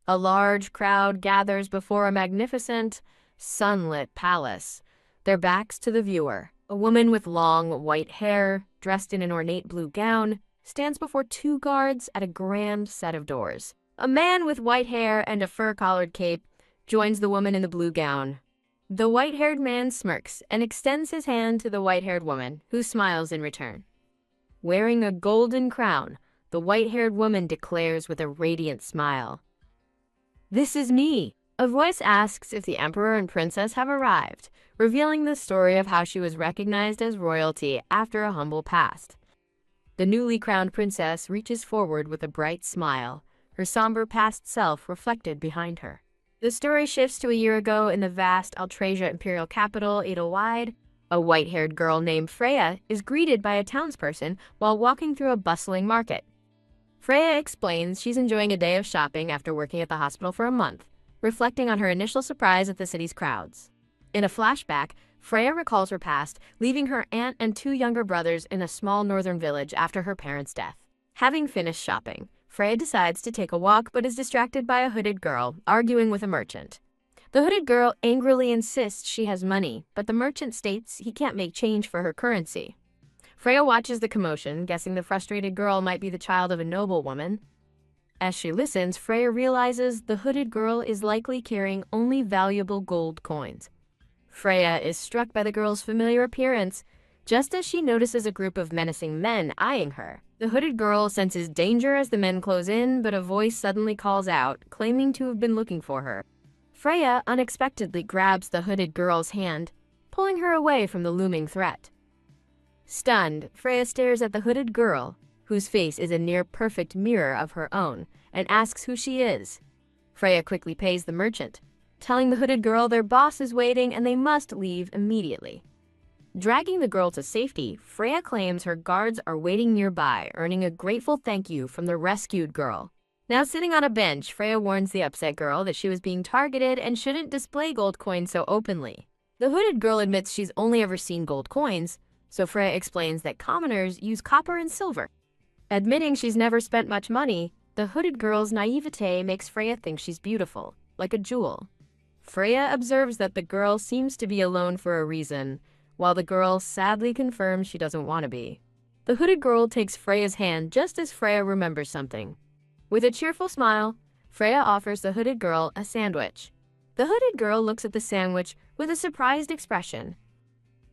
A large crowd gathers before a magnificent, sunlit palace, their backs to the viewer. A woman with long, white hair, dressed in an ornate blue gown, stands before two guards at a grand set of doors. A man with white hair and a fur-collared cape joins the woman in the blue gown. The white-haired man smirks and extends his hand to the white-haired woman, who smiles in return. Wearing a golden crown, the white-haired woman declares with a radiant smile, "This is me." A voice asks if the emperor and princess have arrived, revealing the story of how she was recognized as royalty after a humble past. The newly crowned princess reaches forward with a bright smile, her somber past self reflected behind her. The story shifts to a year ago in the vast Altrasia imperial capital, Edelweiss. A white-haired girl named Freya is greeted by a townsperson while walking through a bustling market. Freya explains she's enjoying a day of shopping after working at the hospital for a month, reflecting on her initial surprise at the city's crowds. In a flashback, Freya recalls her past, leaving her aunt and two younger brothers in a small northern village after her parents' death. Having finished shopping, Freya decides to take a walk but is distracted by a hooded girl arguing with a merchant. The hooded girl angrily insists she has money, but the merchant states he can't make change for her currency. Freya watches the commotion, guessing the frustrated girl might be the child of a noblewoman. As she listens, Freya realizes the hooded girl is likely carrying only valuable gold coins. Freya is struck by the girl's familiar appearance, just as she notices a group of menacing men eyeing her. The hooded girl senses danger as the men close in, but a voice suddenly calls out, claiming to have been looking for her. Freya unexpectedly grabs the hooded girl's hand, pulling her away from the looming threat. Stunned, Freya stares at the hooded girl, whose face is a near-perfect mirror of her own, and asks who she is. Freya quickly pays the merchant, telling the hooded girl their boss is waiting and they must leave immediately. Dragging the girl to safety, Freya claims her guards are waiting nearby, earning a grateful thank you from the rescued girl. Now sitting on a bench, Freya warns the upset girl that she was being targeted and shouldn't display gold coins so openly. The hooded girl admits she's only ever seen gold coins, so Freya explains that commoners use copper and silver. Admitting she's never spent much money, the hooded girl's naivete makes Freya think she's beautiful, like a jewel. Freya observes that the girl seems to be alone for a reason, while the girl sadly confirms she doesn't want to be. The hooded girl takes Freya's hand just as Freya remembers something. With a cheerful smile, Freya offers the hooded girl a sandwich. The hooded girl looks at the sandwich with a surprised expression.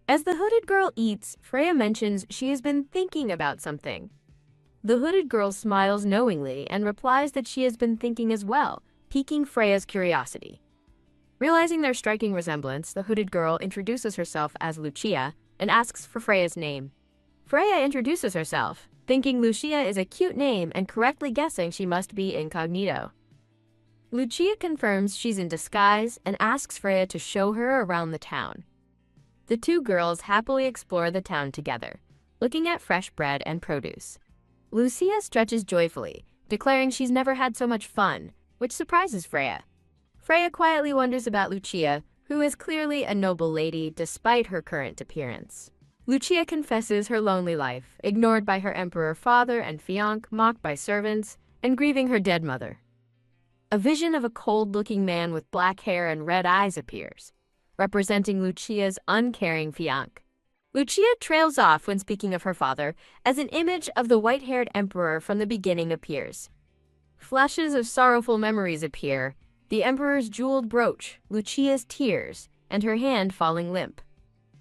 As the hooded girl eats, Freya mentions she has been thinking about something. The hooded girl smiles knowingly and replies that she has been thinking as well, piquing Freya's curiosity. Realizing their striking resemblance, the hooded girl introduces herself as Lucia and asks for Freya's name. Freya introduces herself, thinking Lucia is a cute name and correctly guessing she must be incognito. Lucia confirms she's in disguise and asks Freya to show her around the town. The two girls happily explore the town together, looking at fresh bread and produce. Lucia stretches joyfully, declaring she's never had so much fun, which surprises Freya. Freya quietly wonders about Lucia, who is clearly a noble lady despite her current appearance. Lucia confesses her lonely life, ignored by her emperor father and fiancé, mocked by servants, and grieving her dead mother. A vision of a cold-looking man with black hair and red eyes appears, representing Lucia's uncaring fiancé. Lucia trails off when speaking of her father, as an image of the white-haired emperor from the beginning appears. Flashes of sorrowful memories appear, the emperor's jeweled brooch, Lucia's tears, and her hand falling limp.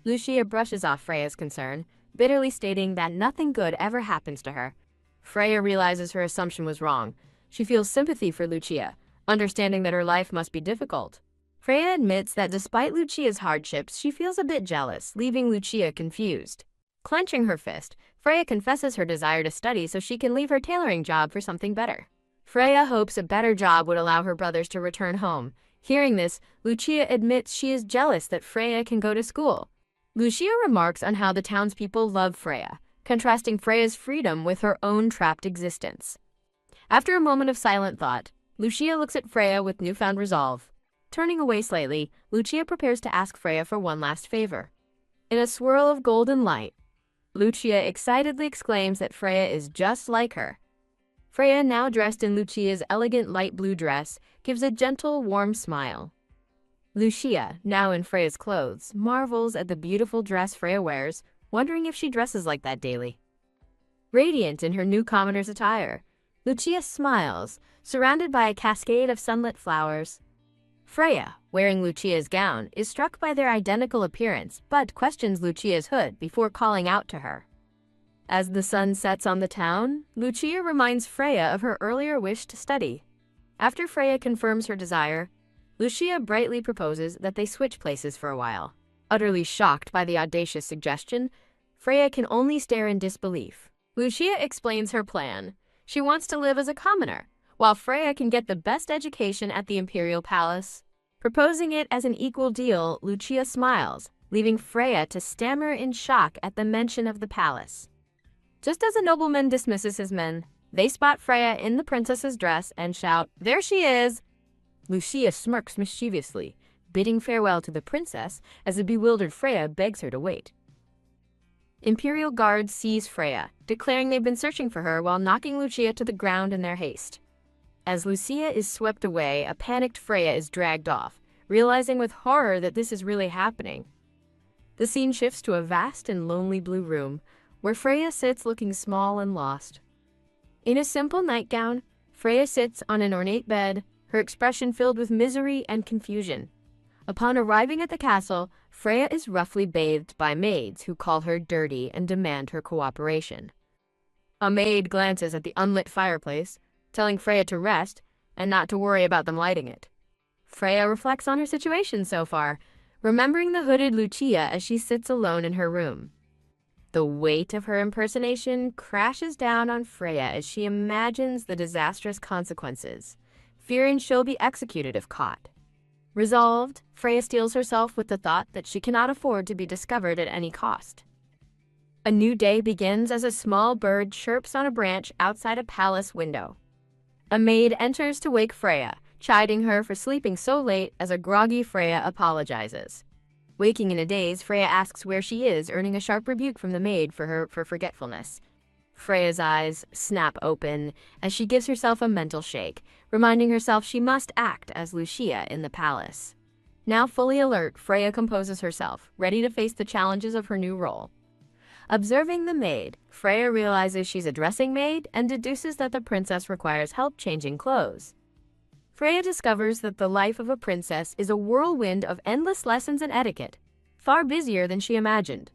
Lucia brushes off Freya's concern, bitterly stating that nothing good ever happens to her. Freya realizes her assumption was wrong. She feels sympathy for Lucia, understanding that her life must be difficult. Freya admits that despite Lucia's hardships, she feels a bit jealous, leaving Lucia confused. Clenching her fist, Freya confesses her desire to study so she can leave her tailoring job for something better. Freya hopes a better job would allow her brothers to return home. Hearing this, Lucia admits she is jealous that Freya can go to school. Lucia remarks on how the townspeople love Freya, contrasting Freya's freedom with her own trapped existence. After a moment of silent thought, Lucia looks at Freya with newfound resolve. Turning away slightly, Lucia prepares to ask Freya for one last favor. In a swirl of golden light, Lucia excitedly exclaims that Freya is just like her. Freya, now dressed in Lucia's elegant light blue dress, gives a gentle, warm smile. Lucia, now in Freya's clothes, marvels at the beautiful dress Freya wears, wondering if she dresses like that daily. Radiant in her new commoner's attire, Lucia smiles, surrounded by a cascade of sunlit flowers. Freya, wearing Lucia's gown, is struck by their identical appearance, but questions Lucia's hood before calling out to her. As the sun sets on the town, Lucia reminds Freya of her earlier wish to study. After Freya confirms her desire, Lucia brightly proposes that they switch places for a while. Utterly shocked by the audacious suggestion, Freya can only stare in disbelief. Lucia explains her plan. She wants to live as a commoner, while Freya can get the best education at the Imperial Palace. Proposing it as an equal deal, Lucia smiles, leaving Freya to stammer in shock at the mention of the palace. Just as a nobleman dismisses his men, they spot Freya in the princess's dress and shout, "There she is!" Lucia smirks mischievously, bidding farewell to the princess as a bewildered Freya begs her to wait. Imperial guards seize Freya, declaring they've been searching for her while knocking Lucia to the ground in their haste. As Lucia is swept away, a panicked Freya is dragged off, realizing with horror that this is really happening. The scene shifts to a vast and lonely blue room, where Freya sits looking small and lost. In a simple nightgown, Freya sits on an ornate bed, her expression filled with misery and confusion. Upon arriving at the castle, Freya is roughly bathed by maids who call her dirty and demand her cooperation. A maid glances at the unlit fireplace, telling Freya to rest and not to worry about them lighting it. Freya reflects on her situation so far, remembering the hooded Lucia as she sits alone in her room. The weight of her impersonation crashes down on Freya as she imagines the disastrous consequences, fearing she'll be executed if caught. Resolved, Freya steels herself with the thought that she cannot afford to be discovered at any cost. A new day begins as a small bird chirps on a branch outside a palace window. A maid enters to wake Freya, chiding her for sleeping so late as a groggy Freya apologizes. Waking in a daze, Freya asks where she is, earning a sharp rebuke from the maid for forgetfulness. Freya's eyes snap open as she gives herself a mental shake, reminding herself she must act as Lucia in the palace. Now fully alert, Freya composes herself, ready to face the challenges of her new role. Observing the maid, Freya realizes she's a dressing maid and deduces that the princess requires help changing clothes. Freya discovers that the life of a princess is a whirlwind of endless lessons and etiquette, far busier than she imagined.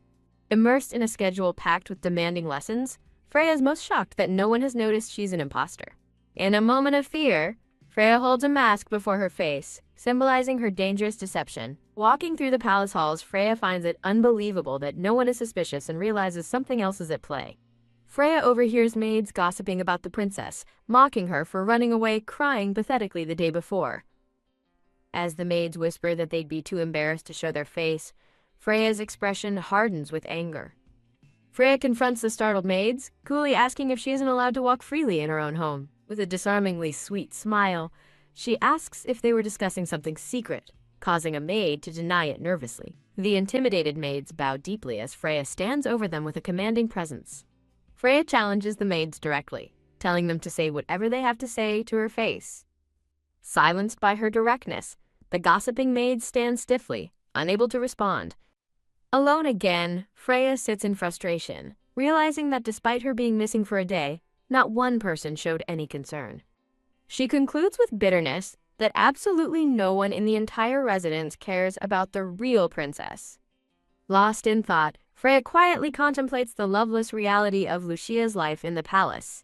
Immersed in a schedule packed with demanding lessons, Freya is most shocked that no one has noticed she's an imposter. In a moment of fear, Freya holds a mask before her face, symbolizing her dangerous deception. Walking through the palace halls, Freya finds it unbelievable that no one is suspicious and realizes something else is at play. Freya overhears maids gossiping about the princess, mocking her for running away crying pathetically the day before. As the maids whisper that they'd be too embarrassed to show their face, Freya's expression hardens with anger. Freya confronts the startled maids, coolly asking if she isn't allowed to walk freely in her own home. With a disarmingly sweet smile, she asks if they were discussing something secret, causing a maid to deny it nervously. The intimidated maids bow deeply as Freya stands over them with a commanding presence. Freya challenges the maids directly, telling them to say whatever they have to say to her face. Silenced by her directness, the gossiping maids stand stiffly, unable to respond. Alone again, Freya sits in frustration, realizing that despite her being missing for a day, not one person showed any concern. She concludes with bitterness that absolutely no one in the entire residence cares about the real princess. Lost in thought, Freya quietly contemplates the loveless reality of Lucia's life in the palace.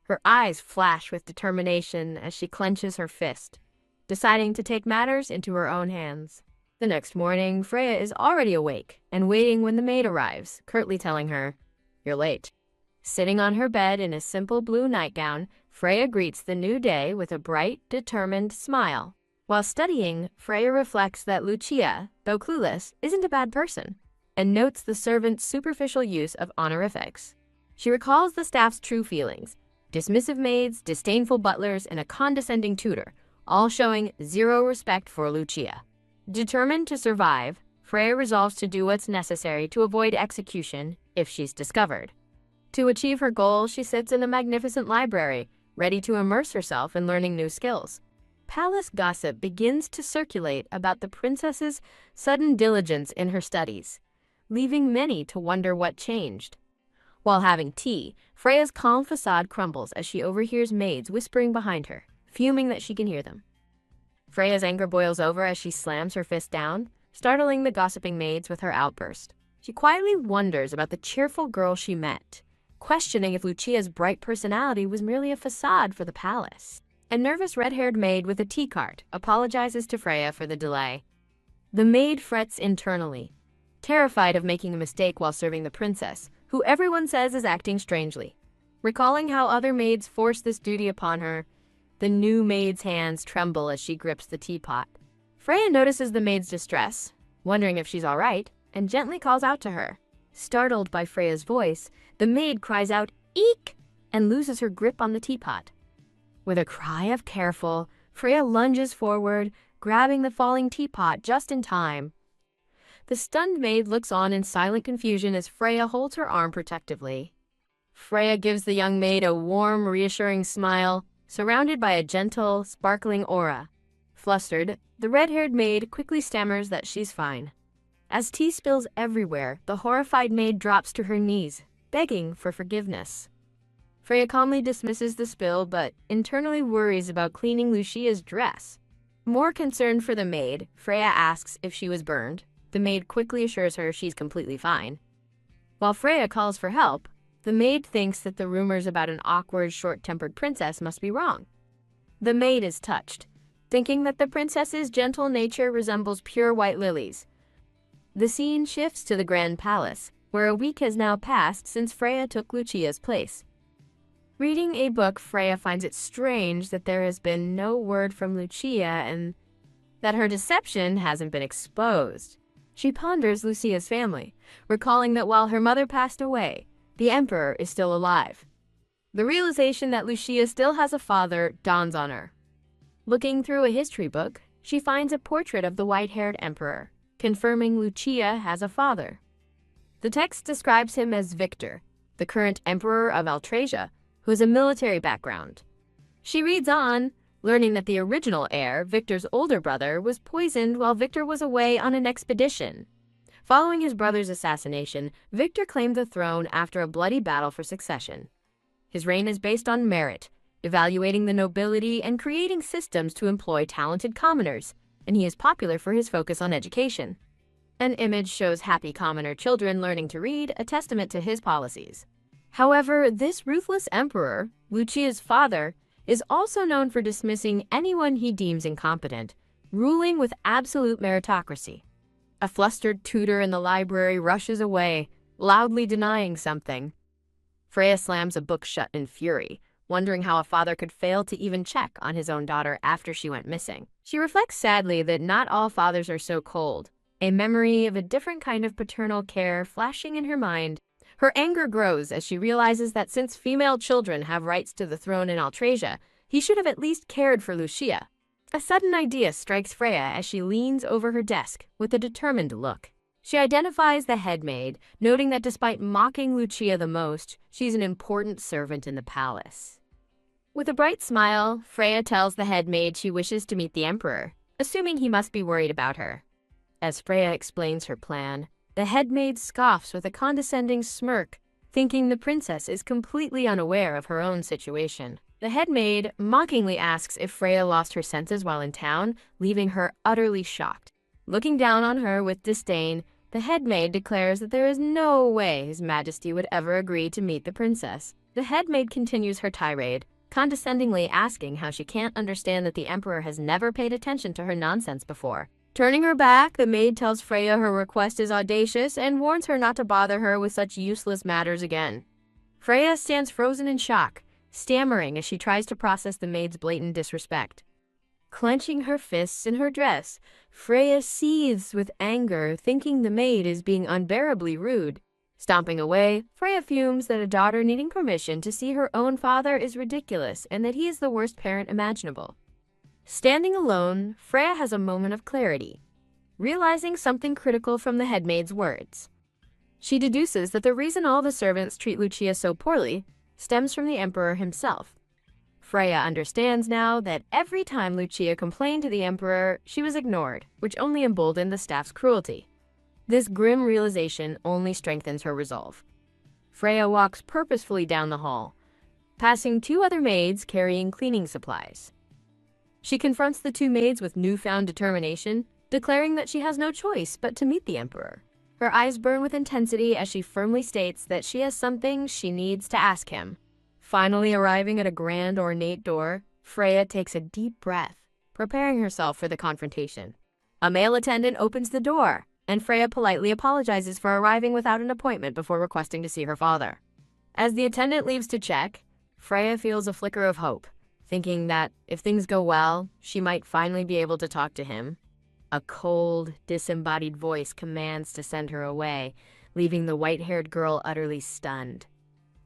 Her eyes flash with determination as she clenches her fist, deciding to take matters into her own hands. The next morning, Freya is already awake and waiting when the maid arrives, curtly telling her, "You're late." Sitting on her bed in a simple blue nightgown, Freya greets the new day with a bright, determined smile. While studying, Freya reflects that Lucia, though clueless, isn't a bad person, and notes the servant's superficial use of honorifics. She recalls the staff's true feelings: dismissive maids, disdainful butlers, and a condescending tutor, all showing zero respect for Lucia. Determined to survive, Freya resolves to do what's necessary to avoid execution if she's discovered. To achieve her goal, she sits in a magnificent library, ready to immerse herself in learning new skills. Palace gossip begins to circulate about the princess's sudden diligence in her studies, leaving many to wonder what changed. While having tea, Freya's calm facade crumbles as she overhears maids whispering behind her, fuming that she can hear them. Freya's anger boils over as she slams her fist down, startling the gossiping maids with her outburst. She quietly wonders about the cheerful girl she met, questioning if Lucia's bright personality was merely a facade for the palace. A nervous red-haired maid with a tea cart apologizes to Freya for the delay. The maid frets internally, terrified of making a mistake while serving the princess, who everyone says is acting strangely. Recalling how other maids forced this duty upon her, the new maid's hands tremble as she grips the teapot. Freya notices the maid's distress, wondering if she's all right, and gently calls out to her. Startled by Freya's voice, the maid cries out, "Eek!" and loses her grip on the teapot. With a cry of "Careful," Freya lunges forward, grabbing the falling teapot just in time. The stunned maid looks on in silent confusion as Freya holds her arm protectively. Freya gives the young maid a warm, reassuring smile, surrounded by a gentle, sparkling aura. Flustered, the red-haired maid quickly stammers that she's fine. As tea spills everywhere, the horrified maid drops to her knees, begging for forgiveness. Freya calmly dismisses the spill, but internally worries about cleaning Lucia's dress. More concerned for the maid, Freya asks if she was burned. The maid quickly assures her she's completely fine. While Freya calls for help, the maid thinks that the rumors about an awkward, short-tempered princess must be wrong. The maid is touched, thinking that the princess's gentle nature resembles pure white lilies. The scene shifts to the Grand Palace, where a week has now passed since Freya took Lucia's place. Reading a book, Freya finds it strange that there has been no word from Lucia and that her deception hasn't been exposed. She ponders Lucia's family, recalling that while her mother passed away, the Emperor is still alive. The realization that Lucia still has a father dawns on her. Looking through a history book, she finds a portrait of the white-haired Emperor, confirming Lucia has a father. The text describes him as Victor, the current Emperor of Altrasia, who has a military background. She reads on, learning that the original heir, Victor's older brother, was poisoned while Victor was away on an expedition. Following his brother's assassination, Victor claimed the throne after a bloody battle for succession. His reign is based on merit, evaluating the nobility and creating systems to employ talented commoners, and he is popular for his focus on education. An image shows happy commoner children learning to read, a testament to his policies. However, this ruthless emperor, Lucia's father, is also known for dismissing anyone he deems incompetent, ruling with absolute meritocracy. A flustered tutor in the library rushes away, loudly denying something. Freya slams a book shut in fury, wondering how a father could fail to even check on his own daughter after she went missing. She reflects sadly that not all fathers are so cold, a memory of a different kind of paternal care flashing in her mind. Her anger grows as she realizes that since female children have rights to the throne in Altrasia, he should have at least cared for Lucia. A sudden idea strikes Freya as she leans over her desk with a determined look. She identifies the headmaid, noting that despite mocking Lucia the most, she's an important servant in the palace. With a bright smile, Freya tells the headmaid she wishes to meet the Emperor, assuming he must be worried about her. As Freya explains her plan, the headmaid scoffs with a condescending smirk, thinking the princess is completely unaware of her own situation. The headmaid mockingly asks if Freya lost her senses while in town, leaving her utterly shocked. Looking down on her with disdain, the headmaid declares that there is no way His Majesty would ever agree to meet the princess. The headmaid continues her tirade, condescendingly asking how she can't understand that the Emperor has never paid attention to her nonsense before. Turning her back, the maid tells Freya her request is audacious and warns her not to bother her with such useless matters again. Freya stands frozen in shock, stammering as she tries to process the maid's blatant disrespect. Clenching her fists in her dress, Freya seethes with anger, thinking the maid is being unbearably rude. Stomping away, Freya fumes that a daughter needing permission to see her own father is ridiculous and that he is the worst parent imaginable. Standing alone, Freya has a moment of clarity, realizing something critical from the headmaid's words. She deduces that the reason all the servants treat Lucia so poorly stems from the emperor himself. Freya understands now that every time Lucia complained to the emperor, she was ignored, which only emboldened the staff's cruelty. This grim realization only strengthens her resolve. Freya walks purposefully down the hall, passing 2 other maids carrying cleaning supplies. She confronts the 2 maids with newfound determination, declaring that she has no choice but to meet the emperor. Her eyes burn with intensity as she firmly states that she has something she needs to ask him. Finally arriving at a grand ornate door, Freya takes a deep breath, preparing herself for the confrontation. A male attendant opens the door, and Freya politely apologizes for arriving without an appointment before requesting to see her father. As the attendant leaves to check, Freya feels a flicker of hope, thinking that if things go well, she might finally be able to talk to him. A cold, disembodied voice commands to send her away, leaving the white-haired girl utterly stunned.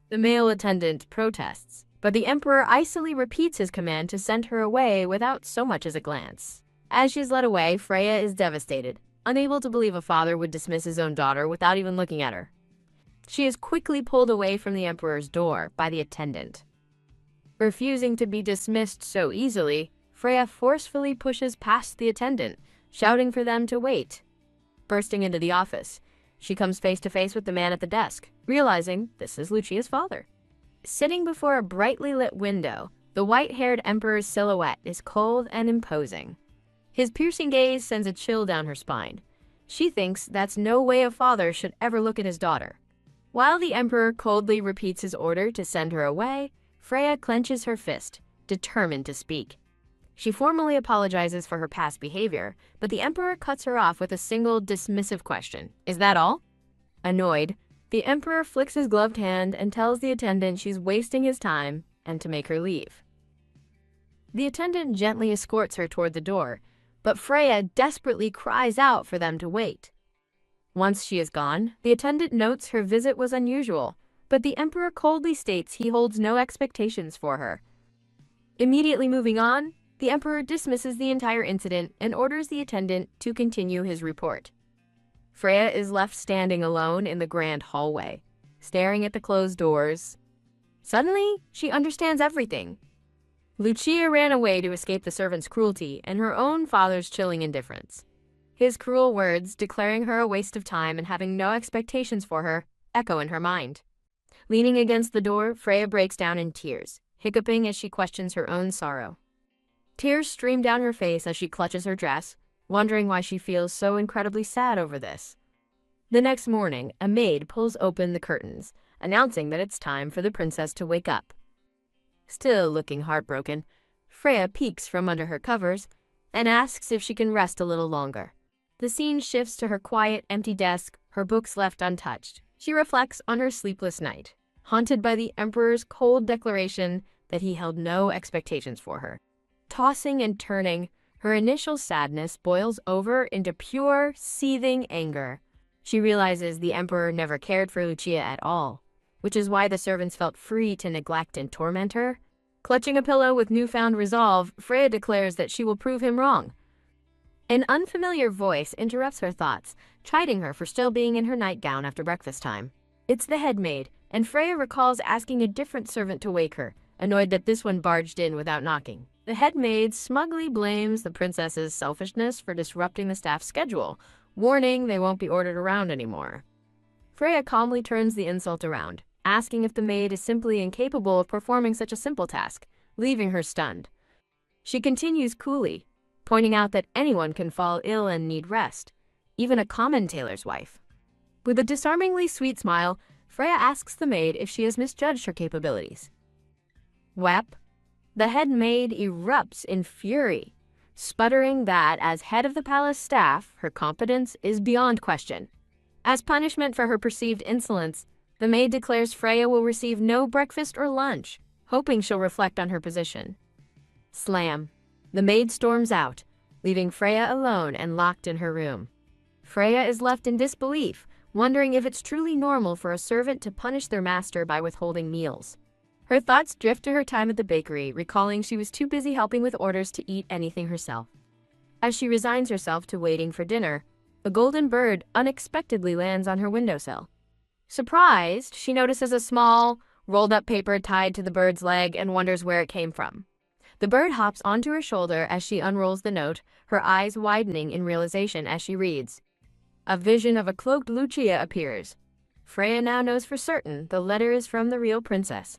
The male attendant protests, but the emperor icily repeats his command to send her away without so much as a glance. As she's led away, Freya is devastated, unable to believe a father would dismiss his own daughter without even looking at her. She is quickly pulled away from the emperor's door by the attendant. Refusing to be dismissed so easily, Freya forcefully pushes past the attendant, shouting for them to wait. Bursting into the office, she comes face to face with the man at the desk, realizing this is Lucia's father. Sitting before a brightly lit window, the white-haired emperor's silhouette is cold and imposing. His piercing gaze sends a chill down her spine. She thinks that's no way a father should ever look at his daughter. While the emperor coldly repeats his order to send her away, Freya clenches her fist, determined to speak. She formally apologizes for her past behavior, but the emperor cuts her off with a single dismissive question. Is that all? Annoyed, the emperor flicks his gloved hand and tells the attendant she's wasting his time and to make her leave. The attendant gently escorts her toward the door, but Freya desperately cries out for them to wait. Once she is gone, the attendant notes her visit was unusual, but the emperor coldly states he holds no expectations for her. Immediately moving on, the emperor dismisses the entire incident and orders the attendant to continue his report. Freya is left standing alone in the grand hallway, staring at the closed doors. Suddenly, she understands everything. Lucia ran away to escape the servant's cruelty and her own father's chilling indifference. His cruel words, declaring her a waste of time and having no expectations for her, echo in her mind. Leaning against the door, Freya breaks down in tears, hiccuping as she questions her own sorrow. Tears stream down her face as she clutches her dress, wondering why she feels so incredibly sad over this. The next morning, a maid pulls open the curtains, announcing that it's time for the princess to wake up. Still looking heartbroken, Freya peeks from under her covers and asks if she can rest a little longer. The scene shifts to her quiet, empty desk, her books left untouched. She reflects on her sleepless night, haunted by the emperor's cold declaration that he held no expectations for her. Tossing and turning, her initial sadness boils over into pure, seething anger. She realizes the emperor never cared for Lucia at all, which is why the servants felt free to neglect and torment her. Clutching a pillow with newfound resolve, Freya declares that she will prove him wrong. An unfamiliar voice interrupts her thoughts, chiding her for still being in her nightgown after breakfast time. It's the head maid, and Freya recalls asking a different servant to wake her, annoyed that this one barged in without knocking. The head maid smugly blames the princess's selfishness for disrupting the staff's schedule, warning they won't be ordered around anymore. Freya calmly turns the insult around, asking if the maid is simply incapable of performing such a simple task, leaving her stunned. She continues coolly, pointing out that anyone can fall ill and need rest, even a common tailor's wife. With a disarmingly sweet smile, Freya asks the maid if she has misjudged her capabilities. Whap! The head maid erupts in fury, sputtering that as head of the palace staff, her competence is beyond question. As punishment for her perceived insolence, the maid declares Freya will receive no breakfast or lunch, hoping she'll reflect on her position. Slam! The maid storms out, leaving Freya alone and locked in her room. Freya is left in disbelief, wondering if it's truly normal for a servant to punish their master by withholding meals. Her thoughts drift to her time at the bakery, recalling she was too busy helping with orders to eat anything herself. As she resigns herself to waiting for dinner, a golden bird unexpectedly lands on her windowsill. Surprised, she notices a small, rolled-up paper tied to the bird's leg and wonders where it came from. The bird hops onto her shoulder as she unrolls the note, her eyes widening in realization as she reads. A vision of a cloaked Lucia appears. Freya now knows for certain the letter is from the real princess.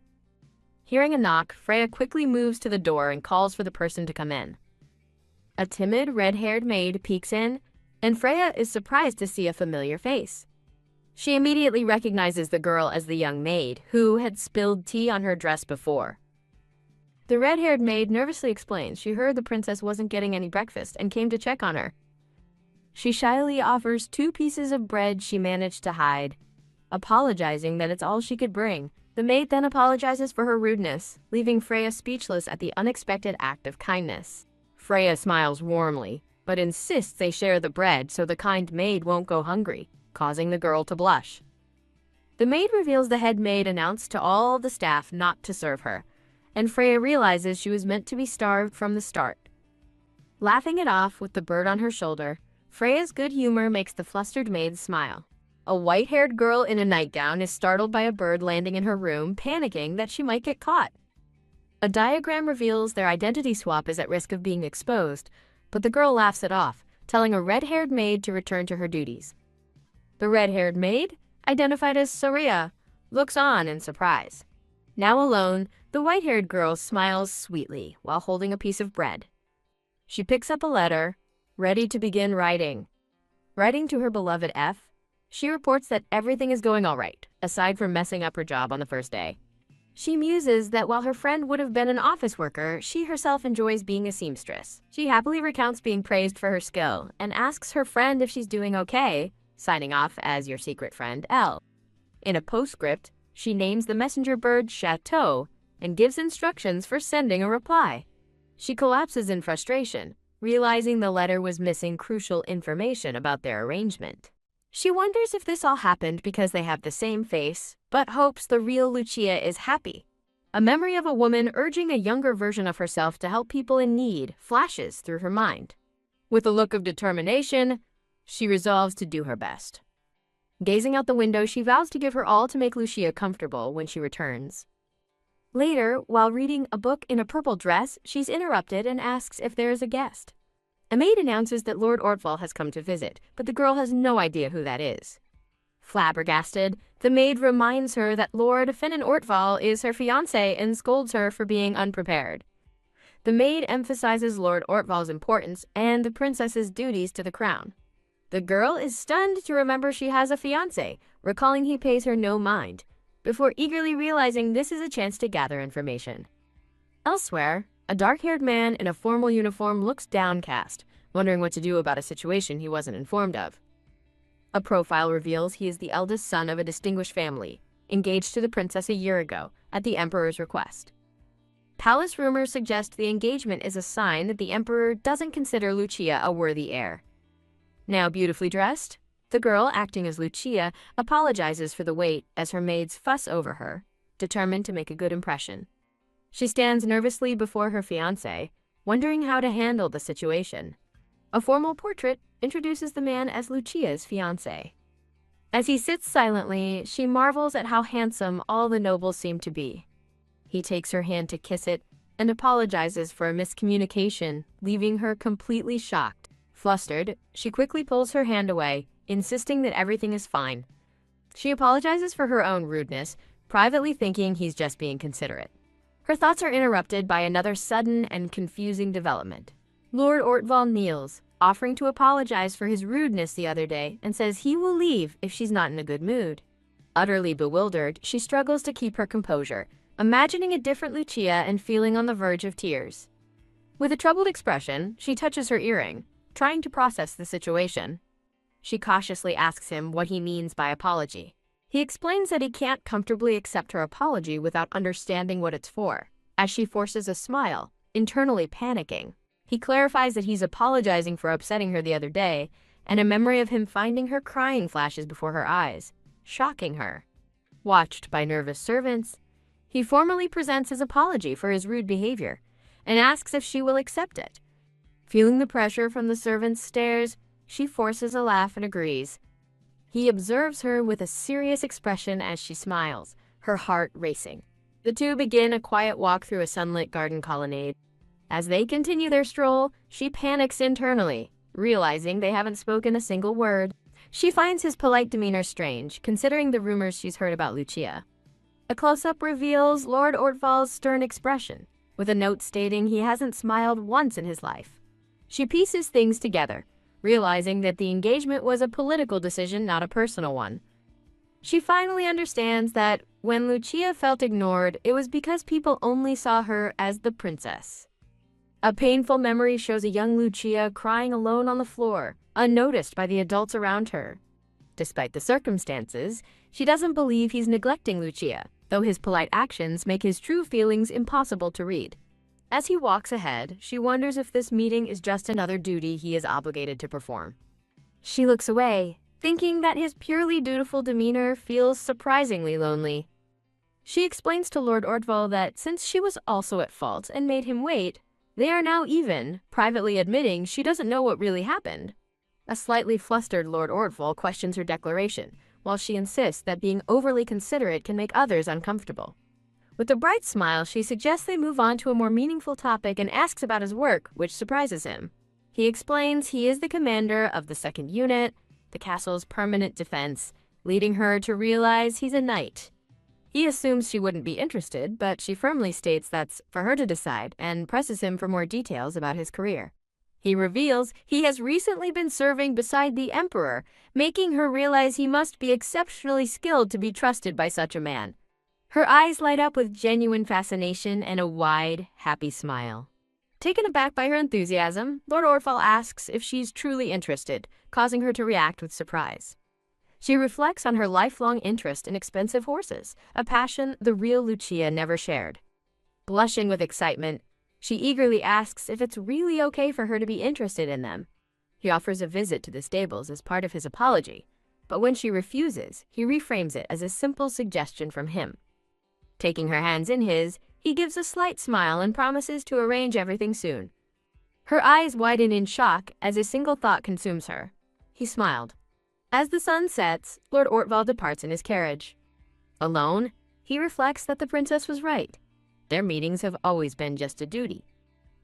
Hearing a knock, Freya quickly moves to the door and calls for the person to come in. A timid, red-haired maid peeks in, and Freya is surprised to see a familiar face. She immediately recognizes the girl as the young maid, who had spilled tea on her dress before. The red-haired maid nervously explains she heard the princess wasn't getting any breakfast and came to check on her. She shyly offers 2 pieces of bread she managed to hide, apologizing that it's all she could bring. The maid then apologizes for her rudeness, leaving Freya speechless at the unexpected act of kindness. Freya smiles warmly, but insists they share the bread so the kind maid won't go hungry, causing the girl to blush. The maid reveals the head maid announced to all the staff not to serve her, and Freya realizes she was meant to be starved from the start. Laughing it off with the bird on her shoulder, Freya's good humor makes the flustered maid smile. A white-haired girl in a nightgown is startled by a bird landing in her room, panicking that she might get caught. A diagram reveals their identity swap is at risk of being exposed, but the girl laughs it off, telling a red-haired maid to return to her duties. The red-haired maid, identified as Saria, looks on in surprise. Now alone, the white-haired girl smiles sweetly while holding a piece of bread. She picks up a letter, ready to begin writing. Writing to her beloved F, she reports that everything is going all right, aside from messing up her job on the first day. She muses that while her friend would have been an office worker, she herself enjoys being a seamstress. She happily recounts being praised for her skill and asks her friend if she's doing okay, signing off as your secret friend L. In a postscript, she names the messenger bird Chateau and gives instructions for sending a reply. She collapses in frustration, realizing the letter was missing crucial information about their arrangement. She wonders if this all happened because they have the same face, but hopes the real Lucia is happy. A memory of a woman urging a younger version of herself to help people in need flashes through her mind. With a look of determination, she resolves to do her best. Gazing out the window, she vows to give her all to make Lucia comfortable when she returns. Later, while reading a book in a purple dress, she's interrupted and asks if there is a guest. A maid announces that Lord Ortval has come to visit, but the girl has no idea who that is. Flabbergasted, the maid reminds her that Lord Finan Ortval is her fiancé and scolds her for being unprepared. The maid emphasizes Lord Ortval's importance and the princess's duties to the crown. The girl is stunned to remember she has a fiancé, recalling he pays her no mind, before eagerly realizing this is a chance to gather information. Elsewhere, a dark-haired man in a formal uniform looks downcast, wondering what to do about a situation he wasn't informed of. A profile reveals he is the eldest son of a distinguished family, engaged to the princess a year ago, at the emperor's request. Palace rumors suggest the engagement is a sign that the emperor doesn't consider Lucia a worthy heir. Now beautifully dressed, the girl, acting as Lucia, apologizes for the wait as her maids fuss over her, determined to make a good impression. She stands nervously before her fiancé, wondering how to handle the situation. A formal portrait introduces the man as Lucia's fiancé. As he sits silently, she marvels at how handsome all the nobles seem to be. He takes her hand to kiss it and apologizes for a miscommunication, leaving her completely shocked. Flustered, she quickly pulls her hand away, insisting that everything is fine. She apologizes for her own rudeness, privately thinking he's just being considerate. Her thoughts are interrupted by another sudden and confusing development. Lord Ortval kneels, offering to apologize for his rudeness the other day, and says he will leave if she's not in a good mood. Utterly bewildered, she struggles to keep her composure, imagining a different Lucia and feeling on the verge of tears. With a troubled expression, she touches her earring, trying to process the situation. She cautiously asks him what he means by apology. He explains that he can't comfortably accept her apology without understanding what it's for, as she forces a smile, internally panicking. He clarifies that he's apologizing for upsetting her the other day, and a memory of him finding her crying flashes before her eyes, shocking her. Watched by nervous servants, he formally presents his apology for his rude behavior, and asks if she will accept it. Feeling the pressure from the servants' stares, she forces a laugh and agrees. He observes her with a serious expression as she smiles, her heart racing. The two begin a quiet walk through a sunlit garden colonnade. As they continue their stroll, she panics internally, realizing they haven't spoken a single word. She finds his polite demeanor strange, considering the rumors she's heard about Lucia. A close-up reveals Lord Ortval's stern expression, with a note stating he hasn't smiled once in his life. She pieces things together, realizing that the engagement was a political decision, not a personal one. She finally understands that when Lucia felt ignored, it was because people only saw her as the princess. A painful memory shows a young Lucia crying alone on the floor, unnoticed by the adults around her. Despite the circumstances, she doesn't believe he's neglecting Lucia, though his polite actions make his true feelings impossible to read. As he walks ahead, she wonders if this meeting is just another duty he is obligated to perform. She looks away, thinking that his purely dutiful demeanor feels surprisingly lonely. She explains to Lord Ortval that since she was also at fault and made him wait, they are now even, privately admitting she doesn't know what really happened. A slightly flustered Lord Ortval questions her declaration, while she insists that being overly considerate can make others uncomfortable. With a bright smile, she suggests they move on to a more meaningful topic and asks about his work, which surprises him. He explains he is the commander of the 2nd Unit, the castle's permanent defense, leading her to realize he's a knight. He assumes she wouldn't be interested, but she firmly states that's for her to decide and presses him for more details about his career. He reveals he has recently been serving beside the Emperor, making her realize he must be exceptionally skilled to be trusted by such a man. Her eyes light up with genuine fascination and a wide, happy smile. Taken aback by her enthusiasm, Lord Ortval asks if she's truly interested, causing her to react with surprise. She reflects on her lifelong interest in expensive horses, a passion the real Lucia never shared. Blushing with excitement, she eagerly asks if it's really okay for her to be interested in them. He offers a visit to the stables as part of his apology, but when she refuses, he reframes it as a simple suggestion from him. Taking her hands in his, he gives a slight smile and promises to arrange everything soon. Her eyes widen in shock as a single thought consumes her. He smiled. As the sun sets, Lord Ortval departs in his carriage. Alone, he reflects that the princess was right. Their meetings have always been just a duty.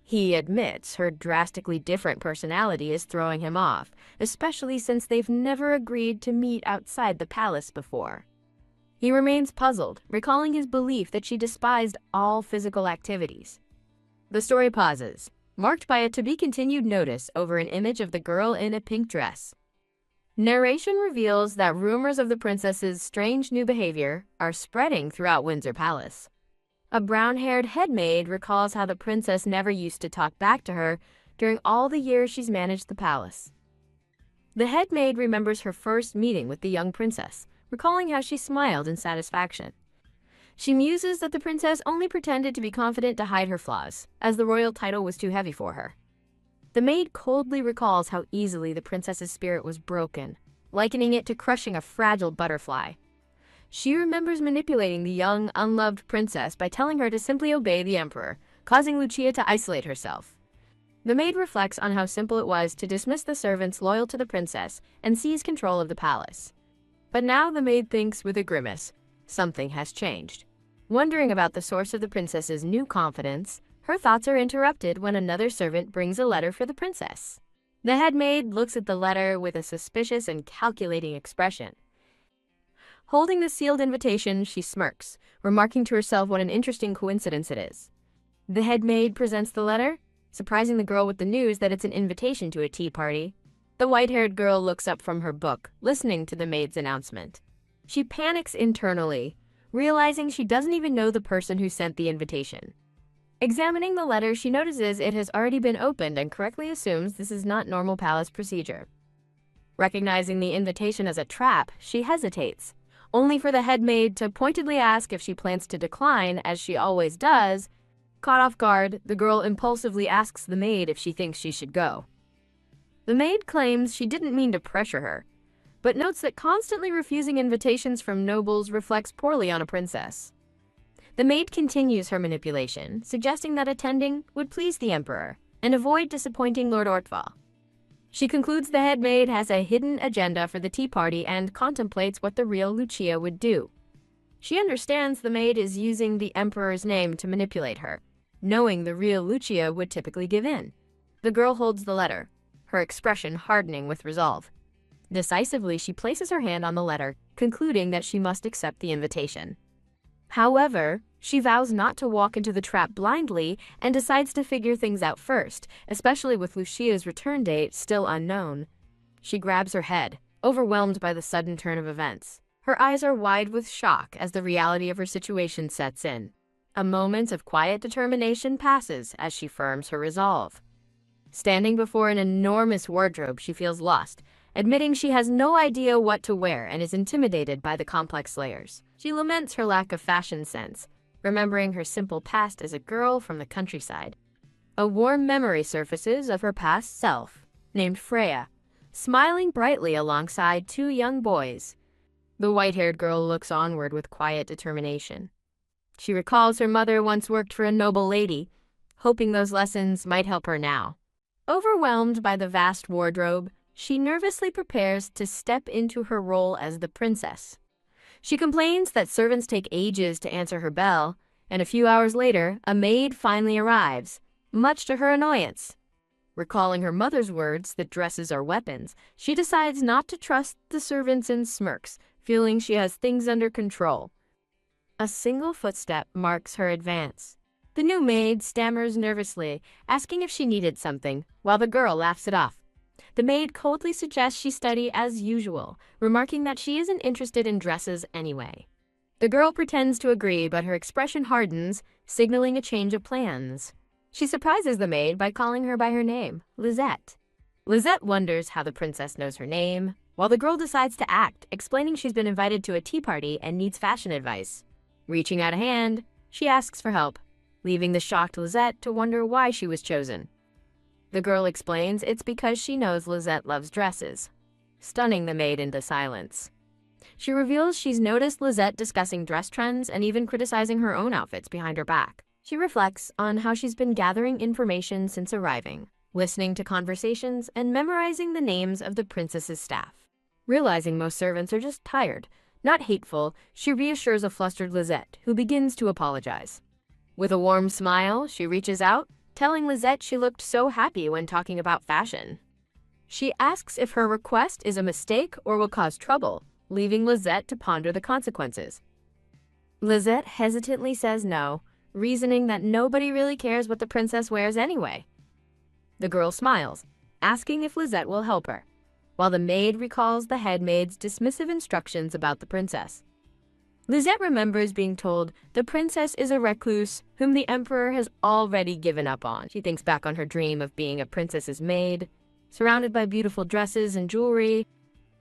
He admits her drastically different personality is throwing him off, especially since they've never agreed to meet outside the palace before. He remains puzzled, recalling his belief that she despised all physical activities. The story pauses, marked by a to-be-continued notice over an image of the girl in a pink dress. Narration reveals that rumors of the princess's strange new behavior are spreading throughout Windsor Palace. A brown-haired headmaid recalls how the princess never used to talk back to her during all the years she's managed the palace. The headmaid remembers her first meeting with the young princess, recalling how she smiled in satisfaction. She muses that the princess only pretended to be confident to hide her flaws, as the royal title was too heavy for her. The maid coldly recalls how easily the princess's spirit was broken, likening it to crushing a fragile butterfly. She remembers manipulating the young, unloved princess by telling her to simply obey the emperor, causing Lucia to isolate herself. The maid reflects on how simple it was to dismiss the servants loyal to the princess and seize control of the palace. But now the maid thinks with a grimace, something has changed. Wondering about the source of the princess's new confidence, her thoughts are interrupted when another servant brings a letter for the princess. The headmaid looks at the letter with a suspicious and calculating expression. Holding the sealed invitation, she smirks, remarking to herself what an interesting coincidence it is. The headmaid presents the letter, surprising the girl with the news that it's an invitation to a tea party. The white-haired girl looks up from her book, listening to the maid's announcement. She panics internally, realizing she doesn't even know the person who sent the invitation. Examining the letter, she notices it has already been opened and correctly assumes this is not normal palace procedure. Recognizing the invitation as a trap, she hesitates, only for the headmaid to pointedly ask if she plans to decline, as she always does. Caught off guard, the girl impulsively asks the maid if she thinks she should go. The maid claims she didn't mean to pressure her, but notes that constantly refusing invitations from nobles reflects poorly on a princess. The maid continues her manipulation, suggesting that attending would please the emperor and avoid disappointing Lord Ortval. She concludes the head maid has a hidden agenda for the tea party and contemplates what the real Lucia would do. She understands the maid is using the Emperor's name to manipulate her, knowing the real Lucia would typically give in. The girl holds the letter, her expression hardening with resolve. Decisively, she places her hand on the letter, concluding that she must accept the invitation. However, she vows not to walk into the trap blindly and decides to figure things out first, especially with Lucia's return date still unknown. She grabs her head, overwhelmed by the sudden turn of events. Her eyes are wide with shock as the reality of her situation sets in. A moment of quiet determination passes as she firms her resolve. Standing before an enormous wardrobe, she feels lost, admitting she has no idea what to wear and is intimidated by the complex layers. She laments her lack of fashion sense, remembering her simple past as a girl from the countryside. A warm memory surfaces of her past self, named Freya, smiling brightly alongside two young boys. The white-haired girl looks onward with quiet determination. She recalls her mother once worked for a noble lady, hoping those lessons might help her now. Overwhelmed by the vast wardrobe, she nervously prepares to step into her role as the princess. She complains that servants take ages to answer her bell, and a few hours later, a maid finally arrives, much to her annoyance. Recalling her mother's words that dresses are weapons, she decides not to trust the servants and smirks, feeling she has things under control. A single footstep marks her advance. The new maid stammers nervously, asking if she needed something, while the girl laughs it off. The maid coldly suggests she study as usual, remarking that she isn't interested in dresses anyway. The girl pretends to agree, but her expression hardens, signaling a change of plans. She surprises the maid by calling her by her name, Lisette. Lisette wonders how the princess knows her name, while the girl decides to act, explaining she's been invited to a tea party and needs fashion advice. Reaching out a hand, she asks for help, leaving the shocked Lisette to wonder why she was chosen. The girl explains it's because she knows Lisette loves dresses, stunning the maid into silence. She reveals she's noticed Lisette discussing dress trends and even criticizing her own outfits behind her back. She reflects on how she's been gathering information since arriving, listening to conversations, and memorizing the names of the princess's staff. Realizing most servants are just tired, not hateful, she reassures a flustered Lisette, who begins to apologize. With a warm smile, she reaches out, telling Lisette she looked so happy when talking about fashion. She asks if her request is a mistake or will cause trouble, leaving Lisette to ponder the consequences. Lisette hesitantly says no, reasoning that nobody really cares what the princess wears anyway. The girl smiles, asking if Lisette will help her, while the maid recalls the head maid's dismissive instructions about the princess. Lisette remembers being told the princess is a recluse whom the emperor has already given up on. She thinks back on her dream of being a princess's maid, surrounded by beautiful dresses and jewelry.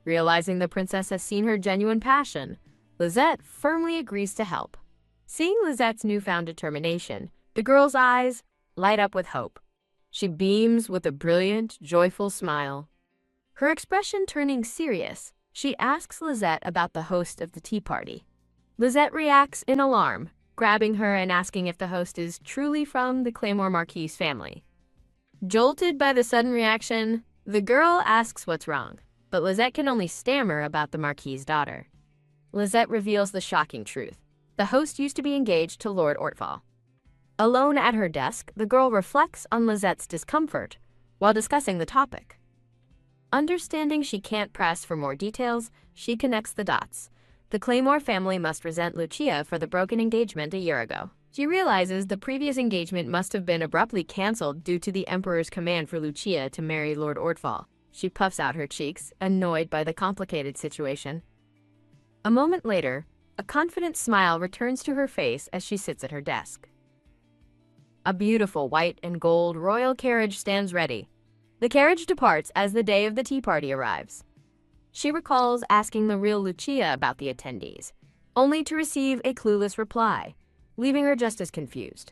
Realizing the princess has seen her genuine passion, Lisette firmly agrees to help. Seeing Lisette's newfound determination, the girl's eyes light up with hope. She beams with a brilliant, joyful smile. Her expression turning serious, she asks Lisette about the host of the tea party. Lisette reacts in alarm, grabbing her and asking if the host is truly from the Claymore Marquis family. Jolted by the sudden reaction, the girl asks what's wrong, but Lisette can only stammer about the Marquis's daughter. Lisette reveals the shocking truth. The host used to be engaged to Lord Ortval. Alone at her desk, the girl reflects on Lisette's discomfort while discussing the topic. Understanding she can't press for more details, she connects the dots. The Claymore family must resent Lucia for the broken engagement a year ago. She realizes the previous engagement must have been abruptly cancelled due to the Emperor's command for Lucia to marry Lord Ortval. She puffs out her cheeks, annoyed by the complicated situation. A moment later, a confident smile returns to her face as she sits at her desk. A beautiful white and gold royal carriage stands ready. The carriage departs as the day of the tea party arrives. She recalls asking the real Lucia about the attendees, only to receive a clueless reply, leaving her just as confused.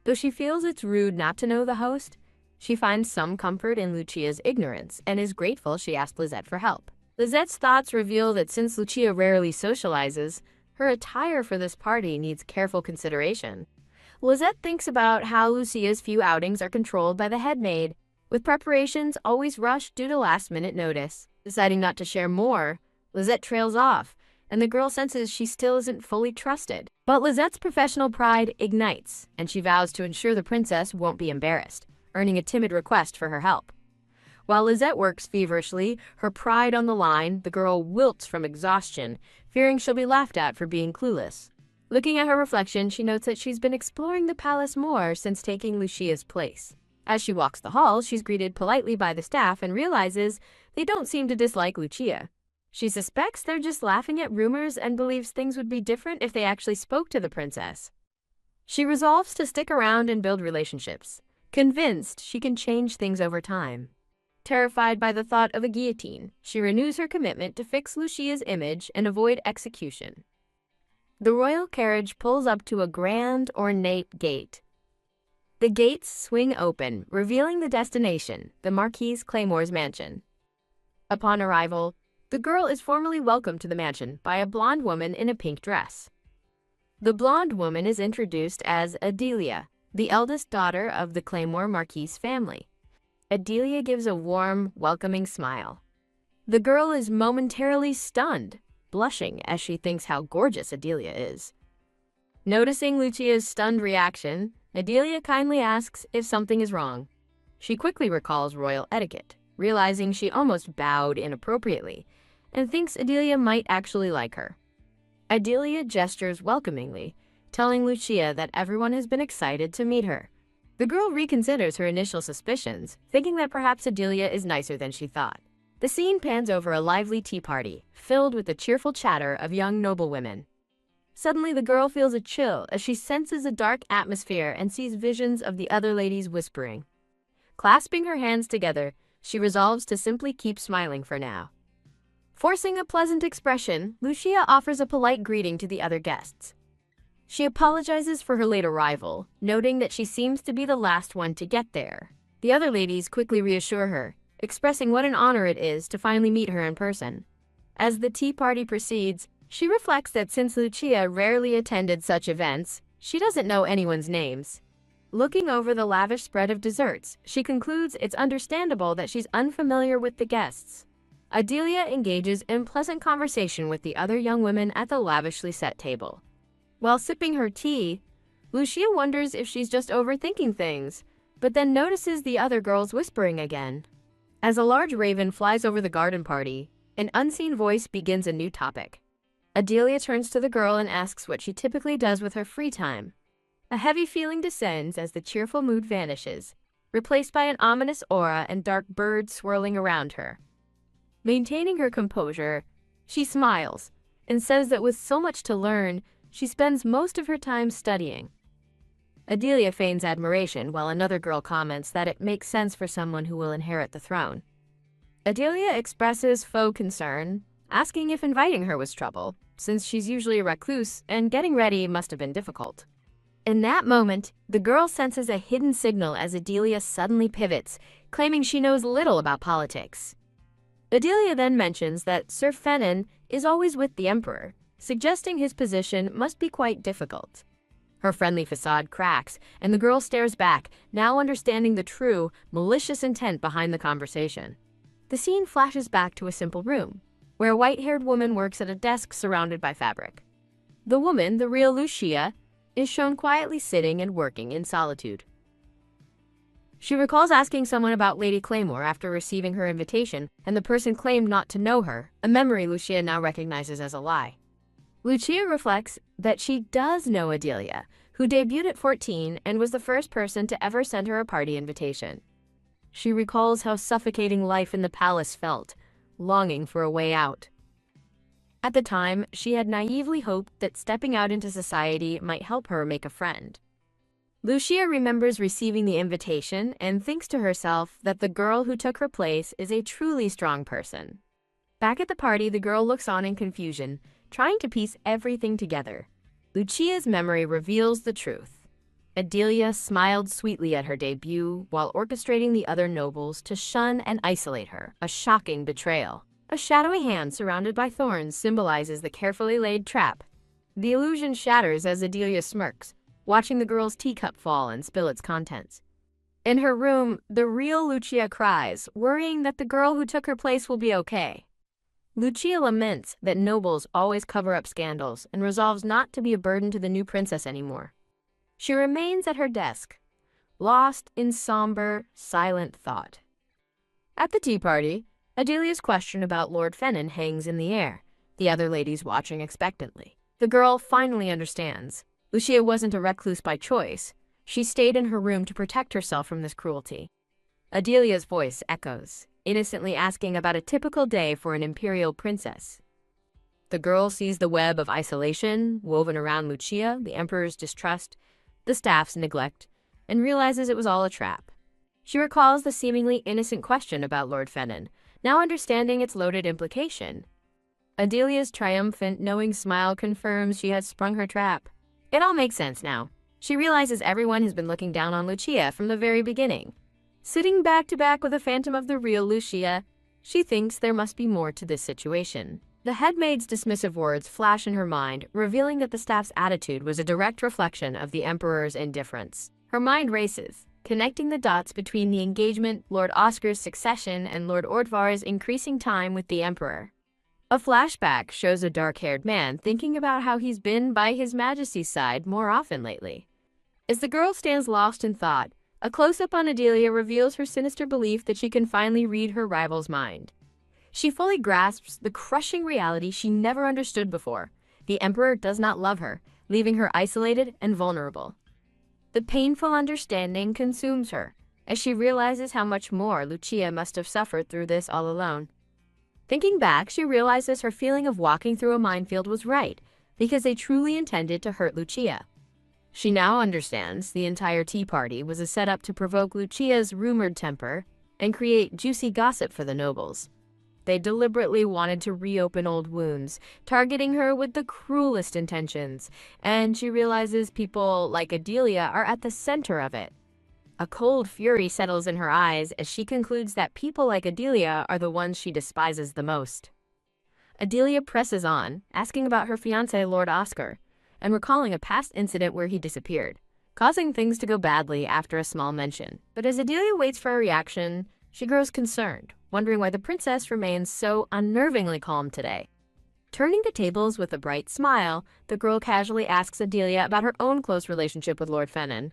Though she feels it's rude not to know the host, she finds some comfort in Lucia's ignorance and is grateful she asked Lisette for help. Lisette's thoughts reveal that since Lucia rarely socializes, her attire for this party needs careful consideration. Lisette thinks about how Lucia's few outings are controlled by the head maid, with preparations always rushed due to last-minute notice. Deciding not to share more, Lisette trails off, and the girl senses she still isn't fully trusted. But Lisette's professional pride ignites, and she vows to ensure the princess won't be embarrassed, earning a timid request for her help. While Lisette works feverishly, her pride on the line, the girl wilts from exhaustion, fearing she'll be laughed at for being clueless. Looking at her reflection, she notes that she's been exploring the palace more since taking Lucia's place. As she walks the hall, she's greeted politely by the staff and realizes they don't seem to dislike Lucia. She suspects they're just laughing at rumors and believes things would be different if they actually spoke to the princess. She resolves to stick around and build relationships, convinced she can change things over time. Terrified by the thought of a guillotine, she renews her commitment to fix Lucia's image and avoid execution. The royal carriage pulls up to a grand, ornate gate. The gates swing open, revealing the destination, the Marquise Claymore's mansion. Upon arrival, the girl is formally welcomed to the mansion by a blonde woman in a pink dress. The blonde woman is introduced as Adelia, the eldest daughter of the Claymore Marquise family. Adelia gives a warm, welcoming smile. The girl is momentarily stunned, blushing as she thinks how gorgeous Adelia is. Noticing Lucia's stunned reaction, Adelia kindly asks if something is wrong. She quickly recalls royal etiquette, realizing she almost bowed inappropriately, and thinks Adelia might actually like her. Adelia gestures welcomingly, telling Lucia that everyone has been excited to meet her. The girl reconsiders her initial suspicions, thinking that perhaps Adelia is nicer than she thought. The scene pans over a lively tea party, filled with the cheerful chatter of young noblewomen. Suddenly, the girl feels a chill as she senses a dark atmosphere and sees visions of the other ladies whispering. Clasping her hands together, she resolves to simply keep smiling for now. Forcing a pleasant expression, Lucia offers a polite greeting to the other guests. She apologizes for her late arrival, noting that she seems to be the last one to get there. The other ladies quickly reassure her, expressing what an honor it is to finally meet her in person. As the tea party proceeds, she reflects that since Lucia rarely attended such events, she doesn't know anyone's names. Looking over the lavish spread of desserts, she concludes it's understandable that she's unfamiliar with the guests. Adelia engages in pleasant conversation with the other young women at the lavishly set table. While sipping her tea, Lucia wonders if she's just overthinking things, but then notices the other girls whispering again. As a large raven flies over the garden party, an unseen voice begins a new topic. Adelia turns to the girl and asks what she typically does with her free time. A heavy feeling descends as the cheerful mood vanishes, replaced by an ominous aura and dark birds swirling around her. Maintaining her composure, she smiles and says that with so much to learn, she spends most of her time studying. Adelia feigns admiration while another girl comments that it makes sense for someone who will inherit the throne. Adelia expresses faux concern, asking if inviting her was trouble, since she's usually a recluse and getting ready must have been difficult. In that moment, the girl senses a hidden signal as Adelia suddenly pivots, claiming she knows little about politics. Adelia then mentions that Sir Fennon is always with the Emperor, suggesting his position must be quite difficult. Her friendly facade cracks, and the girl stares back, now understanding the true, malicious intent behind the conversation. The scene flashes back to a simple room, where a white-haired woman works at a desk surrounded by fabric. The woman, the real Lucia, is shown quietly sitting and working in solitude. She recalls asking someone about Lady Claymore after receiving her invitation, and the person claimed not to know her, a memory Lucia now recognizes as a lie. Lucia reflects that she does know Adelia, who debuted at 14 and was the first person to ever send her a party invitation. She recalls how suffocating life in the palace felt, longing for a way out. At the time, she had naively hoped that stepping out into society might help her make a friend. Lucia remembers receiving the invitation and thinks to herself that the girl who took her place is a truly strong person. Back at the party, the girl looks on in confusion, trying to piece everything together. Lucia's memory reveals the truth. Adelia smiled sweetly at her debut while orchestrating the other nobles to shun and isolate her, a shocking betrayal. A shadowy hand surrounded by thorns symbolizes the carefully laid trap. The illusion shatters as Adelia smirks, watching the girl's teacup fall and spill its contents. In her room, the real Lucia cries, worrying that the girl who took her place will be okay. Lucia laments that nobles always cover up scandals and resolves not to be a burden to the new princess anymore. She remains at her desk, lost in somber, silent thought. At the tea party, Adelia's question about Lord Fennon hangs in the air, the other ladies watching expectantly. The girl finally understands. Lucia wasn't a recluse by choice. She stayed in her room to protect herself from this cruelty. Adelia's voice echoes, innocently asking about a typical day for an imperial princess. The girl sees the web of isolation woven around Lucia, the emperor's distrust, the staff's neglect, and realizes it was all a trap. She recalls the seemingly innocent question about Lord Fennon, now understanding its loaded implication. Adelia's triumphant, knowing smile confirms she has sprung her trap. It all makes sense now. She realizes everyone has been looking down on Lucia from the very beginning. Sitting back to back with a phantom of the real Lucia, she thinks there must be more to this situation. The headmaid's dismissive words flash in her mind, revealing that the staff's attitude was a direct reflection of the emperor's indifference. Her mind races, connecting the dots between the engagement, Lord Oscar's succession, and Lord Ordvar's increasing time with the emperor. A flashback shows a dark-haired man thinking about how he's been by His Majesty's side more often lately. As the girl stands lost in thought, a close-up on Adelia reveals her sinister belief that she can finally read her rival's mind. She fully grasps the crushing reality she never understood before. The emperor does not love her, leaving her isolated and vulnerable. The painful understanding consumes her, as she realizes how much more Lucia must have suffered through this all alone. Thinking back, she realizes her feeling of walking through a minefield was right, because they truly intended to hurt Lucia. She now understands the entire tea party was a setup to provoke Lucia's rumored temper and create juicy gossip for the nobles. They deliberately wanted to reopen old wounds, targeting her with the cruelest intentions, and she realizes people like Adelia are at the center of it. A cold fury settles in her eyes as she concludes that people like Adelia are the ones she despises the most. Adelia presses on, asking about her fiancé Lord Oscar, and recalling a past incident where he disappeared, causing things to go badly after a small mention. But as Adelia waits for a reaction, she grows concerned, wondering why the princess remains so unnervingly calm today. Turning the tables with a bright smile, the girl casually asks Adelia about her own close relationship with Lord Fennon.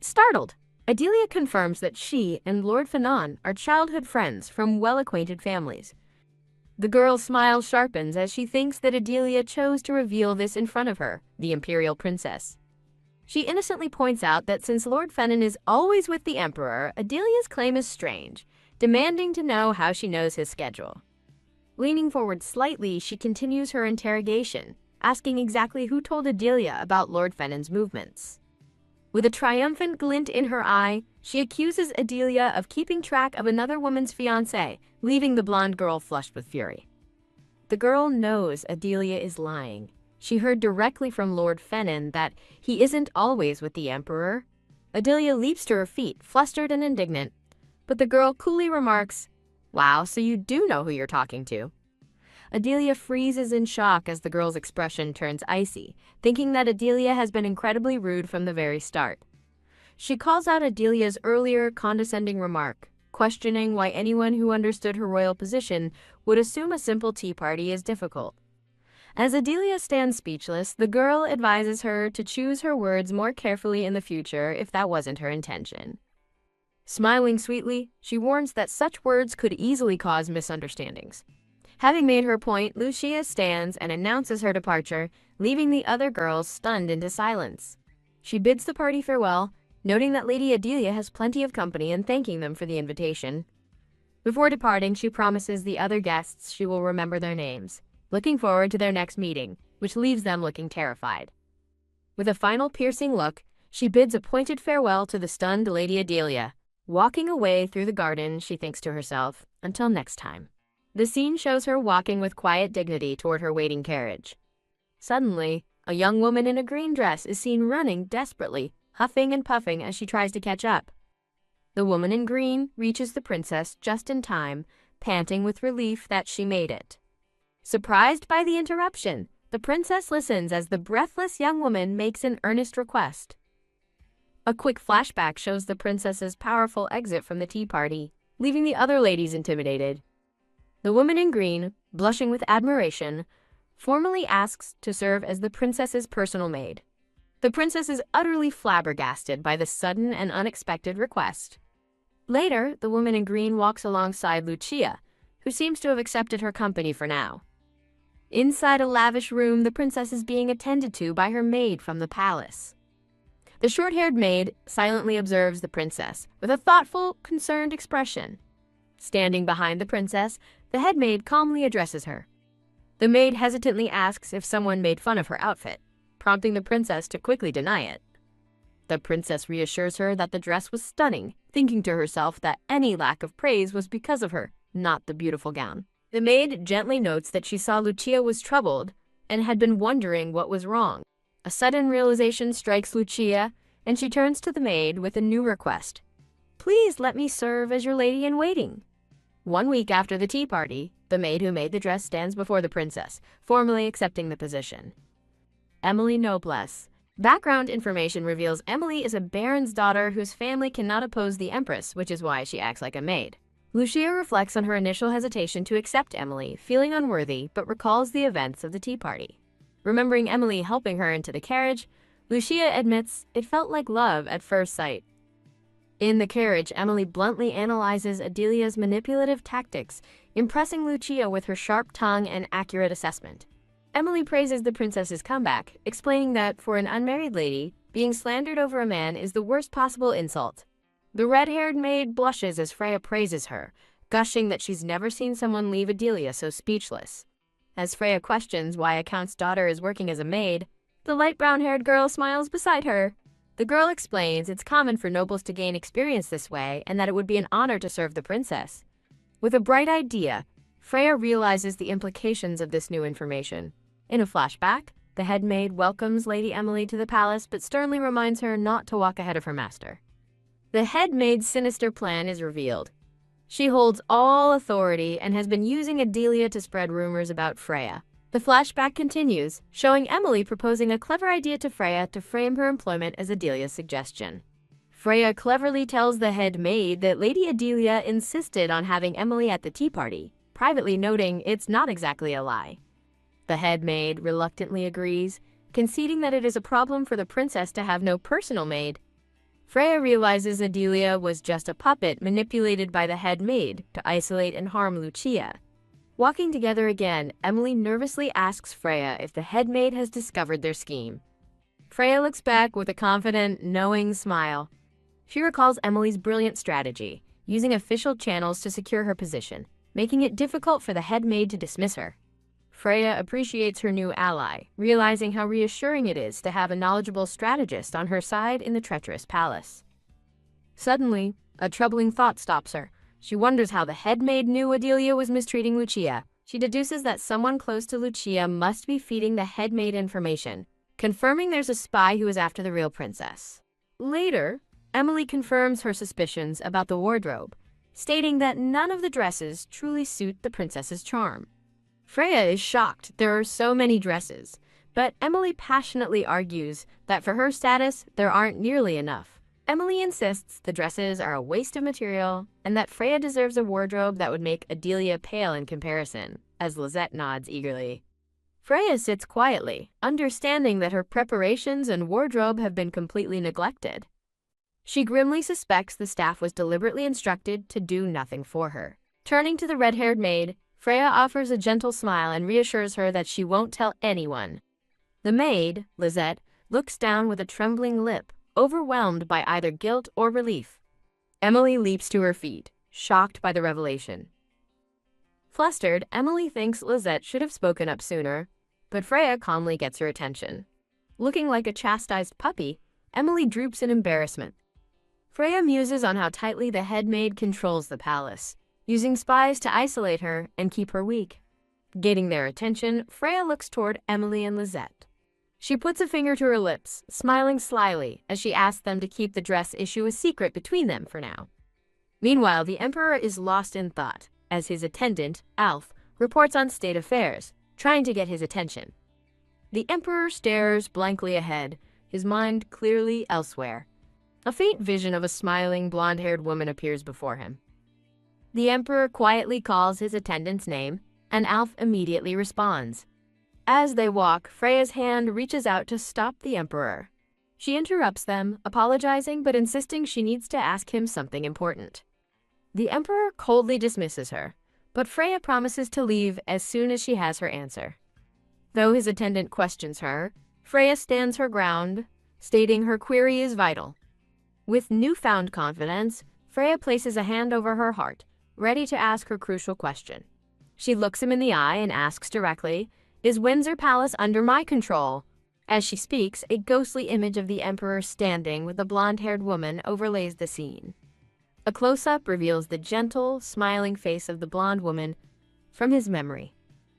Startled, Adelia confirms that she and Lord Fennon are childhood friends from well-acquainted families. The girl's smile sharpens as she thinks that Adelia chose to reveal this in front of her, the imperial princess. She innocently points out that since Lord Fennon is always with the emperor, Adelia's claim is strange, demanding to know how she knows his schedule. Leaning forward slightly, she continues her interrogation, asking exactly who told Adelia about Lord Fennon's movements. With a triumphant glint in her eye, she accuses Adelia of keeping track of another woman's fiancé, leaving the blonde girl flushed with fury. The girl knows Adelia is lying. She heard directly from Lord Fennon that he isn't always with the emperor. Adelia leaps to her feet, flustered and indignant, but the girl coolly remarks, "Wow, so you do know who you're talking to." Adelia freezes in shock as the girl's expression turns icy, thinking that Adelia has been incredibly rude from the very start. She calls out Adelia's earlier condescending remark, questioning why anyone who understood her royal position would assume a simple tea party is difficult. As Adelia stands speechless, the girl advises her to choose her words more carefully in the future if that wasn't her intention. Smiling sweetly, she warns that such words could easily cause misunderstandings. Having made her point, Lucia stands and announces her departure, leaving the other girls stunned into silence. She bids the party farewell, noting that Lady Adelia has plenty of company and thanking them for the invitation. Before departing, she promises the other guests she will remember their names, looking forward to their next meeting, which leaves them looking terrified. With a final piercing look, she bids a pointed farewell to the stunned Lady Adelia. Walking away through the garden, she thinks to herself, "Until next time." The scene shows her walking with quiet dignity toward her waiting carriage. Suddenly, a young woman in a green dress is seen running desperately, huffing and puffing as she tries to catch up. The woman in green reaches the princess just in time, panting with relief that she made it. Surprised by the interruption, the princess listens as the breathless young woman makes an earnest request. A quick flashback shows the princess's powerful exit from the tea party, leaving the other ladies intimidated. The woman in green, blushing with admiration, formally asks to serve as the princess's personal maid. The princess is utterly flabbergasted by the sudden and unexpected request. Later, the woman in green walks alongside Lucia, who seems to have accepted her company for now. Inside a lavish room, the princess is being attended to by her maid from the palace. The short-haired maid silently observes the princess with a thoughtful, concerned expression. Standing behind the princess, the head maid calmly addresses her. The maid hesitantly asks if someone made fun of her outfit, prompting the princess to quickly deny it. The princess reassures her that the dress was stunning, thinking to herself that any lack of praise was because of her, not the beautiful gown. The maid gently notes that she saw Lucia was troubled and had been wondering what was wrong. A sudden realization strikes Lucia, and she turns to the maid with a new request. "Please let me serve as your lady-in-waiting." 1 week after the tea party, the maid who made the dress stands before the princess, formally accepting the position. Emily Noblesse. Background information reveals Emily is a baron's daughter whose family cannot oppose the empress, which is why she acts like a maid. Lucia reflects on her initial hesitation to accept Emily, feeling unworthy, but recalls the events of the tea party. Remembering Emily helping her into the carriage, Lucia admits it felt like love at first sight. In the carriage, Emily bluntly analyzes Adelia's manipulative tactics, impressing Lucia with her sharp tongue and accurate assessment. Emily praises the princess's comeback, explaining that, for an unmarried lady, being slandered over a man is the worst possible insult. The red-haired maid blushes as Freya praises her, gushing that she's never seen someone leave Adelia so speechless. As Freya questions why a count's daughter is working as a maid, the light brown-haired girl smiles beside her. The girl explains it's common for nobles to gain experience this way and that it would be an honor to serve the princess. With a bright idea, Freya realizes the implications of this new information. In a flashback, the head maid welcomes Lady Emily to the palace but sternly reminds her not to walk ahead of her master. The head maid's sinister plan is revealed. She holds all authority and has been using Adelia to spread rumors about Freya. The flashback continues, showing Emily proposing a clever idea to Freya to frame her employment as Adelia's suggestion. Freya cleverly tells the head maid that Lady Adelia insisted on having Emily at the tea party, privately noting it's not exactly a lie. The head maid reluctantly agrees, conceding that it is a problem for the princess to have no personal maid. Freya realizes Adelia was just a puppet manipulated by the head maid to isolate and harm Lucia. Walking together again, Emily nervously asks Freya if the head maid has discovered their scheme. Freya looks back with a confident, knowing smile. She recalls Emily's brilliant strategy, using official channels to secure her position, making it difficult for the head maid to dismiss her. Freya appreciates her new ally, realizing how reassuring it is to have a knowledgeable strategist on her side in the treacherous palace. Suddenly, a troubling thought stops her. She wonders how the head maid knew Adelia was mistreating Lucia. She deduces that someone close to Lucia must be feeding the head maid information, confirming there's a spy who is after the real princess. Later, Emily confirms her suspicions about the wardrobe, stating that none of the dresses truly suit the princess's charm. Freya is shocked there are so many dresses, but Emily passionately argues that for her status, there aren't nearly enough. Emily insists the dresses are a waste of material and that Freya deserves a wardrobe that would make Adelia pale in comparison, as Lisette nods eagerly. Freya sits quietly, understanding that her preparations and wardrobe have been completely neglected. She grimly suspects the staff was deliberately instructed to do nothing for her. Turning to the red-haired maid, Freya offers a gentle smile and reassures her that she won't tell anyone. The maid, Lisette, looks down with a trembling lip, overwhelmed by either guilt or relief. Emily leaps to her feet, shocked by the revelation. Flustered, Emily thinks Lisette should have spoken up sooner, but Freya calmly gets her attention. Looking like a chastised puppy, Emily droops in embarrassment. Freya muses on how tightly the head maid controls the palace, using spies to isolate her and keep her weak. Gaining their attention, Freya looks toward Emily and Lisette. She puts a finger to her lips, smiling slyly as she asks them to keep the dress issue a secret between them for now. Meanwhile, the Emperor is lost in thought, as his attendant, Alf, reports on state affairs, trying to get his attention. The Emperor stares blankly ahead, his mind clearly elsewhere. A faint vision of a smiling, blonde-haired woman appears before him. The Emperor quietly calls his attendant's name, and Alf immediately responds. As they walk, Freya's hand reaches out to stop the Emperor. She interrupts them, apologizing but insisting she needs to ask him something important. The Emperor coldly dismisses her, but Freya promises to leave as soon as she has her answer. Though his attendant questions her, Freya stands her ground, stating her query is vital. With newfound confidence, Freya places a hand over her heart, ready to ask her crucial question. She looks him in the eye and asks directly, "Is Windsor Palace under my control?" As she speaks, a ghostly image of the Emperor standing with a blonde-haired woman overlays the scene. A close-up reveals the gentle, smiling face of the blonde woman from his memory.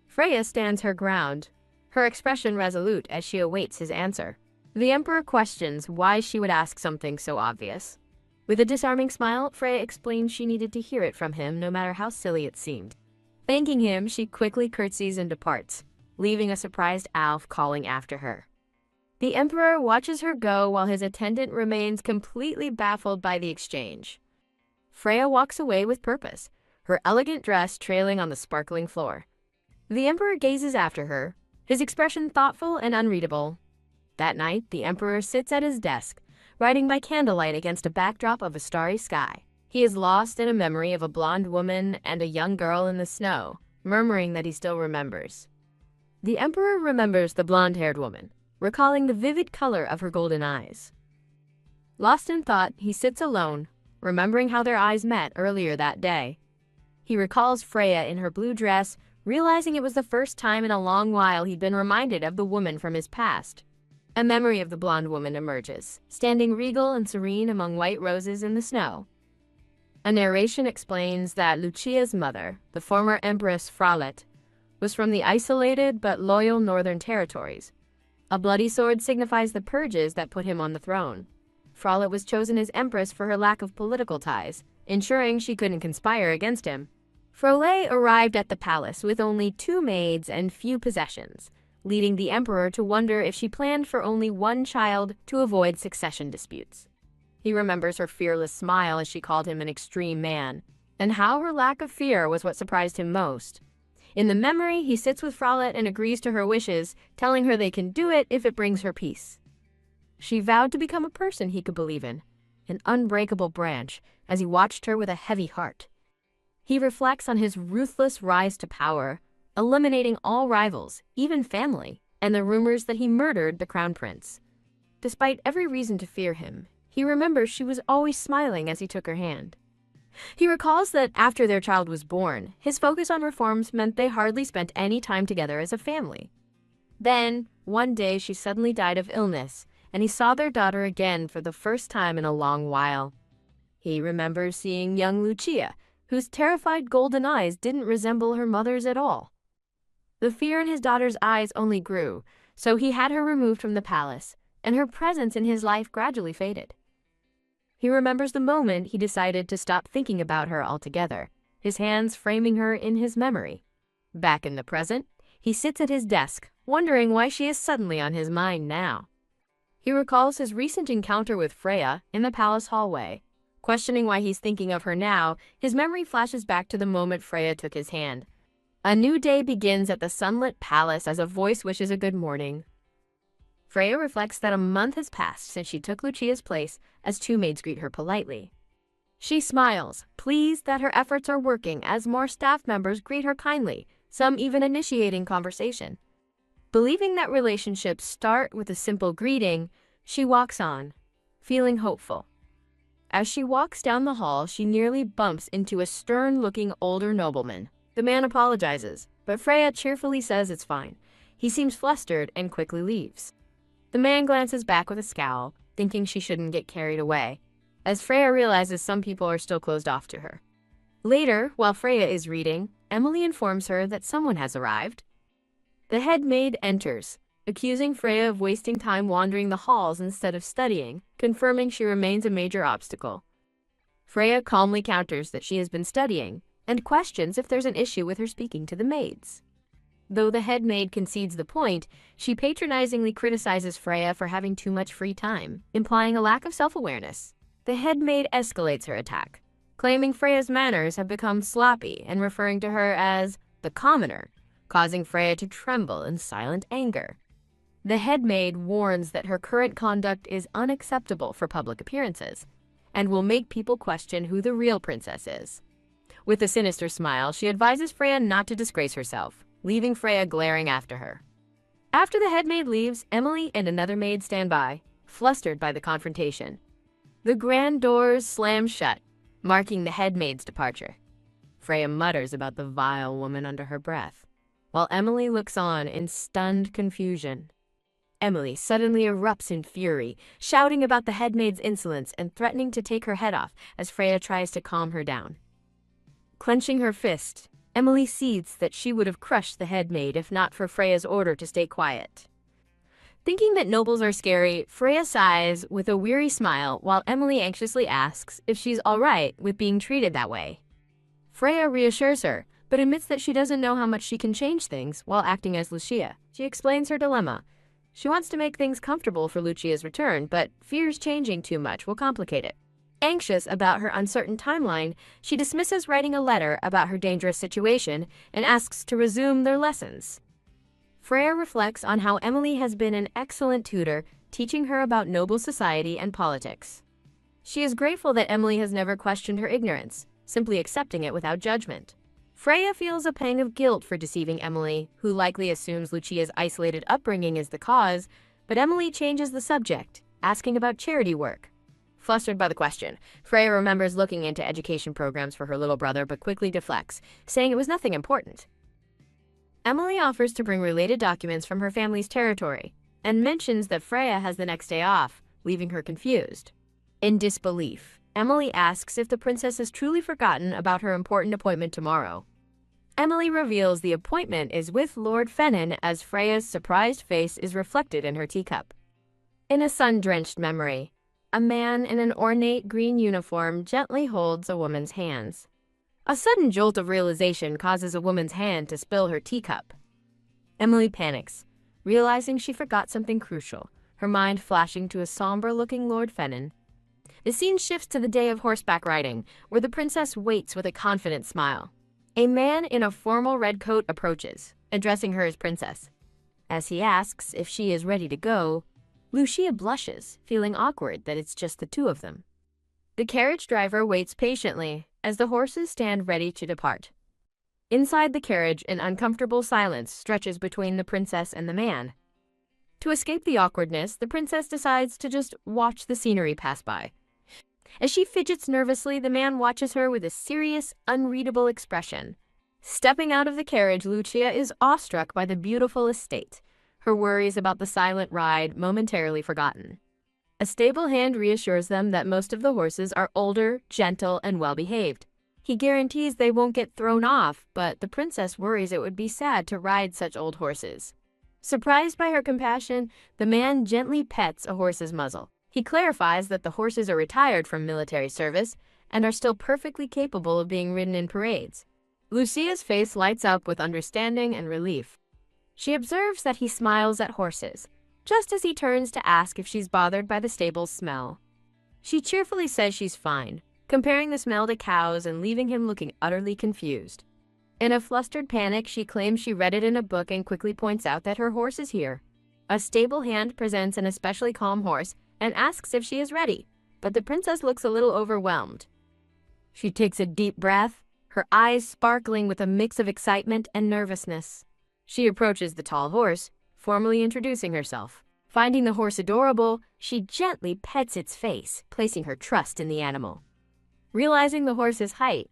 Freya stands her ground, her expression resolute as she awaits his answer. The Emperor questions why she would ask something so obvious. With a disarming smile, Freya explains she needed to hear it from him no matter how silly it seemed. Thanking him, she quickly curtsies and departs, leaving a surprised Alf calling after her. The Emperor watches her go while his attendant remains completely baffled by the exchange. Freya walks away with purpose, her elegant dress trailing on the sparkling floor. The Emperor gazes after her, his expression thoughtful and unreadable. That night, the Emperor sits at his desk, writing by candlelight against a backdrop of a starry sky. He is lost in a memory of a blonde woman and a young girl in the snow, murmuring that he still remembers. The Emperor remembers the blonde-haired woman, recalling the vivid color of her golden eyes. Lost in thought, he sits alone, remembering how their eyes met earlier that day. He recalls Freya in her blue dress, realizing it was the first time in a long while he'd been reminded of the woman from his past. A memory of the blonde woman emerges, standing regal and serene among white roses in the snow. A narration explains that Lucia's mother, the former Empress Fraulet, was from the isolated but loyal northern territories. A bloody sword signifies the purges that put him on the throne. Fraulet was chosen as empress for her lack of political ties, ensuring she couldn't conspire against him. Fraulet arrived at the palace with only 2 maids and few possessions, leading the Emperor to wonder if she planned for only one child to avoid succession disputes. He remembers her fearless smile as she called him an extreme man, and how her lack of fear was what surprised him most. In the memory, he sits with Fraulet and agrees to her wishes, telling her they can do it if it brings her peace. She vowed to become a person he could believe in, an unbreakable branch, as he watched her with a heavy heart. He reflects on his ruthless rise to power, eliminating all rivals, even family, and the rumors that he murdered the crown prince. Despite every reason to fear him, he remembers she was always smiling as he took her hand. He recalls that after their child was born, his focus on reforms meant they hardly spent any time together as a family. Then, one day she suddenly died of illness, and he saw their daughter again for the first time in a long while. He remembers seeing young Lucia, whose terrified golden eyes didn't resemble her mother's at all. The fear in his daughter's eyes only grew, so he had her removed from the palace, and her presence in his life gradually faded. He remembers the moment he decided to stop thinking about her altogether, his hands framing her in his memory. Back in the present, he sits at his desk, wondering why she is suddenly on his mind now. He recalls his recent encounter with Freya in the palace hallway. Questioning why he's thinking of her now, his memory flashes back to the moment Freya took his hand. A new day begins at the sunlit palace as a voice wishes a good morning. Freya reflects that a month has passed since she took Lucia's place as 2 maids greet her politely. She smiles, pleased that her efforts are working as more staff members greet her kindly, some even initiating conversation. Believing that relationships start with a simple greeting, she walks on, feeling hopeful. As she walks down the hall, she nearly bumps into a stern-looking older nobleman. The man apologizes, but Freya cheerfully says it's fine. He seems flustered and quickly leaves. The man glances back with a scowl, thinking she shouldn't get carried away, as Freya realizes some people are still closed off to her. Later, while Freya is reading, Emily informs her that someone has arrived. The head maid enters, accusing Freya of wasting time wandering the halls instead of studying, confirming she remains a major obstacle. Freya calmly counters that she has been studying, and questions if there's an issue with her speaking to the maids. Though the head maid concedes the point, she patronizingly criticizes Freya for having too much free time, implying a lack of self-awareness. The head maid escalates her attack, claiming Freya's manners have become sloppy and referring to her as the commoner, causing Freya to tremble in silent anger. The head maid warns that her current conduct is unacceptable for public appearances and will make people question who the real princess is. With a sinister smile, she advises Freya not to disgrace herself, leaving Freya glaring after her. After the head maid leaves, Emily and another maid stand by, flustered by the confrontation. The grand doors slam shut, marking the head maid's departure. Freya mutters about the vile woman under her breath, while Emily looks on in stunned confusion. Emily suddenly erupts in fury, shouting about the head maid's insolence and threatening to take her head off as Freya tries to calm her down. Clenching her fist, Emily seethes that she would have crushed the head maid if not for Freya's order to stay quiet. Thinking that nobles are scary, Freya sighs with a weary smile while Emily anxiously asks if she's all right with being treated that way. Freya reassures her, but admits that she doesn't know how much she can change things while acting as Lucia. She explains her dilemma. She wants to make things comfortable for Lucia's return, but fears changing too much will complicate it. Anxious about her uncertain timeline, she dismisses writing a letter about her dangerous situation and asks to resume their lessons. Freya reflects on how Emily has been an excellent tutor, teaching her about noble society and politics. She is grateful that Emily has never questioned her ignorance, simply accepting it without judgment. Freya feels a pang of guilt for deceiving Emily, who likely assumes Lucia's isolated upbringing is the cause, but Emily changes the subject, asking about charity work. Flustered by the question, Freya remembers looking into education programs for her little brother but quickly deflects, saying it was nothing important. Emily offers to bring related documents from her family's territory and mentions that Freya has the next day off, leaving her confused. In disbelief, Emily asks if the princess has truly forgotten about her important appointment tomorrow. Emily reveals the appointment is with Lord Fennon as Freya's surprised face is reflected in her teacup. In a sun-drenched memory, a man in an ornate green uniform gently holds a woman's hands. A sudden jolt of realization causes a woman's hand to spill her teacup. Emily panics, realizing she forgot something crucial, her mind flashing to a somber-looking Lord Fennon. The scene shifts to the day of horseback riding, where the princess waits with a confident smile. A man in a formal red coat approaches, addressing her as princess. As he asks if she is ready to go, Lucia blushes, feeling awkward that it's just the two of them. The carriage driver waits patiently as the horses stand ready to depart. Inside the carriage, an uncomfortable silence stretches between the princess and the man. To escape the awkwardness, the princess decides to just watch the scenery pass by. As she fidgets nervously, the man watches her with a serious, unreadable expression. Stepping out of the carriage, Lucia is awestruck by the beautiful estate, her worries about the silent ride momentarily forgotten. A stable hand reassures them that most of the horses are older, gentle, and well-behaved. He guarantees they won't get thrown off, but the princess worries it would be sad to ride such old horses. Surprised by her compassion, the man gently pets a horse's muzzle. He clarifies that the horses are retired from military service and are still perfectly capable of being ridden in parades. Lucia's face lights up with understanding and relief. She observes that he smiles at horses, just as he turns to ask if she's bothered by the stable's smell. She cheerfully says she's fine, comparing the smell to cows and leaving him looking utterly confused. In a flustered panic, she claims she read it in a book and quickly points out that her horse is here. A stable hand presents an especially calm horse and asks if she is ready, but the princess looks a little overwhelmed. She takes a deep breath, her eyes sparkling with a mix of excitement and nervousness. She approaches the tall horse, formally introducing herself. Finding the horse adorable, she gently pets its face, placing her trust in the animal. Realizing the horse's height,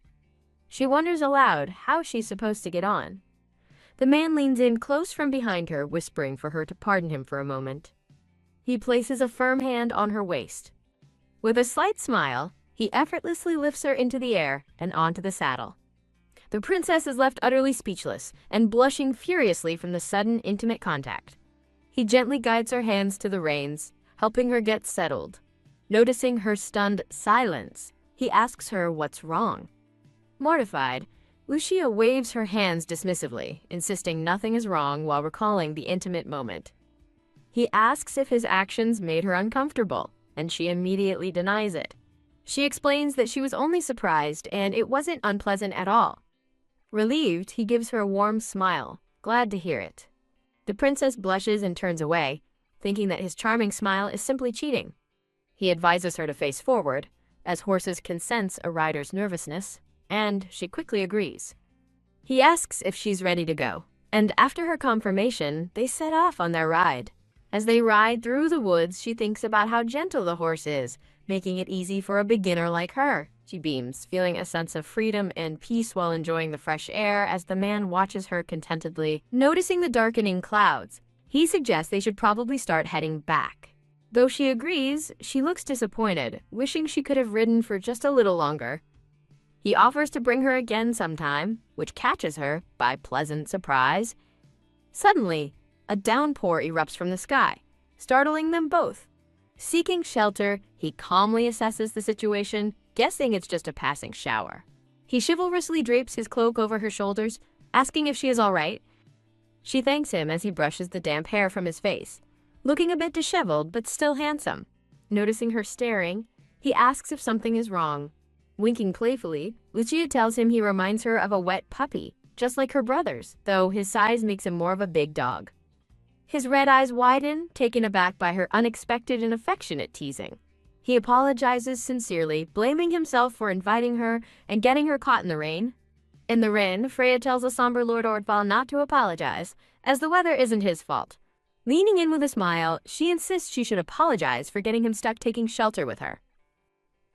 she wonders aloud how she's supposed to get on. The man leans in close from behind her, whispering for her to pardon him for a moment. He places a firm hand on her waist. With a slight smile, he effortlessly lifts her into the air and onto the saddle. The princess is left utterly speechless and blushing furiously from the sudden intimate contact. He gently guides her hands to the reins, helping her get settled. Noticing her stunned silence, he asks her what's wrong. Mortified, Lucia waves her hands dismissively, insisting nothing is wrong while recalling the intimate moment. He asks if his actions made her uncomfortable, and she immediately denies it. She explains that she was only surprised and it wasn't unpleasant at all. Relieved, he gives her a warm smile, glad to hear it. The princess blushes and turns away, thinking that his charming smile is simply cheating. He advises her to face forward, as horses can sense a rider's nervousness, and she quickly agrees. He asks if she's ready to go, and after her confirmation, they set off on their ride. As they ride through the woods, she thinks about how gentle the horse is, making it easy for a beginner like her. She beams, feeling a sense of freedom and peace while enjoying the fresh air as the man watches her contentedly. Noticing the darkening clouds, he suggests they should probably start heading back. Though she agrees, she looks disappointed, wishing she could have ridden for just a little longer. He offers to bring her again sometime, which catches her by pleasant surprise. Suddenly, a downpour erupts from the sky, startling them both. Seeking shelter, he calmly assesses the situation, guessing it's just a passing shower. He chivalrously drapes his cloak over her shoulders, asking if she is all right. She thanks him as he brushes the damp hair from his face, looking a bit disheveled but still handsome. Noticing her staring, he asks if something is wrong. Winking playfully, Lucia tells him he reminds her of a wet puppy, just like her brothers, though his size makes him more of a big dog. His red eyes widen, taken aback by her unexpected and affectionate teasing. He apologizes sincerely, blaming himself for inviting her and getting her caught in the rain. In the rain, Freya tells the somber Lord Ordval not to apologize, as the weather isn't his fault. Leaning in with a smile, she insists she should apologize for getting him stuck taking shelter with her.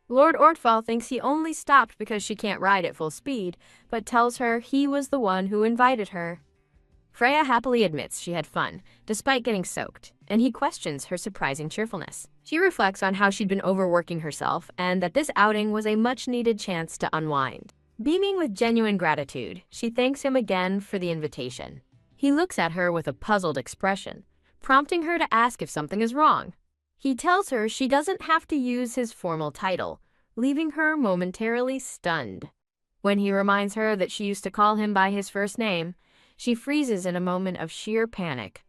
Lord Ordval thinks he only stopped because she can't ride at full speed, but tells her he was the one who invited her. Freya happily admits she had fun, despite getting soaked, and he questions her surprising cheerfulness. She reflects on how she'd been overworking herself and that this outing was a much-needed chance to unwind. Beaming with genuine gratitude, she thanks him again for the invitation. He looks at her with a puzzled expression, prompting her to ask if something is wrong. He tells her she doesn't have to use his formal title, leaving her momentarily stunned. When he reminds her that she used to call him by his first name, she freezes in a moment of sheer panic.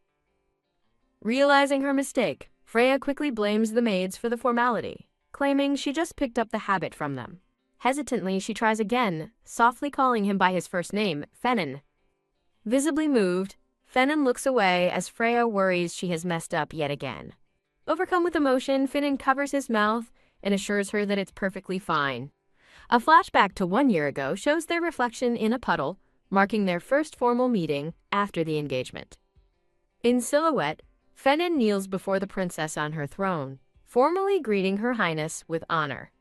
Realizing her mistake, Freya quickly blames the maids for the formality, claiming she just picked up the habit from them. Hesitantly, she tries again, softly calling him by his first name, Fenin. Visibly moved, Fenin looks away as Freya worries she has messed up yet again. Overcome with emotion, Fenin covers his mouth and assures her that it's perfectly fine. A flashback to 1 year ago shows their reflection in a puddle, marking their first formal meeting after the engagement. In silhouette, Fenin kneels before the princess on her throne, formally greeting Her Highness with honor.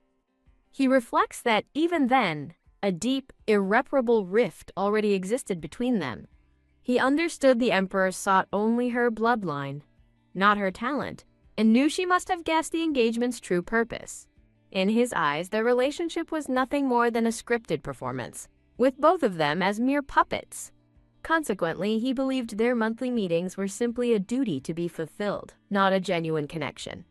He reflects that even then, a deep, irreparable rift already existed between them. He understood the Emperor sought only her bloodline, not her talent, and knew she must have guessed the engagement's true purpose. In his eyes, their relationship was nothing more than a scripted performance, with both of them as mere puppets. Consequently, he believed their monthly meetings were simply a duty to be fulfilled, not a genuine connection.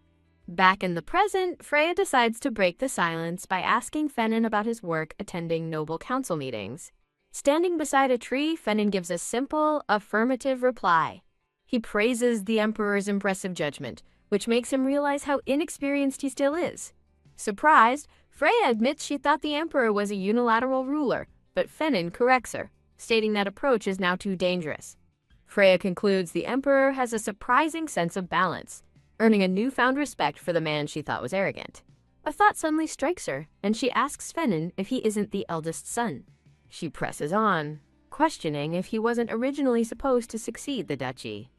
Back in the present, Freya decides to break the silence by asking Fenin about his work attending noble council meetings. Standing beside a tree, Fenin gives a simple, affirmative reply. He praises the Emperor's impressive judgment, which makes him realize how inexperienced he still is. Surprised, Freya admits she thought the Emperor was a unilateral ruler, but Fenin corrects her, stating that approach is now too dangerous. Freya concludes the Emperor has a surprising sense of balance, earning a newfound respect for the man she thought was arrogant. A thought suddenly strikes her, and she asks Fenin if he isn't the eldest son. She presses on, questioning if he wasn't originally supposed to succeed the duchy.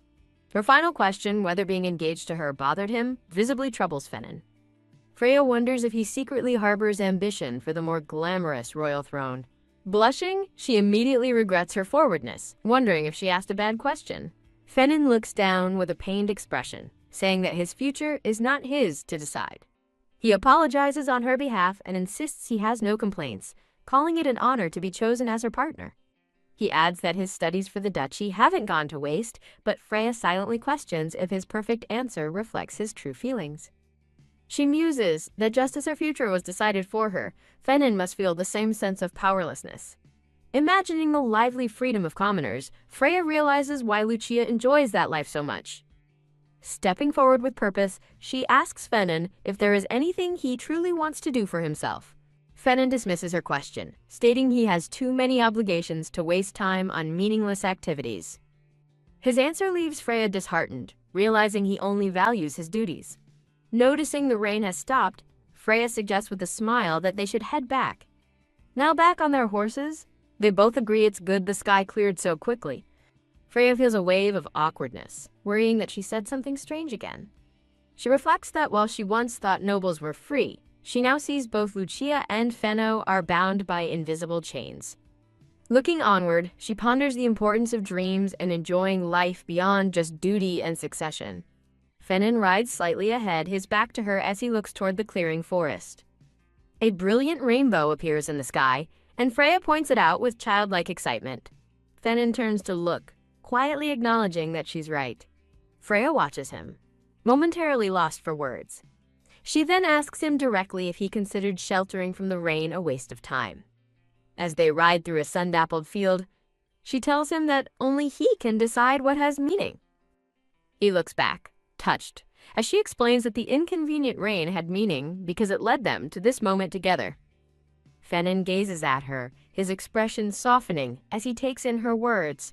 Her final question, whether being engaged to her bothered him, visibly troubles Fenin. Freya wonders if he secretly harbors ambition for the more glamorous royal throne. Blushing, she immediately regrets her forwardness, wondering if she asked a bad question. Fenin looks down with a pained expression, saying that his future is not his to decide. He apologizes on her behalf and insists he has no complaints, calling it an honor to be chosen as her partner. He adds that his studies for the duchy haven't gone to waste, but Freya silently questions if his perfect answer reflects his true feelings. She muses that just as her future was decided for her, Fenin must feel the same sense of powerlessness. Imagining the lively freedom of commoners, Freya realizes why Lucia enjoys that life so much. Stepping forward with purpose, she asks Fenin if there is anything he truly wants to do for himself. Fenin dismisses her question, stating he has too many obligations to waste time on meaningless activities. His answer leaves Freya disheartened, realizing he only values his duties. Noticing the rain has stopped, Freya suggests with a smile that they should head back. Now back on their horses, they both agree it's good the sky cleared so quickly. Freya feels a wave of awkwardness, worrying that she said something strange again. She reflects that while she once thought nobles were free, she now sees both Lucia and Fenno are bound by invisible chains. Looking onward, she ponders the importance of dreams and enjoying life beyond just duty and succession. Fenin rides slightly ahead, his back to her as he looks toward the clearing forest. A brilliant rainbow appears in the sky, and Freya points it out with childlike excitement. Fenin turns to look, quietly acknowledging that she's right. Freya watches him, momentarily lost for words. She then asks him directly if he considered sheltering from the rain a waste of time. As they ride through a sun-dappled field, she tells him that only he can decide what has meaning. He looks back, touched, as she explains that the inconvenient rain had meaning because it led them to this moment together. Fenin gazes at her, his expression softening as he takes in her words.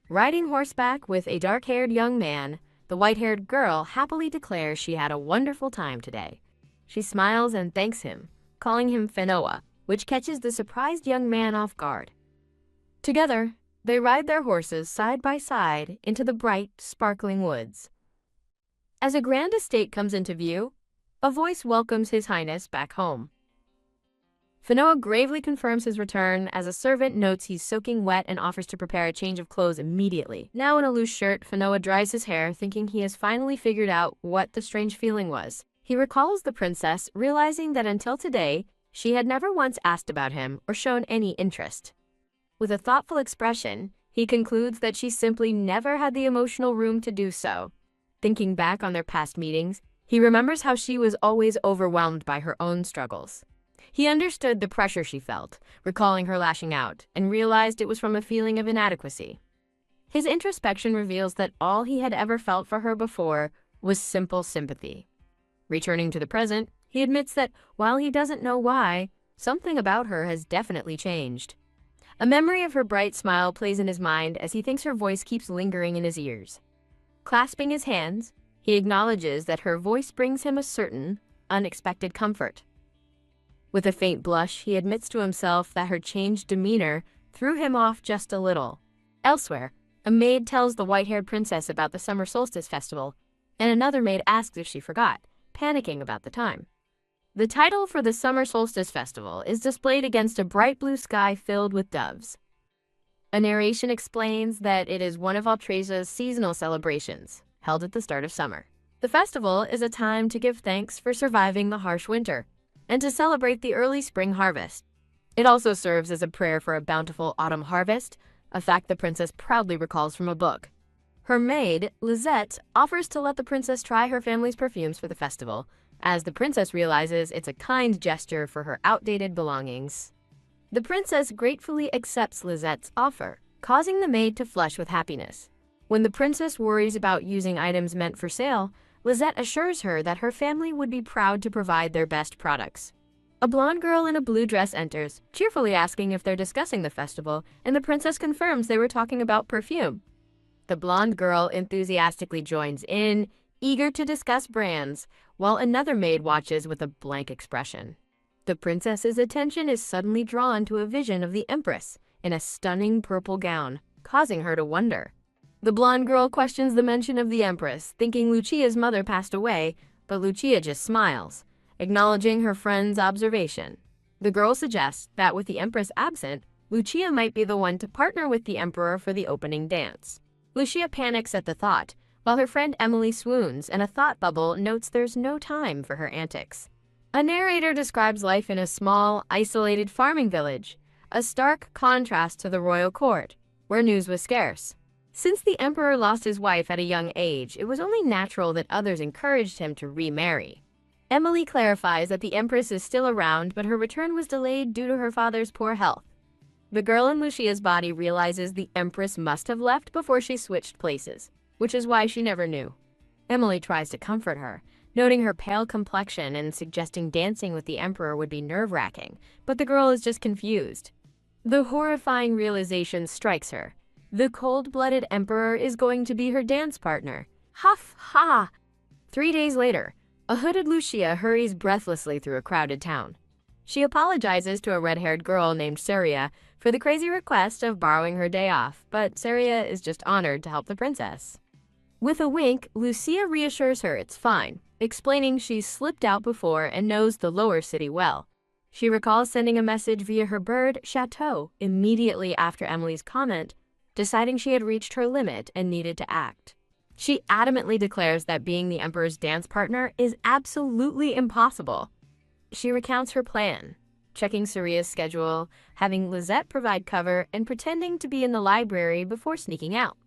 Riding horseback with a dark-haired young man, the white-haired girl happily declares she had a wonderful time today. She smiles and thanks him, calling him Fenoa, which catches the surprised young man off guard. Together, they ride their horses side by side into the bright, sparkling woods. As a grand estate comes into view, a voice welcomes His Highness back home. Fenoa gravely confirms his return as a servant notes he's soaking wet and offers to prepare a change of clothes immediately. Now in a loose shirt, Fenoa dries his hair, thinking he has finally figured out what the strange feeling was. He recalls the princess, realizing that until today, she had never once asked about him or shown any interest. With a thoughtful expression, he concludes that she simply never had the emotional room to do so. Thinking back on their past meetings, he remembers how she was always overwhelmed by her own struggles. He understood the pressure she felt, recalling her lashing out, and realized it was from a feeling of inadequacy. His introspection reveals that all he had ever felt for her before was simple sympathy. Returning to the present, he admits that while he doesn't know why, something about her has definitely changed. A memory of her bright smile plays in his mind as he thinks her voice keeps lingering in his ears. Clasping his hands, he acknowledges that her voice brings him a certain, unexpected comfort. With a faint blush, he admits to himself that her changed demeanor threw him off just a little. Elsewhere, a maid tells the white-haired princess about the summer solstice festival, and another maid asks if she forgot, panicking about the time. The title for the summer solstice festival is displayed against a bright blue sky filled with doves. A narration explains that it is one of Altreza's seasonal celebrations, held at the start of summer. The festival is a time to give thanks for surviving the harsh winter, and to celebrate the early spring harvest. It also serves as a prayer for a bountiful autumn harvest, a fact the princess proudly recalls from a book. Her maid, Lizette, offers to let the princess try her family's perfumes for the festival, as the princess realizes it's a kind gesture for her outdated belongings. The princess gratefully accepts Lizette's offer, causing the maid to flush with happiness. When the princess worries about using items meant for sale, Lizette assures her that her family would be proud to provide their best products. A blonde girl in a blue dress enters, cheerfully asking if they're discussing the festival, and the princess confirms they were talking about perfume. The blonde girl enthusiastically joins in, eager to discuss brands, while another maid watches with a blank expression. The princess's attention is suddenly drawn to a vision of the empress in a stunning purple gown, causing her to wonder. The blonde girl questions the mention of the empress, thinking Lucia's mother passed away, but Lucia just smiles, acknowledging her friend's observation. The girl suggests that with the empress absent, Lucia might be the one to partner with the emperor for the opening dance. Lucia panics at the thought, while her friend Emily swoons, and a thought bubble notes there's no time for her antics. A narrator describes life in a small, isolated farming village, a stark contrast to the royal court, where news was scarce. Since the emperor lost his wife at a young age, it was only natural that others encouraged him to remarry. Emily clarifies that the empress is still around, but her return was delayed due to her father's poor health. The girl in Lucia's body realizes the empress must have left before she switched places, which is why she never knew. Emily tries to comfort her, noting her pale complexion and suggesting dancing with the Emperor would be nerve-wracking, but the girl is just confused. The horrifying realization strikes her. The cold-blooded Emperor is going to be her dance partner. Huff ha! 3 days later, a hooded Lucia hurries breathlessly through a crowded town. She apologizes to a red-haired girl named Saria for the crazy request of borrowing her day off, but Saria is just honored to help the princess. With a wink, Lucia reassures her it's fine, explaining she's slipped out before and knows the lower city well. She recalls sending a message via her bird, Chateau, immediately after Emily's comment, deciding she had reached her limit and needed to act. She adamantly declares that being the Emperor's dance partner is absolutely impossible. She recounts her plan, checking Saria's schedule, having Lizette provide cover, and pretending to be in the library before sneaking out.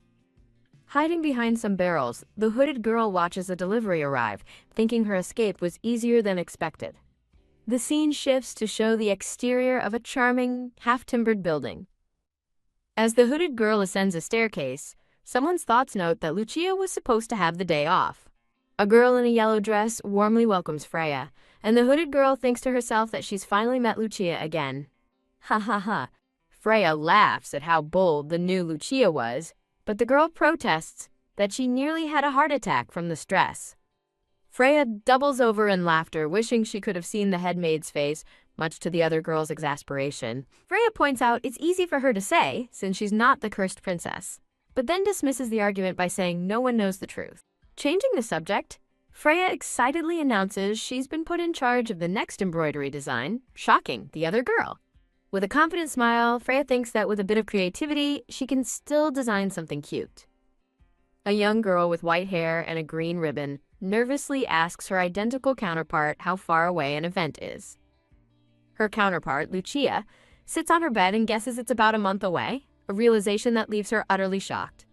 Hiding behind some barrels, the hooded girl watches a delivery arrive, thinking her escape was easier than expected. The scene shifts to show the exterior of a charming, half-timbered building. As the hooded girl ascends a staircase, someone's thoughts note that Lucia was supposed to have the day off. A girl in a yellow dress warmly welcomes Freya, and the hooded girl thinks to herself that she's finally met Lucia again. Ha ha ha. Freya laughs at how bold the new Lucia was, but the girl protests that she nearly had a heart attack from the stress. Freya doubles over in laughter, wishing she could have seen the headmaid's face, much to the other girl's exasperation. Freya points out it's easy for her to say, since she's not the cursed princess, but then dismisses the argument by saying no one knows the truth. Changing the subject, Freya excitedly announces she's been put in charge of the next embroidery design, shocking the other girl. With a confident smile, Freya thinks that with a bit of creativity, she can still design something cute. A young girl with white hair and a green ribbon nervously asks her identical counterpart how far away an event is. Her counterpart, Lucia, sits on her bed and guesses it's about a month away, a realization that leaves her utterly shocked.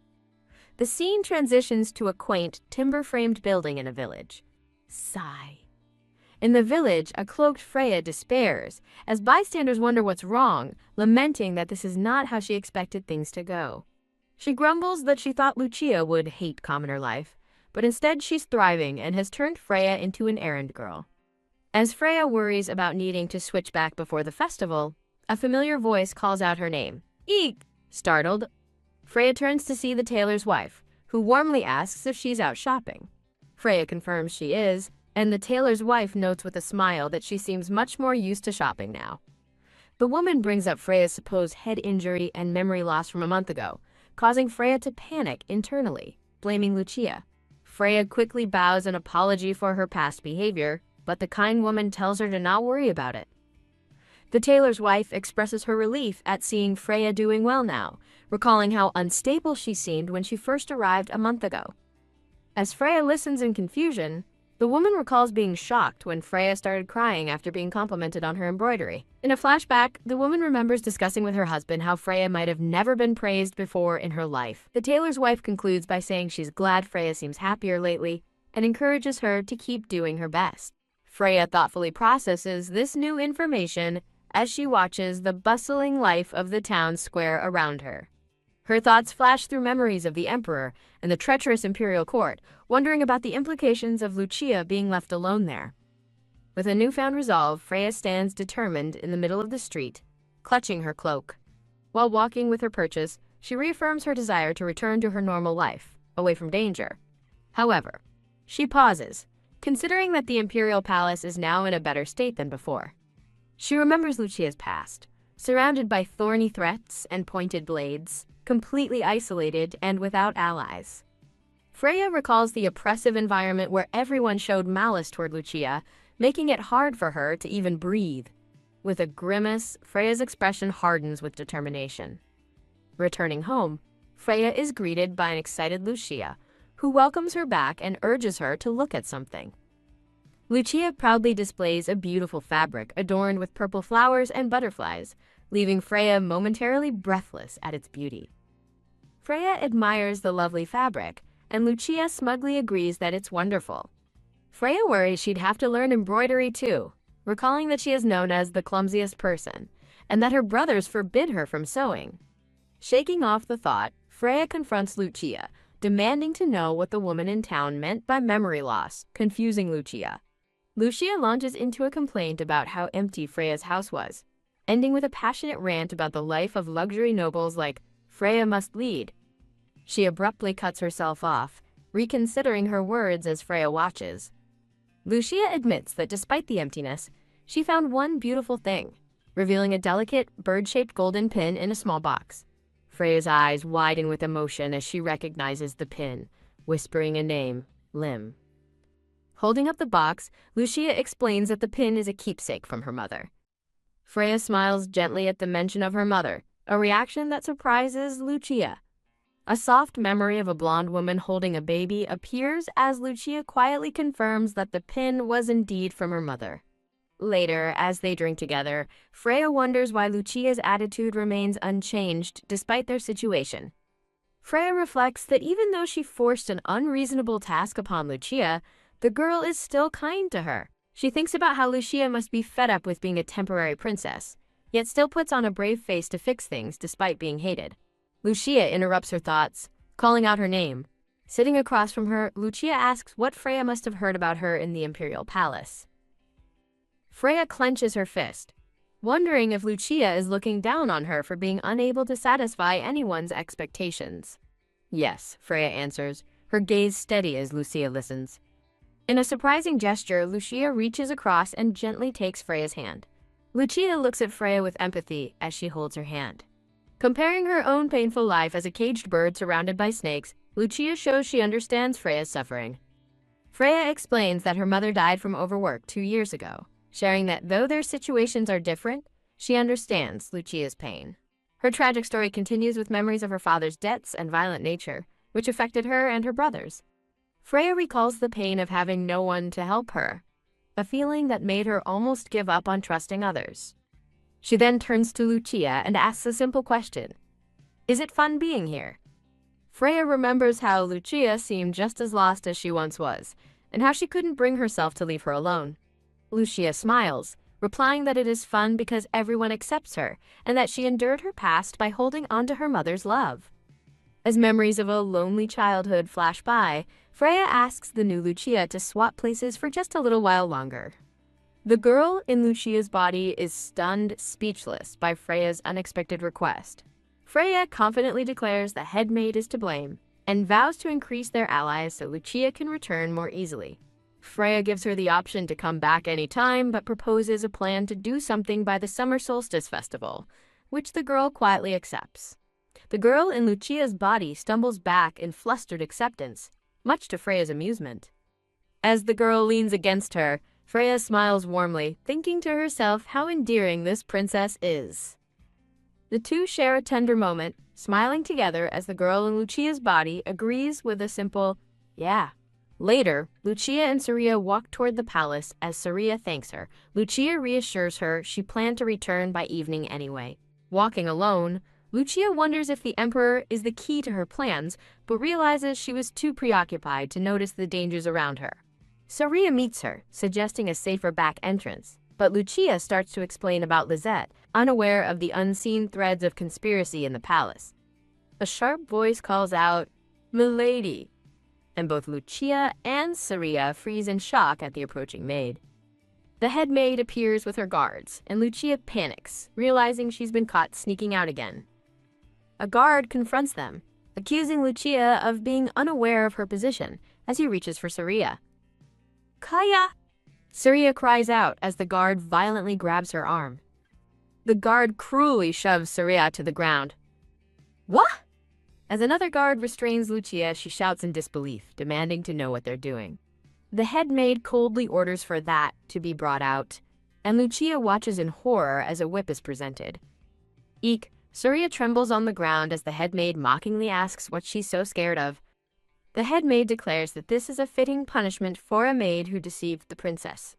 The scene transitions to a quaint, timber-framed building in a village. Sigh. In the village, a cloaked Freya despairs, as bystanders wonder what's wrong, lamenting that this is not how she expected things to go. She grumbles that she thought Lucia would hate commoner life, but instead she's thriving and has turned Freya into an errand girl. As Freya worries about needing to switch back before the festival, a familiar voice calls out her name. Eek! Startled, Freya turns to see the tailor's wife, who warmly asks if she's out shopping. Freya confirms she is, and the tailor's wife notes with a smile that she seems much more used to shopping now. The woman brings up Freya's supposed head injury and memory loss from a month ago, causing Freya to panic internally, blaming Lucia. Freya quickly bows an apology for her past behavior, but the kind woman tells her to not worry about it. The tailor's wife expresses her relief at seeing Freya doing well now, recalling how unstable she seemed when she first arrived a month ago. As Freya listens in confusion, the woman recalls being shocked when Freya started crying after being complimented on her embroidery. In a flashback, the woman remembers discussing with her husband how Freya might have never been praised before in her life. The tailor's wife concludes by saying she's glad Freya seems happier lately and encourages her to keep doing her best. Freya thoughtfully processes this new information as she watches the bustling life of the town square around her. Her thoughts flash through memories of the Emperor and the treacherous imperial court, wondering about the implications of Lucia being left alone there. With a newfound resolve, Freya stands determined in the middle of the street, clutching her cloak. While walking with her purchase, she reaffirms her desire to return to her normal life, away from danger. However, she pauses, considering that the imperial palace is now in a better state than before. She remembers Lucia's past, surrounded by thorny threats and pointed blades, completely isolated and without allies. Freya recalls the oppressive environment where everyone showed malice toward Lucia, making it hard for her to even breathe. With a grimace, Freya's expression hardens with determination. Returning home, Freya is greeted by an excited Lucia, who welcomes her back and urges her to look at something. Lucia proudly displays a beautiful fabric adorned with purple flowers and butterflies, leaving Freya momentarily breathless at its beauty. Freya admires the lovely fabric, and Lucia smugly agrees that it's wonderful. Freya worries she'd have to learn embroidery too, recalling that she is known as the clumsiest person, and that her brothers forbid her from sewing. Shaking off the thought, Freya confronts Lucia, demanding to know what the woman in town meant by memory loss, confusing Lucia. Lucia launches into a complaint about how empty Freya's house was, ending with a passionate rant about the life of luxury nobles like Freya must lead. She abruptly cuts herself off, reconsidering her words as Freya watches. Lucia admits that despite the emptiness, she found one beautiful thing, revealing a delicate, bird-shaped golden pin in a small box. Freya's eyes widen with emotion as she recognizes the pin, whispering a name, Lim. Holding up the box, Lucia explains that the pin is a keepsake from her mother. Freya smiles gently at the mention of her mother, a reaction that surprises Lucia. A soft memory of a blonde woman holding a baby appears as Lucia quietly confirms that the pin was indeed from her mother. Later, as they drink together, Freya wonders why Lucia's attitude remains unchanged despite their situation. Freya reflects that even though she forced an unreasonable task upon Lucia, the girl is still kind to her. She thinks about how Lucia must be fed up with being a temporary princess, yet still puts on a brave face to fix things despite being hated. Lucia interrupts her thoughts, calling out her name. Sitting across from her, Lucia asks what Freya must have heard about her in the imperial palace. Freya clenches her fist, wondering if Lucia is looking down on her for being unable to satisfy anyone's expectations. Yes, Freya answers, her gaze steady as Lucia listens. In a surprising gesture, Lucia reaches across and gently takes Freya's hand. Lucia looks at Freya with empathy as she holds her hand. Comparing her own painful life as a caged bird surrounded by snakes, Lucia shows she understands Freya's suffering. Freya explains that her mother died from overwork 2 years ago, sharing that though their situations are different, she understands Lucia's pain. Her tragic story continues with memories of her father's debts and violent nature, which affected her and her brothers. Freya recalls the pain of having no one to help her, a feeling that made her almost give up on trusting others. She then turns to Lucia and asks a simple question. Is it fun being here? Freya remembers how Lucia seemed just as lost as she once was, and how she couldn't bring herself to leave her alone. Lucia smiles, replying that it is fun because everyone accepts her, and that she endured her past by holding on to her mother's love. As memories of a lonely childhood flash by, Freya asks the new Lucia to swap places for just a little while longer. The girl in Lucia's body is stunned speechless by Freya's unexpected request. Freya confidently declares the headmaid is to blame, and vows to increase their allies so Lucia can return more easily. Freya gives her the option to come back anytime, but proposes a plan to do something by the summer solstice festival, which the girl quietly accepts. The girl in Lucia's body stumbles back in flustered acceptance, much to Freya's amusement. As the girl leans against her, Freya smiles warmly, thinking to herself how endearing this princess is. The two share a tender moment, smiling together as the girl in Lucia's body agrees with a simple, yeah. Later, Lucia and Saria walk toward the palace as Saria thanks her. Lucia reassures her she planned to return by evening anyway. Walking alone, Lucia wonders if the Emperor is the key to her plans, but realizes she was too preoccupied to notice the dangers around her. Saria meets her, suggesting a safer back entrance, but Lucia starts to explain about Lizette, unaware of the unseen threads of conspiracy in the palace. A sharp voice calls out, "Milady," and both Lucia and Saria freeze in shock at the approaching maid. The head maid appears with her guards, and Lucia panics, realizing she's been caught sneaking out again. A guard confronts them, accusing Lucia of being unaware of her position as he reaches for Saria. "Kaya!" Saria cries out as the guard violently grabs her arm. The guard cruelly shoves Saria to the ground. "What?" As another guard restrains Lucia, she shouts in disbelief, demanding to know what they're doing. The head maid coldly orders for that to be brought out, and Lucia watches in horror as a whip is presented. Eek, Saria trembles on the ground as the head maid mockingly asks what she's so scared of. The head maid declares that this is a fitting punishment for a maid who deceived the princess.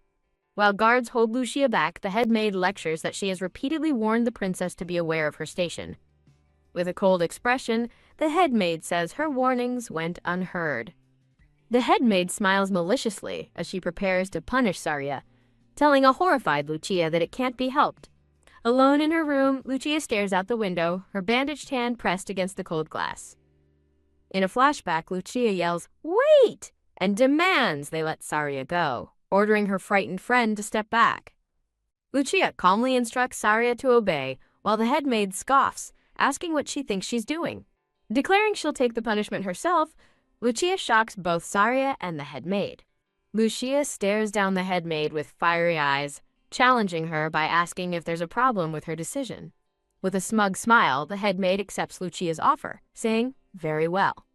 While guards hold Lucia back, the head maid lectures that she has repeatedly warned the princess to be aware of her station. With a cold expression, the head maid says her warnings went unheard. The head maid smiles maliciously as she prepares to punish Saria, telling a horrified Lucia that it can't be helped. Alone in her room, Lucia stares out the window, her bandaged hand pressed against the cold glass. In a flashback, Lucia yells, "Wait!" and demands they let Saria go, ordering her frightened friend to step back. Lucia calmly instructs Saria to obey, while the head maid scoffs, asking what she thinks she's doing. Declaring she'll take the punishment herself, Lucia shocks both Saria and the head maid. Lucia stares down the head maid with fiery eyes, challenging her by asking if there's a problem with her decision. With a smug smile, the head maid accepts Lucia's offer, saying, "Very well."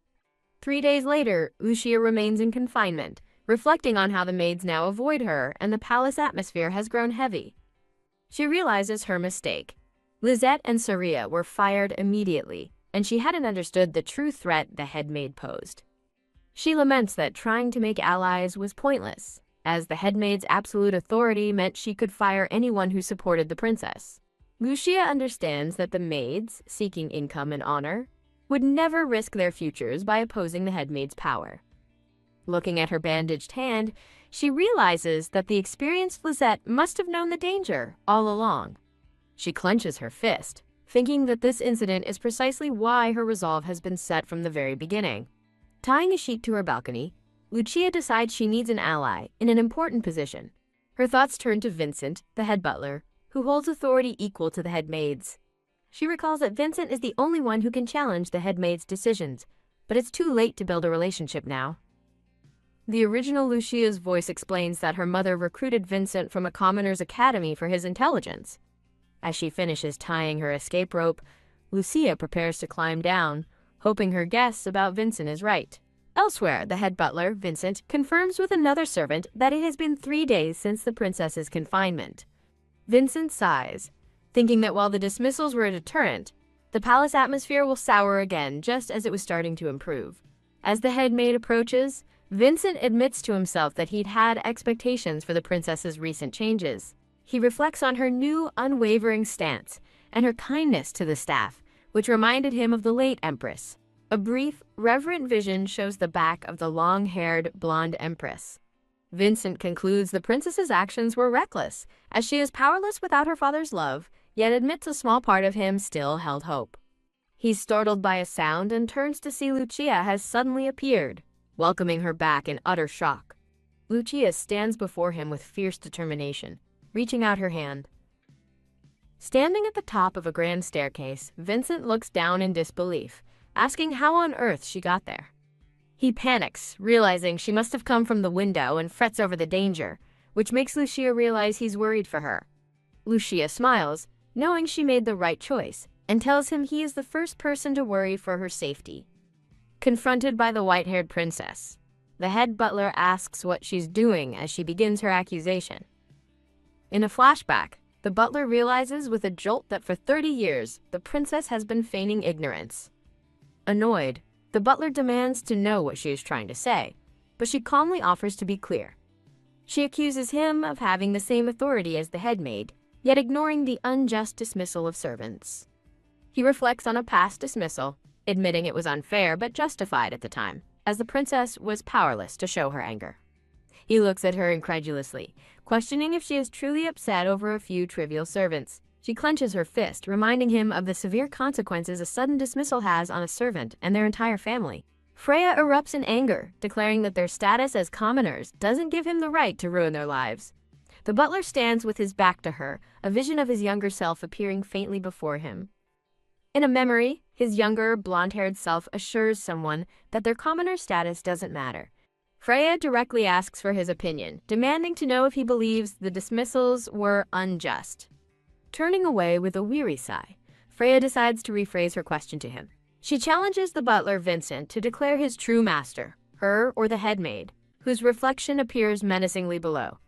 3 days later, Lucia remains in confinement, reflecting on how the maids now avoid her and the palace atmosphere has grown heavy. She realizes her mistake. Lisette and Saria were fired immediately, and she hadn't understood the true threat the head maid posed. She laments that trying to make allies was pointless, as the head maid's absolute authority meant she could fire anyone who supported the princess. Lucia understands that the maids, seeking income and honor, would never risk their futures by opposing the head maid's power. Looking at her bandaged hand, she realizes that the experienced Lisette must have known the danger all along. She clenches her fist, thinking that this incident is precisely why her resolve has been set from the very beginning. Tying a sheet to her balcony, Lucia decides she needs an ally in an important position. Her thoughts turn to Vincent, the head butler, who holds authority equal to the head maid's. She recalls that Vincent is the only one who can challenge the head maid's decisions, but it's too late to build a relationship now. The original Lucia's voice explains that her mother recruited Vincent from a commoner's academy for his intelligence. As she finishes tying her escape rope, Lucia prepares to climb down, hoping her guess about Vincent is right. Elsewhere, the head butler, Vincent, confirms with another servant that it has been 3 days since the princess's confinement. Vincent sighs, thinking that while the dismissals were a deterrent, the palace atmosphere will sour again just as it was starting to improve. As the head maid approaches, Vincent admits to himself that he'd had expectations for the princess's recent changes. He reflects on her new, unwavering stance and her kindness to the staff, which reminded him of the late empress. A brief, reverent vision shows the back of the long-haired, blonde empress. Vincent concludes the princess's actions were reckless, as she is powerless without her father's love, yet admits a small part of him still held hope. He's startled by a sound and turns to see Lucia has suddenly appeared, welcoming her back in utter shock. Lucia stands before him with fierce determination, reaching out her hand. Standing at the top of a grand staircase, Vincent looks down in disbelief, asking how on earth she got there. He panics, realizing she must have come from the window, and frets over the danger, which makes Lucia realize he's worried for her. Lucia smiles, knowing she made the right choice, and tells him he is the first person to worry for her safety. Confronted by the white-haired princess, the head butler asks what she's doing as she begins her accusation. In a flashback, the butler realizes with a jolt that for 30 years, the princess has been feigning ignorance. Annoyed, the butler demands to know what she is trying to say, but she calmly offers to be clear. She accuses him of having the same authority as the head maid, yet ignoring the unjust dismissal of servants. He reflects on a past dismissal, admitting it was unfair but justified at the time, as the princess was powerless to show her anger. He looks at her incredulously, questioning if she is truly upset over a few trivial servants. She clenches her fist, reminding him of the severe consequences a sudden dismissal has on a servant and their entire family. Freya erupts in anger, declaring that their status as commoners doesn't give him the right to ruin their lives. The butler stands with his back to her, a vision of his younger self appearing faintly before him. In a memory, his younger, blonde-haired self assures someone that their commoner status doesn't matter. Freya directly asks for his opinion, demanding to know if he believes the dismissals were unjust. Turning away with a weary sigh, Freya decides to rephrase her question to him. She challenges the butler Vincent to declare his true master, her or the head maid, whose reflection appears menacingly below.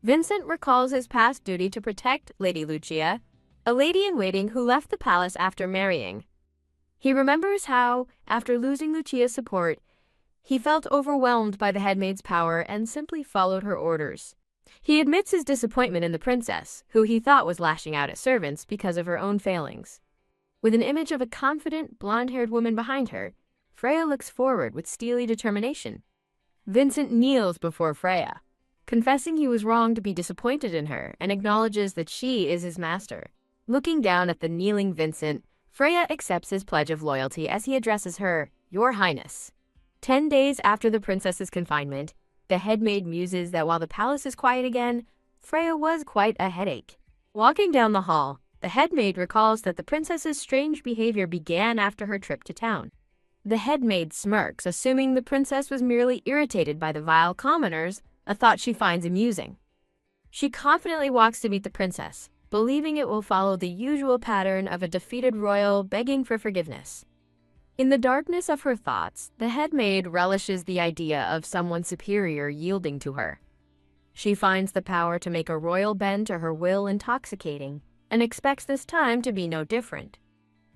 Vincent recalls his past duty to protect Lady Lucia, a lady-in-waiting who left the palace after marrying. He remembers how, after losing Lucia's support, he felt overwhelmed by the head maid's power and simply followed her orders. He admits his disappointment in the princess, who he thought was lashing out at servants because of her own failings. With an image of a confident, blonde-haired woman behind her, Freya looks forward with steely determination. Vincent kneels before Freya, confessing he was wrong to be disappointed in her and acknowledges that she is his master. Looking down at the kneeling Vincent, Freya accepts his pledge of loyalty as he addresses her, Your Highness. 10 days after the princess's confinement, the headmaid muses that while the palace is quiet again, Freya was quite a headache. Walking down the hall, the headmaid recalls that the princess's strange behavior began after her trip to town. The headmaid smirks, assuming the princess was merely irritated by the vile commoners, a thought she finds amusing. She confidently walks to meet the princess, believing it will follow the usual pattern of a defeated royal begging for forgiveness. In the darkness of her thoughts, the headmaid relishes the idea of someone superior yielding to her. She finds the power to make a royal bend to her will intoxicating, and expects this time to be no different.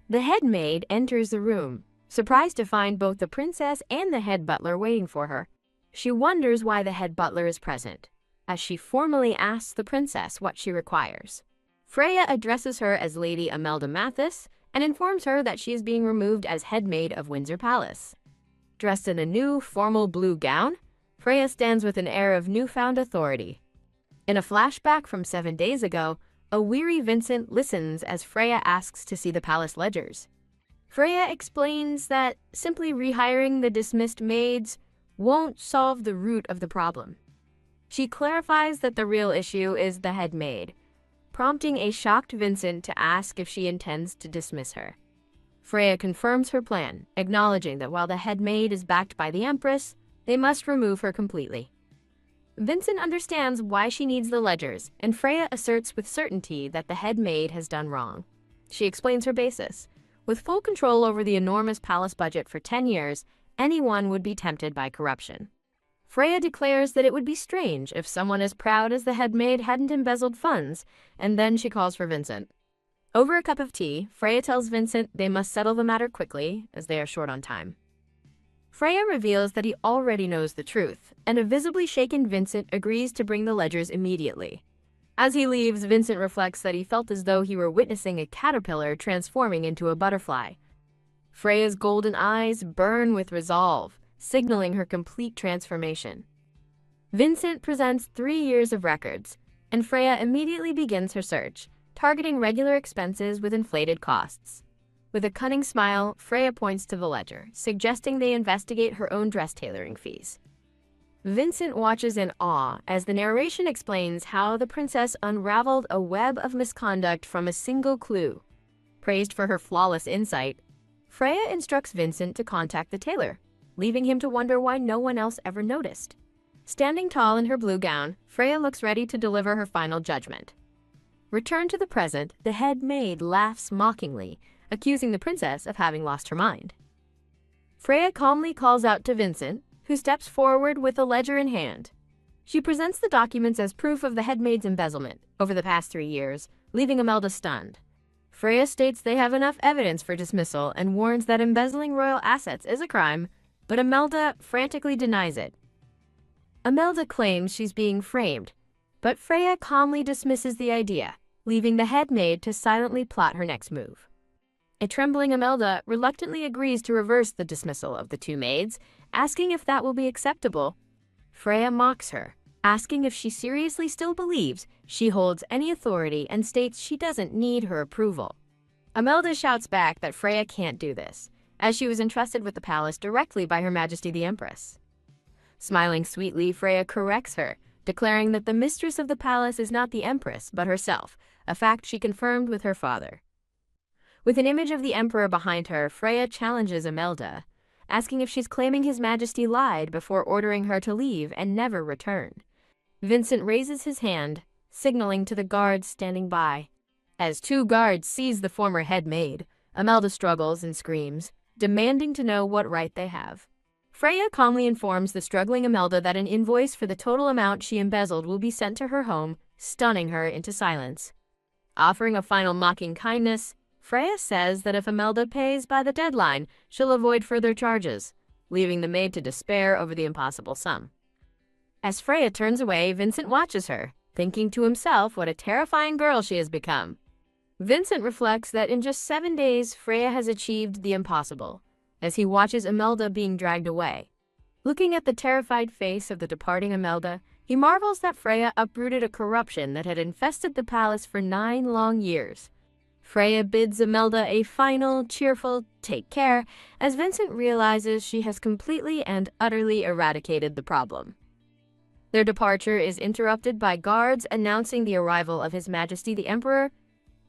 The headmaid enters the room, surprised to find both the princess and the head butler waiting for her. She wonders why the head butler is present, as she formally asks the princess what she requires. Freya addresses her as Lady Imelda Mathis and informs her that she is being removed as headmaid of Windsor Palace. Dressed in a new, formal blue gown, Freya stands with an air of newfound authority. In a flashback from 7 days ago, a weary Vincent listens as Freya asks to see the palace ledgers. Freya explains that simply rehiring the dismissed maids won't solve the root of the problem. She clarifies that the real issue is the headmaid, prompting a shocked Vincent to ask if she intends to dismiss her. Freya confirms her plan, acknowledging that while the headmaid is backed by the Empress, they must remove her completely. Vincent understands why she needs the ledgers, and Freya asserts with certainty that the headmaid has done wrong. She explains her basis. With full control over the enormous palace budget for 10 years, anyone would be tempted by corruption. Freya declares that it would be strange if someone as proud as the headmaid hadn't embezzled funds, and then she calls for Vincent. Over a cup of tea, Freya tells Vincent they must settle the matter quickly, as they are short on time. Freya reveals that he already knows the truth, and a visibly shaken Vincent agrees to bring the ledgers immediately. As he leaves, Vincent reflects that he felt as though he were witnessing a caterpillar transforming into a butterfly. Freya's golden eyes burn with resolve, signaling her complete transformation. Vincent presents 3 years of records, and Freya immediately begins her search, targeting regular expenses with inflated costs. With a cunning smile, Freya points to the ledger, suggesting they investigate her own dress tailoring fees. Vincent watches in awe as the narration explains how the princess unraveled a web of misconduct from a single clue. Praised for her flawless insight, Freya instructs Vincent to contact the tailor, leaving him to wonder why no one else ever noticed. Standing tall in her blue gown, Freya looks ready to deliver her final judgment. Returned to the present, the head maid laughs mockingly, accusing the princess of having lost her mind. Freya calmly calls out to Vincent, who steps forward with a ledger in hand. She presents the documents as proof of the headmaid's embezzlement over the past 3 years, leaving Imelda stunned. Freya states they have enough evidence for dismissal and warns that embezzling royal assets is a crime, but Imelda frantically denies it. Imelda claims she's being framed, but Freya calmly dismisses the idea, leaving the headmaid to silently plot her next move. A trembling Imelda reluctantly agrees to reverse the dismissal of the 2 maids, asking if that will be acceptable. Freya mocks her, asking if she seriously still believes she holds any authority and states she doesn't need her approval. Imelda shouts back that Freya can't do this, as she was entrusted with the palace directly by Her Majesty the Empress. Smiling sweetly, Freya corrects her, declaring that the mistress of the palace is not the Empress, but herself, a fact she confirmed with her father. With an image of the Emperor behind her, Freya challenges Imelda, asking if she's claiming His Majesty lied before ordering her to leave and never return. Vincent raises his hand, signaling to the guards standing by. As 2 guards seize the former head maid, Imelda struggles and screams, demanding to know what right they have. Freya calmly informs the struggling Imelda that an invoice for the total amount she embezzled will be sent to her home, stunning her into silence. Offering a final mocking kindness, Freya says that if Imelda pays by the deadline, she'll avoid further charges, leaving the maid to despair over the impossible sum. As Freya turns away, Vincent watches her, thinking to himself what a terrifying girl she has become. Vincent reflects that in just 7 days, Freya has achieved the impossible, as he watches Imelda being dragged away. Looking at the terrified face of the departing Imelda, he marvels that Freya uprooted a corruption that had infested the palace for 9 long years. Freya bids Imelda a final, cheerful take care as Vincent realizes she has completely and utterly eradicated the problem. Their departure is interrupted by guards announcing the arrival of His Majesty the Emperor,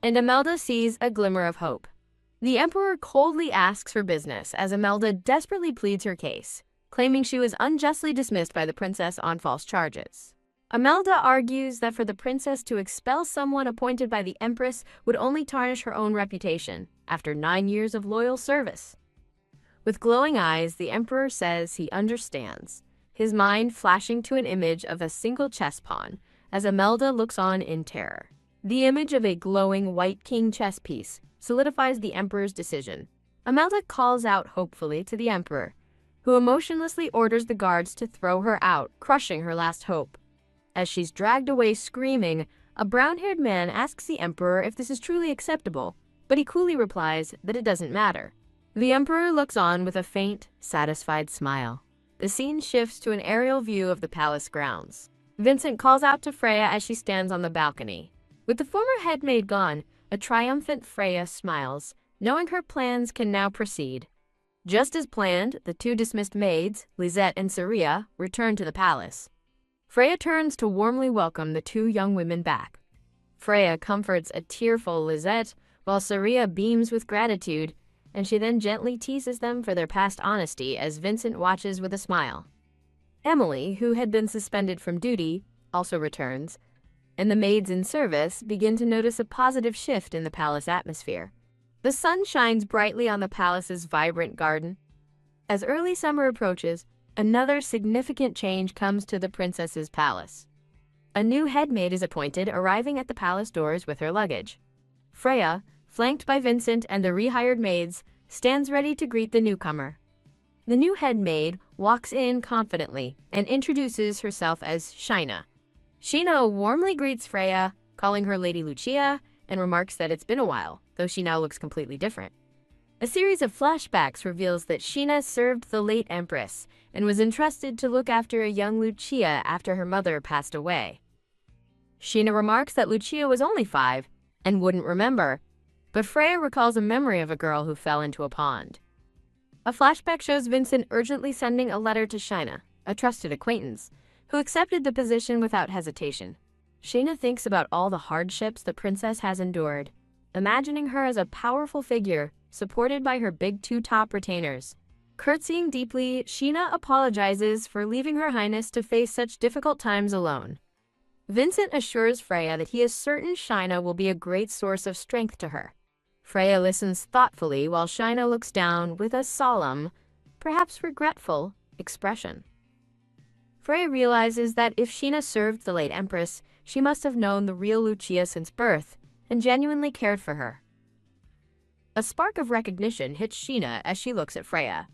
and Imelda sees a glimmer of hope. The Emperor coldly asks for business as Imelda desperately pleads her case, claiming she was unjustly dismissed by the princess on false charges. Imelda argues that for the princess to expel someone appointed by the Empress would only tarnish her own reputation after 9 years of loyal service. With glowing eyes, the Emperor says he understands, his mind flashing to an image of a single chess pawn as Imelda looks on in terror. The image of a glowing white king chess piece solidifies the Emperor's decision. Imelda calls out hopefully to the Emperor, who emotionlessly orders the guards to throw her out, crushing her last hope. As she's dragged away screaming, a brown-haired man asks the Emperor if this is truly acceptable, but he coolly replies that it doesn't matter. The Emperor looks on with a faint, satisfied smile. The scene shifts to an aerial view of the palace grounds. Vincent calls out to Freya as she stands on the balcony. With the former headmaid gone, a triumphant Freya smiles, knowing her plans can now proceed. Just as planned, the 2 dismissed maids, Lisette and Saria, return to the palace. Freya turns to warmly welcome the 2 young women back. Freya comforts a tearful Lisette, while Saria beams with gratitude, and she then gently teases them for their past honesty as Vincent watches with a smile. Emily, who had been suspended from duty, also returns, and the maids in service begin to notice a positive shift in the palace atmosphere. The sun shines brightly on the palace's vibrant garden. As early summer approaches, another significant change comes to the princess's palace. A new headmaid is appointed, arriving at the palace doors with her luggage. Freya, flanked by Vincent and the rehired maids, stands ready to greet the newcomer. The new headmaid walks in confidently and introduces herself as Sheena. Sheena warmly greets Freya, calling her Lady Lucia, and remarks that it's been a while, though she now looks completely different. A series of flashbacks reveals that Sheena served the late Empress and was entrusted to look after a young Lucia after her mother passed away. Sheena remarks that Lucia was only 5 and wouldn't remember, but Freya recalls a memory of a girl who fell into a pond. A flashback shows Vincent urgently sending a letter to Sheena, a trusted acquaintance, who accepted the position without hesitation. Sheena thinks about all the hardships the princess has endured, imagining her as a powerful figure supported by her big 2 top retainers. Curtsying deeply, Sheena apologizes for leaving Her Highness to face such difficult times alone. Vincent assures Freya that he is certain Sheena will be a great source of strength to her. Freya listens thoughtfully while Sheena looks down with a solemn, perhaps regretful, expression. Freya realizes that if Sheena served the late Empress, she must have known the real Lucia since birth and genuinely cared for her. A spark of recognition hits Sheena as she looks at Freya.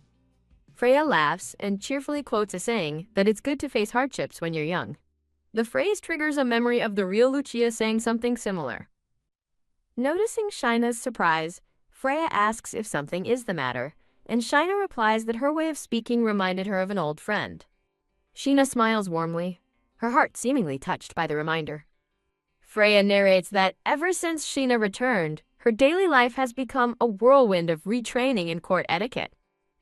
Freya laughs and cheerfully quotes a saying that it's good to face hardships when you're young. The phrase triggers a memory of the real Lucia saying something similar. Noticing Sheena's surprise, Freya asks if something is the matter, and Sheena replies that her way of speaking reminded her of an old friend. Sheena smiles warmly, her heart seemingly touched by the reminder. Freya narrates that ever since Sheena returned, her daily life has become a whirlwind of retraining in court etiquette.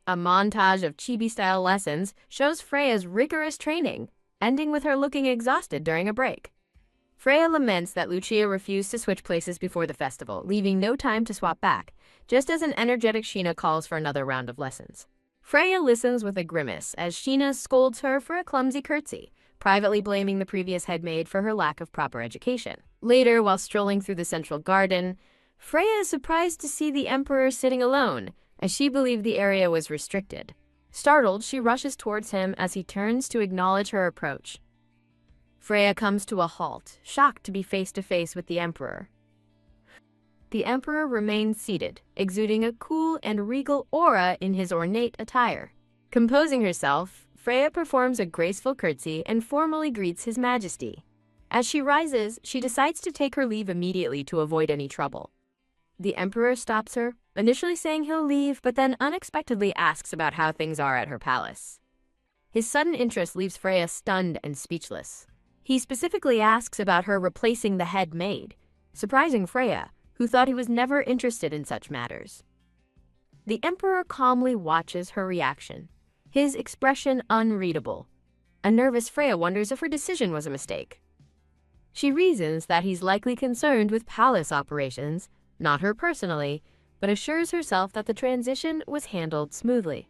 A montage of chibi-style lessons shows Freya's rigorous training, ending with her looking exhausted during a break. Freya laments that Lucia refused to switch places before the festival, leaving no time to swap back, just as an energetic Sheena calls for another round of lessons. Freya listens with a grimace as Sheena scolds her for a clumsy curtsy, privately blaming the previous headmaid for her lack of proper education. Later, while strolling through the central garden, Freya is surprised to see the Emperor sitting alone, as she believed the area was restricted. Startled, she rushes towards him as he turns to acknowledge her approach. Freya comes to a halt, shocked to be face to face with the Emperor. The Emperor remains seated, exuding a cool and regal aura in his ornate attire. Composing herself, Freya performs a graceful curtsy and formally greets His Majesty. As she rises, she decides to take her leave immediately to avoid any trouble. The Emperor stops her, initially saying he'll leave, but then unexpectedly asks about how things are at her palace. His sudden interest leaves Freya stunned and speechless. He specifically asks about her replacing the head maid, surprising Freya, who thought he was never interested in such matters. The emperor calmly watches her reaction, his expression unreadable. A nervous Freya wonders if her decision was a mistake. She reasons that he's likely concerned with palace operations, not her personally, but assures herself that the transition was handled smoothly.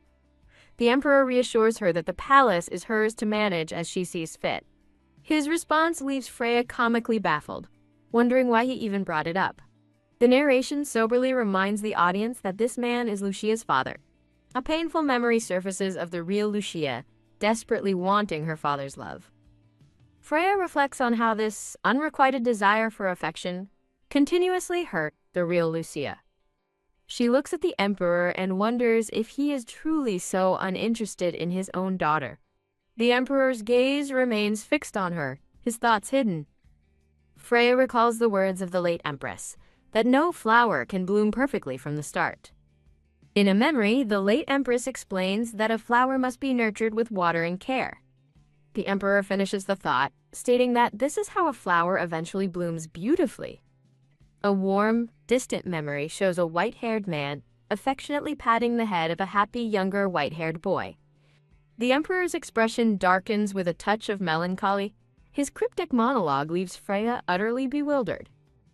The emperor reassures her that the palace is hers to manage as she sees fit. His response leaves Freya comically baffled, wondering why he even brought it up. The narration soberly reminds the audience that this man is Lucia's father. A painful memory surfaces of the real Lucia, desperately wanting her father's love. Freya reflects on how this unrequited desire for affection continuously hurt the real Lucia. She looks at the emperor and wonders if he is truly so uninterested in his own daughter. The emperor's gaze remains fixed on her, his thoughts hidden. Freya recalls the words of the late empress, that no flower can bloom perfectly from the start. In a memory, the late empress explains that a flower must be nurtured with water and care. The emperor finishes the thought, stating that this is how a flower eventually blooms beautifully. A warm, distant memory shows a white-haired man affectionately patting the head of a happy younger white-haired boy. The emperor's expression darkens with a touch of melancholy. His cryptic monologue leaves Freya utterly bewildered.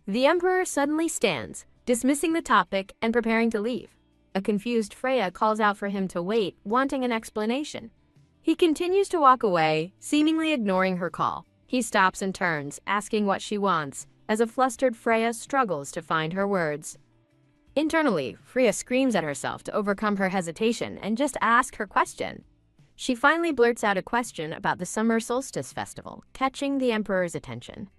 The emperor suddenly stands, dismissing the topic and preparing to leave. A confused Freya calls out for him to wait, wanting an explanation. He continues to walk away, seemingly ignoring her call. He stops and turns, asking what she wants, as a flustered Freya struggles to find her words. Internally, Freya screams at herself to overcome her hesitation and just ask her question. She finally blurts out a question about the summer solstice festival, catching the emperor's attention.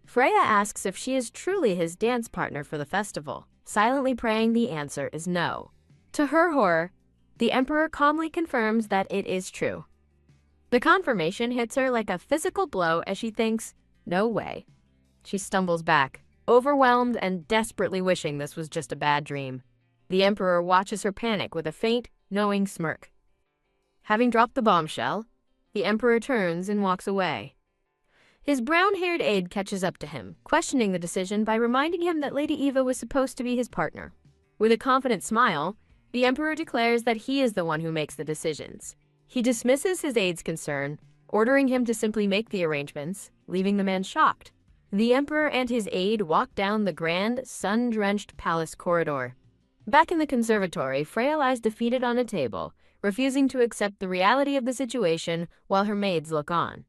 Freya asks if she is truly his dance partner for the festival, silently praying the answer is no. To her horror, the emperor calmly confirms that it is true. The confirmation hits her like a physical blow as she thinks, no way. She stumbles back, overwhelmed and desperately wishing this was just a bad dream. The emperor watches her panic with a faint, knowing smirk. Having dropped the bombshell, the emperor turns and walks away. His brown-haired aide catches up to him, questioning the decision by reminding him that Lady Eva was supposed to be his partner. With a confident smile, the emperor declares that he is the one who makes the decisions. He dismisses his aide's concern, ordering him to simply make the arrangements, leaving the man shocked. The emperor and his aide walk down the grand, sun-drenched palace corridor. Back in the conservatory, Freya lies defeated on a table, refusing to accept the reality of the situation while her maids look on.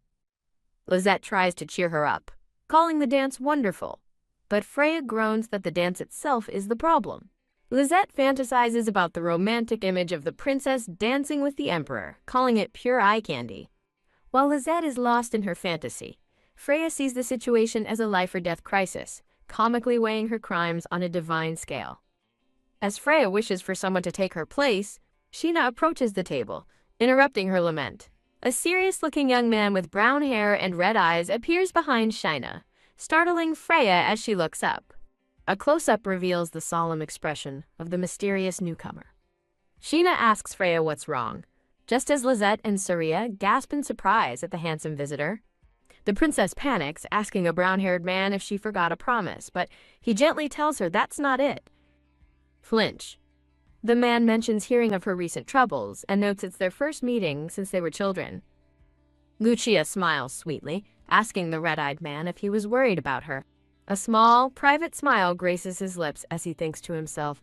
Lisette tries to cheer her up, calling the dance wonderful, but Freya groans that the dance itself is the problem. Lisette fantasizes about the romantic image of the princess dancing with the emperor, calling it pure eye candy. While Lisette is lost in her fantasy, Freya sees the situation as a life-or-death crisis, comically weighing her crimes on a divine scale. As Freya wishes for someone to take her place, Sheena approaches the table, interrupting her lament. A serious-looking young man with brown hair and red eyes appears behind Sheena, startling Freya as she looks up. A close-up reveals the solemn expression of the mysterious newcomer. Sheena asks Freya what's wrong, just as Lisette and Saria gasp in surprise at the handsome visitor. The princess panics, asking a brown-haired man if she forgot a promise, but he gently tells her that's not it. Flinch. The man mentions hearing of her recent troubles and notes it's their first meeting since they were children. Lucia smiles sweetly, asking the red-eyed man if he was worried about her. A small, private smile graces his lips as he thinks to himself,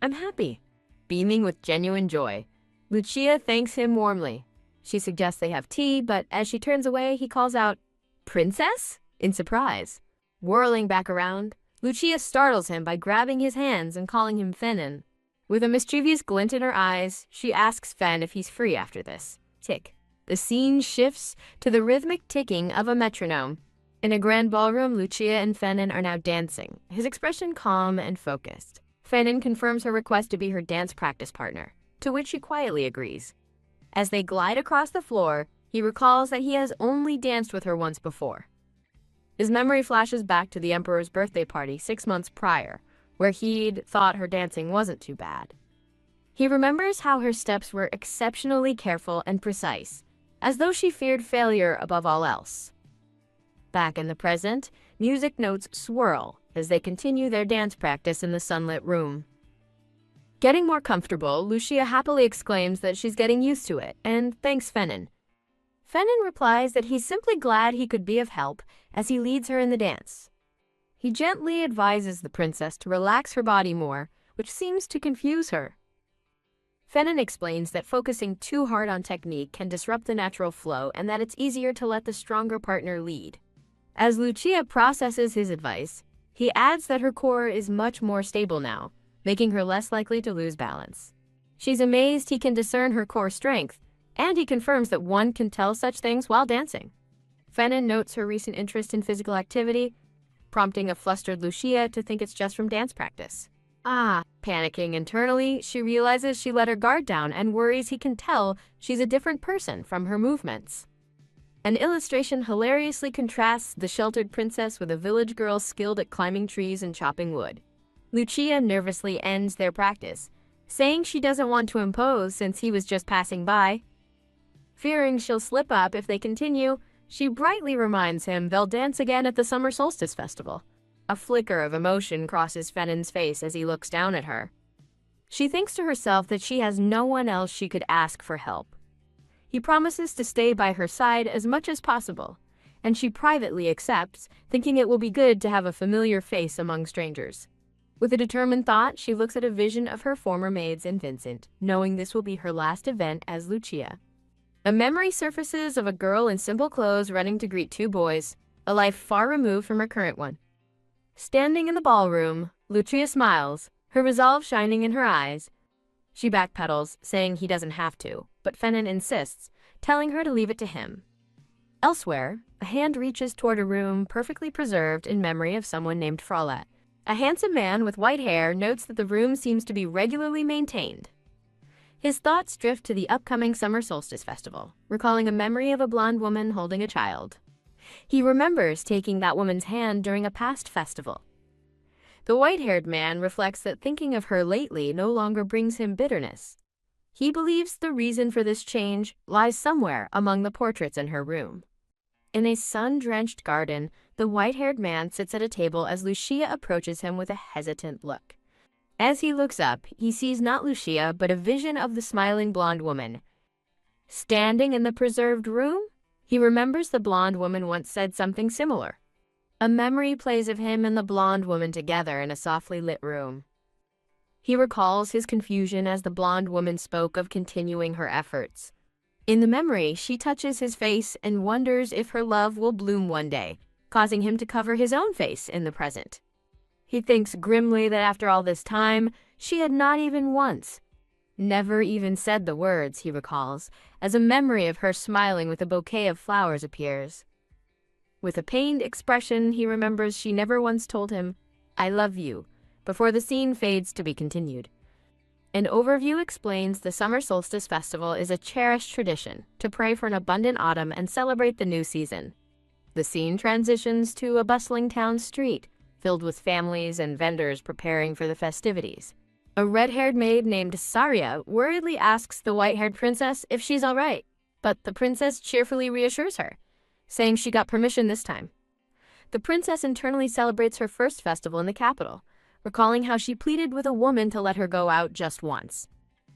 "I'm happy." Beaming with genuine joy, Lucia thanks him warmly. She suggests they have tea, but as she turns away, he calls out, "Princess?" in surprise. Whirling back around, Lucia startles him by grabbing his hands and calling him Fenin. With a mischievous glint in her eyes, she asks Fen if he's free after this. Tick. The scene shifts to the rhythmic ticking of a metronome. In a grand ballroom, Lucia and Fenin are now dancing, his expression calm and focused. Fenin confirms her request to be her dance practice partner, to which she quietly agrees. As they glide across the floor, he recalls that he has only danced with her once before. His memory flashes back to the Emperor's birthday party 6 months prior, where he'd thought her dancing wasn't too bad. He remembers how her steps were exceptionally careful and precise, as though she feared failure above all else. Back in the present, Music notes swirl as they continue their dance practice in the sunlit room. Getting more comfortable, Lucia happily exclaims that she's getting used to it and thanks Fenin. Fenin replies that he's simply glad he could be of help as he leads her in the dance. He gently advises the princess to relax her body more, which seems to confuse her. Fenin explains that focusing too hard on technique can disrupt the natural flow and that it's easier to let the stronger partner lead. As Lucia processes his advice, he adds that her core is much more stable now, making her less likely to lose balance. She's amazed he can discern her core strength, and he confirms that one can tell such things while dancing. Fenin notes her recent interest in physical activity, prompting a flustered Lucia to think it's just from dance practice. Panicking internally, she realizes she let her guard down and worries he can tell she's a different person from her movements. An illustration hilariously contrasts the sheltered princess with a village girl skilled at climbing trees and chopping wood. Lucia nervously ends their practice, saying she doesn't want to impose since he was just passing by. Fearing she'll slip up if they continue, she brightly reminds him they'll dance again at the summer solstice festival. A flicker of emotion crosses Fenin's face as he looks down at her. She thinks to herself that she has no one else she could ask for help. He promises to stay by her side as much as possible, and she privately accepts, thinking it will be good to have a familiar face among strangers. With a determined thought, she looks at a vision of her former maids and Vincent, knowing this will be her last event as Lucia. A memory surfaces of a girl in simple clothes running to greet two boys, a life far removed from her current one. Standing in the ballroom, Lucia smiles, her resolve shining in her eyes. She backpedals, saying he doesn't have to, but Fenin insists, telling her to leave it to him. Elsewhere, a hand reaches toward a room perfectly preserved in memory of someone named Fraulet. A handsome man with white hair notes that the room seems to be regularly maintained. His thoughts drift to the upcoming summer solstice festival, recalling a memory of a blonde woman holding a child. He remembers taking that woman's hand during a past festival. The white-haired man reflects that thinking of her lately no longer brings him bitterness. He believes the reason for this change lies somewhere among the portraits in her room. In a sun-drenched garden, the white-haired man sits at a table as Lucia approaches him with a hesitant look. As he looks up, he sees not Lucia, but a vision of the smiling blonde woman. Standing in the preserved room, he remembers the blonde woman once said something similar. A memory plays of him and the blonde woman together in a softly lit room. He recalls his confusion as the blonde woman spoke of continuing her efforts. In the memory, she touches his face and wonders if her love will bloom one day, causing him to cover his own face in the present. He thinks grimly that after all this time, she had not even once, never even said the words, he recalls, as a memory of her smiling with a bouquet of flowers appears. With a pained expression, he remembers she never once told him, "I love you," before the scene fades to be continued. An overview explains the Summer Solstice Festival is a cherished tradition to pray for an abundant autumn and celebrate the new season. The scene transitions to a bustling town street, filled with families and vendors preparing for the festivities. A red-haired maid named Saria worriedly asks the white-haired princess if she's all right, but the princess cheerfully reassures her, saying she got permission this time. The princess internally celebrates her first festival in the capital, recalling how she pleaded with a woman to let her go out just once.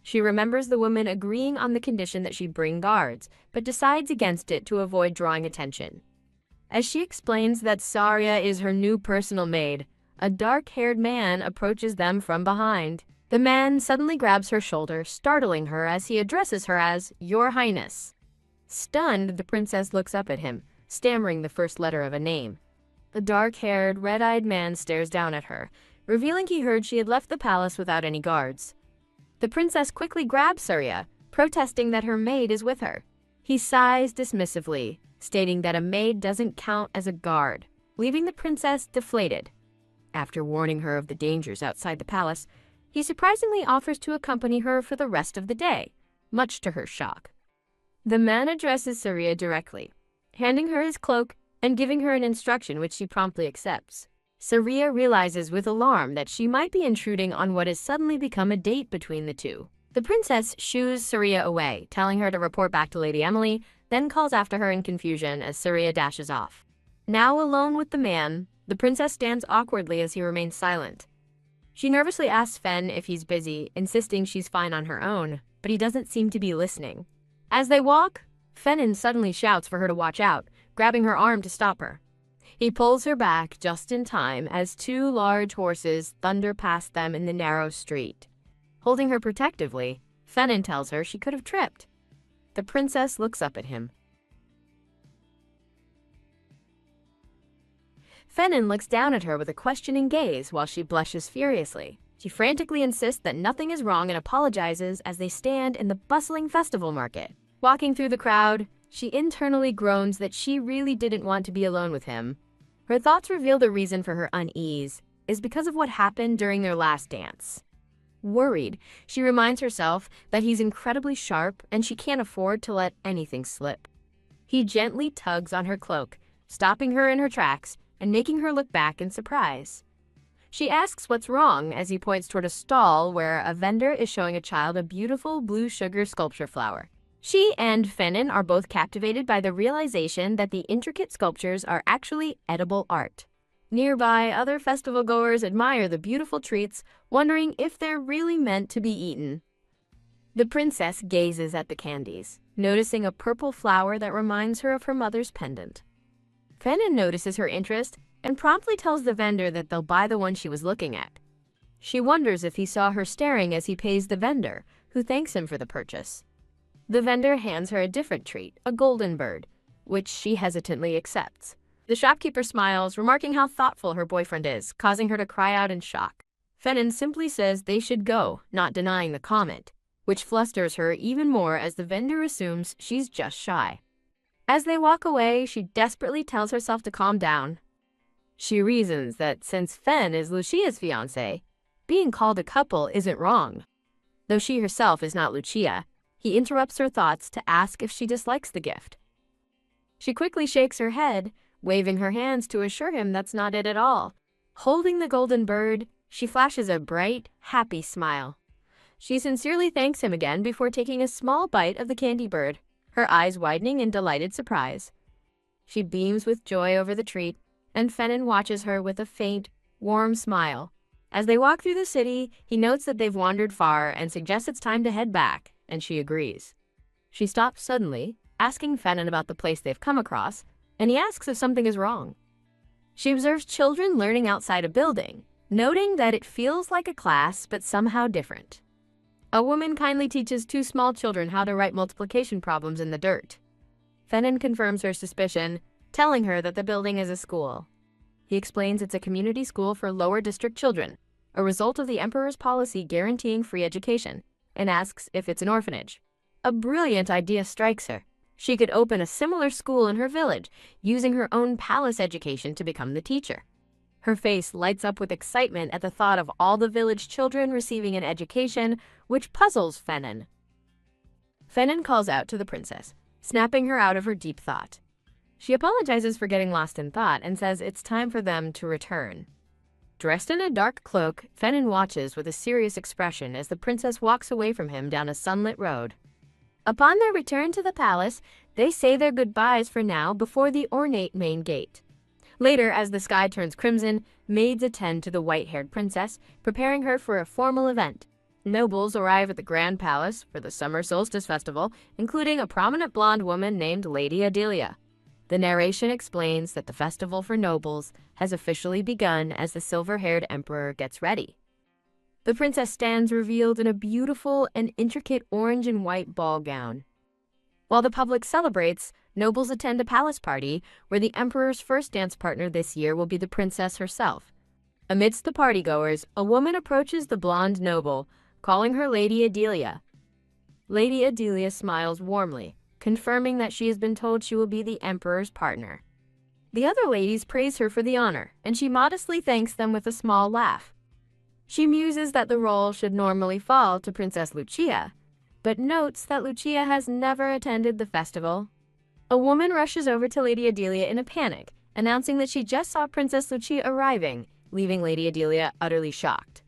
She remembers the woman agreeing on the condition that she bring guards, but decides against it to avoid drawing attention. As she explains that Saria is her new personal maid, a dark-haired man approaches them from behind. The man suddenly grabs her shoulder, startling her as he addresses her as "Your Highness." Stunned, the princess looks up at him, stammering the first letter of a name. The dark-haired, red-eyed man stares down at her, revealing he heard she had left the palace without any guards. The princess quickly grabs Saria, protesting that her maid is with her. He sighs dismissively, stating that a maid doesn't count as a guard, leaving the princess deflated. After warning her of the dangers outside the palace, he surprisingly offers to accompany her for the rest of the day, much to her shock. The man addresses Saria directly, handing her his cloak and giving her an instruction which she promptly accepts. Saria realizes with alarm that she might be intruding on what has suddenly become a date between the two. The princess shoos Saria away, telling her to report back to Lady Emily, then calls after her in confusion as Saria dashes off. Now alone with the man, the princess stands awkwardly as he remains silent. She nervously asks Fen if he's busy, insisting she's fine on her own, but he doesn't seem to be listening. As they walk, Fenin suddenly shouts for her to watch out, grabbing her arm to stop her. He pulls her back just in time as two large horses thunder past them in the narrow street. Holding her protectively, Fenin tells her she could have tripped. The princess looks up at him. Fenin looks down at her with a questioning gaze while she blushes furiously. She frantically insists that nothing is wrong and apologizes as they stand in the bustling festival market. Walking through the crowd, she internally groans that she really didn't want to be alone with him. Her thoughts reveal the reason for her unease is because of what happened during their last dance. Worried, she reminds herself that he's incredibly sharp and she can't afford to let anything slip. He gently tugs on her cloak, stopping her in her tracks and making her look back in surprise. She asks what's wrong as he points toward a stall where a vendor is showing a child a beautiful blue sugar sculpture flower. She and Fenin are both captivated by the realization that the intricate sculptures are actually edible art. Nearby, other festival goers admire the beautiful treats, wondering if they're really meant to be eaten. The princess gazes at the candies, noticing a purple flower that reminds her of her mother's pendant. Fenin notices her interest and promptly tells the vendor that they'll buy the one she was looking at. She wonders if he saw her staring as he pays the vendor, who thanks him for the purchase. The vendor hands her a different treat, a golden bird, which she hesitantly accepts. The shopkeeper smiles, remarking how thoughtful her boyfriend is, causing her to cry out in shock. Fenin simply says they should go, not denying the comment, which flusters her even more as the vendor assumes she's just shy. As they walk away, she desperately tells herself to calm down. She reasons that since Fen is Lucia's fiancé, being called a couple isn't wrong. Though she herself is not Lucia, he interrupts her thoughts to ask if she dislikes the gift. She quickly shakes her head, waving her hands to assure him that's not it at all. Holding the golden bird, she flashes a bright, happy smile. She sincerely thanks him again before taking a small bite of the candy bird, her eyes widening in delighted surprise. She beams with joy over the treat, and Fenin watches her with a faint, warm smile. As they walk through the city, he notes that they've wandered far and suggests it's time to head back, and she agrees. She stops suddenly, asking Fenin about the place they've come across, and he asks if something is wrong. She observes children learning outside a building, noting that it feels like a class but somehow different. A woman kindly teaches two small children how to write multiplication problems in the dirt. Fenin confirms her suspicion, telling her that the building is a school. He explains it's a community school for lower district children, a result of the emperor's policy guaranteeing free education, and asks if it's an orphanage. A brilliant idea strikes her. She could open a similar school in her village, using her own palace education to become the teacher. Her face lights up with excitement at the thought of all the village children receiving an education, which puzzles Fenin. Fenin calls out to the princess, snapping her out of her deep thought. She apologizes for getting lost in thought and says it's time for them to return. Dressed in a dark cloak, Fenin watches with a serious expression as the princess walks away from him down a sunlit road. Upon their return to the palace, they say their goodbyes for now before the ornate main gate. Later, as the sky turns crimson, maids attend to the white-haired princess, preparing her for a formal event. Nobles arrive at the Grand Palace for the Summer Solstice Festival, including a prominent blonde woman named Lady Adelia. The narration explains that the festival for nobles has officially begun as the silver-haired emperor gets ready. The princess stands revealed in a beautiful and intricate orange and white ball gown. While the public celebrates, nobles attend a palace party where the emperor's first dance partner this year will be the princess herself. Amidst the partygoers, a woman approaches the blonde noble, calling her Lady Adelia. Lady Adelia smiles warmly, confirming that she has been told she will be the emperor's partner. The other ladies praise her for the honor, and she modestly thanks them with a small laugh. She muses that the role should normally fall to Princess Lucia, but notes that Lucia has never attended the festival. A woman rushes over to Lady Adelia in a panic, announcing that she just saw Princess Lucia arriving, leaving Lady Adelia utterly shocked.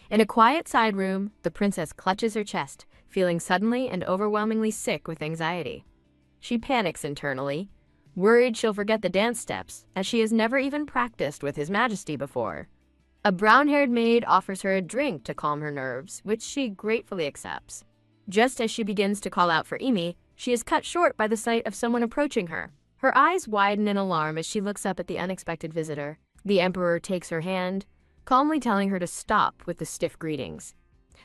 In a quiet side room, the princess clutches her chest, feeling suddenly and overwhelmingly sick with anxiety. She panics internally, worried she'll forget the dance steps, as she has never even practiced with His Majesty before. A brown-haired maid offers her a drink to calm her nerves, which she gratefully accepts. Just as she begins to call out for Emi, she is cut short by the sight of someone approaching her. Her eyes widen in alarm as she looks up at the unexpected visitor. The Emperor takes her hand, calmly telling her to stop with the stiff greetings.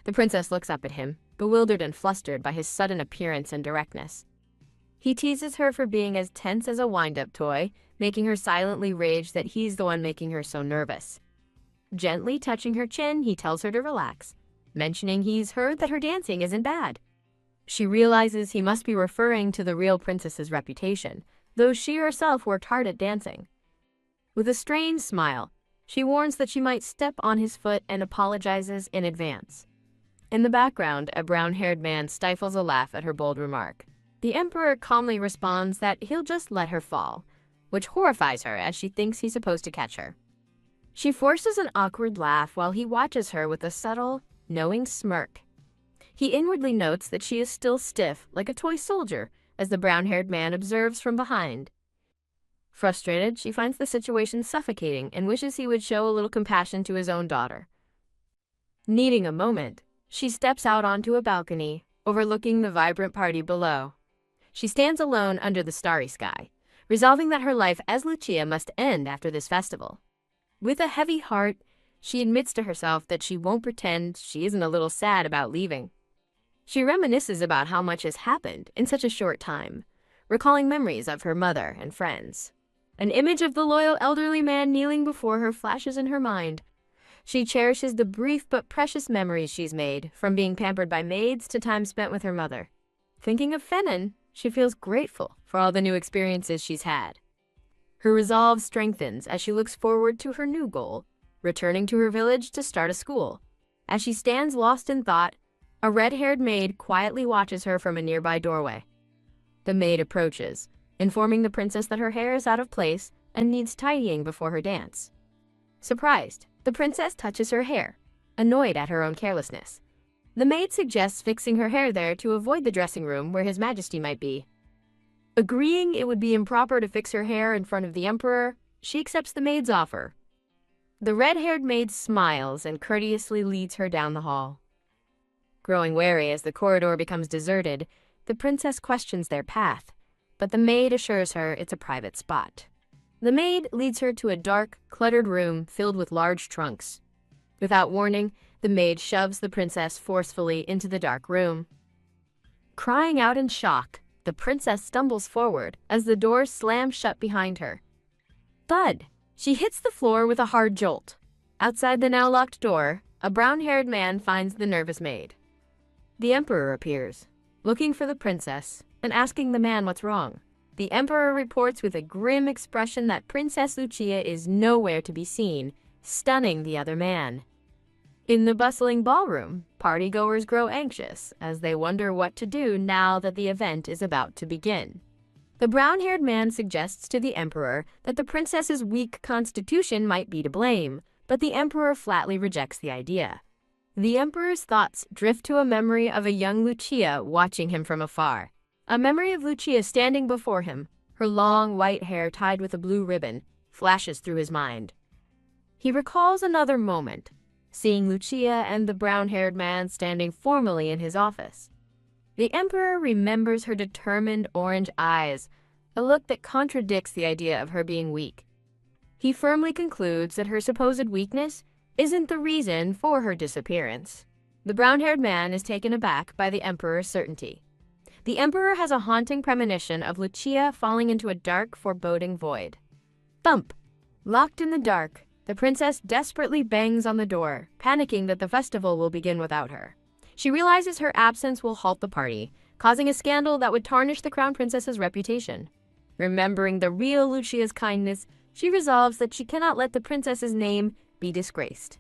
The princess looks up at him, bewildered and flustered by his sudden appearance and directness. He teases her for being as tense as a wind-up toy, making her silently rage that he's the one making her so nervous. Gently touching her chin, he tells her to relax, mentioning he's heard that her dancing isn't bad. She realizes he must be referring to the real princess's reputation, though she herself worked hard at dancing. With a strained smile, she warns that she might step on his foot and apologizes in advance. In the background, a brown-haired man stifles a laugh at her bold remark. The Emperor calmly responds that he'll just let her fall, which horrifies her as she thinks he's supposed to catch her. She forces an awkward laugh while he watches her with a subtle, knowing smirk. He inwardly notes that she is still stiff, like a toy soldier, as the brown-haired man observes from behind. Frustrated, she finds the situation suffocating and wishes he would show a little compassion to his own daughter. Needing a moment, she steps out onto a balcony, overlooking the vibrant party below. She stands alone under the starry sky, resolving that her life as Lucia must end after this festival. With a heavy heart, she admits to herself that she won't pretend she isn't a little sad about leaving. She reminisces about how much has happened in such a short time, recalling memories of her mother and friends. An image of the loyal elderly man kneeling before her flashes in her mind. She cherishes the brief but precious memories she's made, from being pampered by maids to time spent with her mother. Thinking of Fenin, she feels grateful for all the new experiences she's had. Her resolve strengthens as she looks forward to her new goal, returning to her village to start a school. As she stands lost in thought, a red-haired maid quietly watches her from a nearby doorway. The maid approaches, informing the princess that her hair is out of place and needs tidying before her dance. Surprised, the princess touches her hair, annoyed at her own carelessness. The maid suggests fixing her hair there to avoid the dressing room where His Majesty might be. Agreeing it would be improper to fix her hair in front of the Emperor, she accepts the maid's offer. The red-haired maid smiles and courteously leads her down the hall. Growing wary as the corridor becomes deserted, the princess questions their path, but the maid assures her it's a private spot. The maid leads her to a dark, cluttered room filled with large trunks. Without warning, the maid shoves the princess forcefully into the dark room. Crying out in shock, the princess stumbles forward as the door slams shut behind her. Thud! She hits the floor with a hard jolt. Outside the now locked door, a brown-haired man finds the nervous maid. The Emperor appears, looking for the princess and asking the man what's wrong. The Emperor reports with a grim expression that Princess Lucia is nowhere to be seen, stunning the other man. In the bustling ballroom, partygoers grow anxious as they wonder what to do now that the event is about to begin. The brown-haired man suggests to the Emperor that the princess's weak constitution might be to blame, but the Emperor flatly rejects the idea. The Emperor's thoughts drift to a memory of a young Lucia watching him from afar. A memory of Lucia standing before him, her long white hair tied with a blue ribbon, flashes through his mind. He recalls another moment, seeing Lucia and the brown-haired man standing formally in his office. The Emperor remembers her determined orange eyes, a look that contradicts the idea of her being weak. He firmly concludes that her supposed weakness isn't the reason for her disappearance. The brown-haired man is taken aback by the Emperor's certainty. The Emperor has a haunting premonition of Lucia falling into a dark, foreboding void. Thump! Locked in the dark, the princess desperately bangs on the door, panicking that the festival will begin without her. She realizes her absence will halt the party, causing a scandal that would tarnish the crown princess's reputation. Remembering the real Lucia's kindness, she resolves that she cannot let the princess's name be disgraced.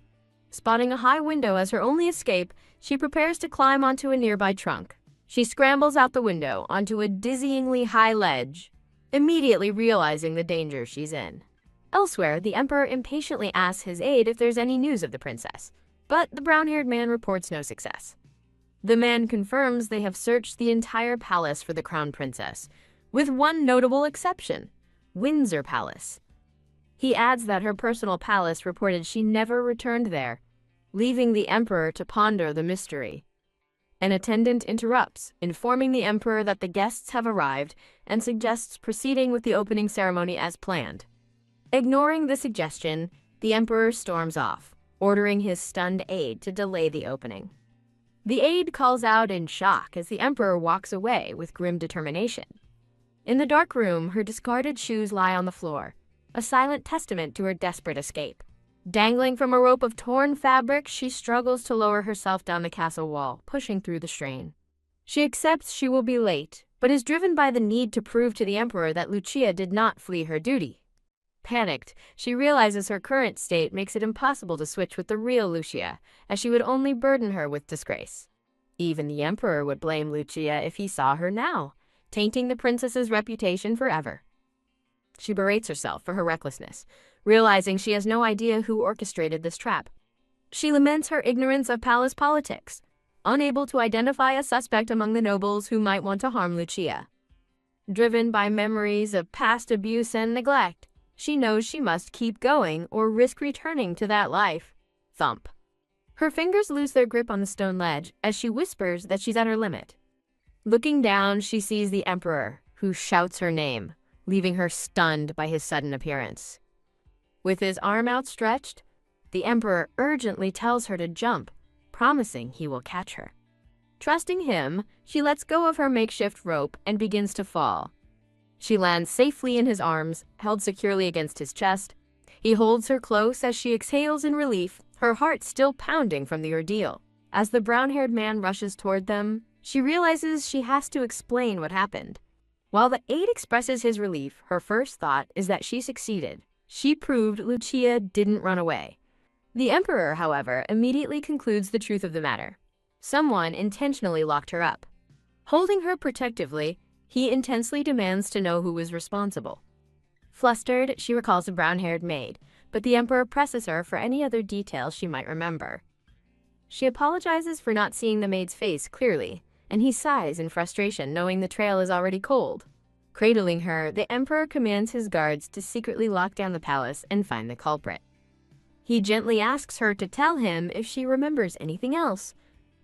Spotting a high window as her only escape, she prepares to climb onto a nearby trunk. She scrambles out the window onto a dizzyingly high ledge, immediately realizing the danger she's in. Elsewhere, the Emperor impatiently asks his aide if there's any news of the princess, but the brown-haired man reports no success. The man confirms they have searched the entire palace for the crown princess, with one notable exception. Windsor Palace. He adds that her personal palace reported she never returned there, leaving the emperor to ponder the mystery. An attendant interrupts, informing the emperor that the guests have arrived and suggests proceeding with the opening ceremony as planned. Ignoring the suggestion, the emperor storms off, ordering his stunned aide to delay the opening. The aide calls out in shock as the emperor walks away with grim determination. In the dark room, her discarded shoes lie on the floor, a silent testament to her desperate escape. Dangling from a rope of torn fabric, she struggles to lower herself down the castle wall, pushing through the strain. She accepts she will be late, but is driven by the need to prove to the emperor that Lucia did not flee her duty. Panicked, she realizes her current state makes it impossible to switch with the real Lucia, as she would only burden her with disgrace. Even the emperor would blame Lucia if he saw her now, tainting the princess's reputation forever. She berates herself for her recklessness, realizing she has no idea who orchestrated this trap. She laments her ignorance of palace politics, unable to identify a suspect among the nobles who might want to harm Lucia. Driven by memories of past abuse and neglect, she knows she must keep going or risk returning to that life. Thump. Her fingers lose their grip on the stone ledge as she whispers that she's at her limit. Looking down, she sees the emperor, who shouts her name, leaving her stunned by his sudden appearance. With his arm outstretched, the emperor urgently tells her to jump, promising he will catch her. Trusting him, she lets go of her makeshift rope and begins to fall. She lands safely in his arms, held securely against his chest. He holds her close as she exhales in relief, her heart still pounding from the ordeal. As the brown-haired man rushes toward them, she realizes she has to explain what happened. While the aide expresses his relief, her first thought is that she succeeded. She proved Lucia didn't run away. The emperor, however, immediately concludes the truth of the matter. Someone intentionally locked her up. Holding her protectively, he intensely demands to know who was responsible. Flustered, she recalls the brown-haired maid, but the emperor presses her for any other details she might remember. She apologizes for not seeing the maid's face clearly, and he sighs in frustration knowing the trail is already cold. Cradling her, the emperor commands his guards to secretly lock down the palace and find the culprit. He gently asks her to tell him if she remembers anything else,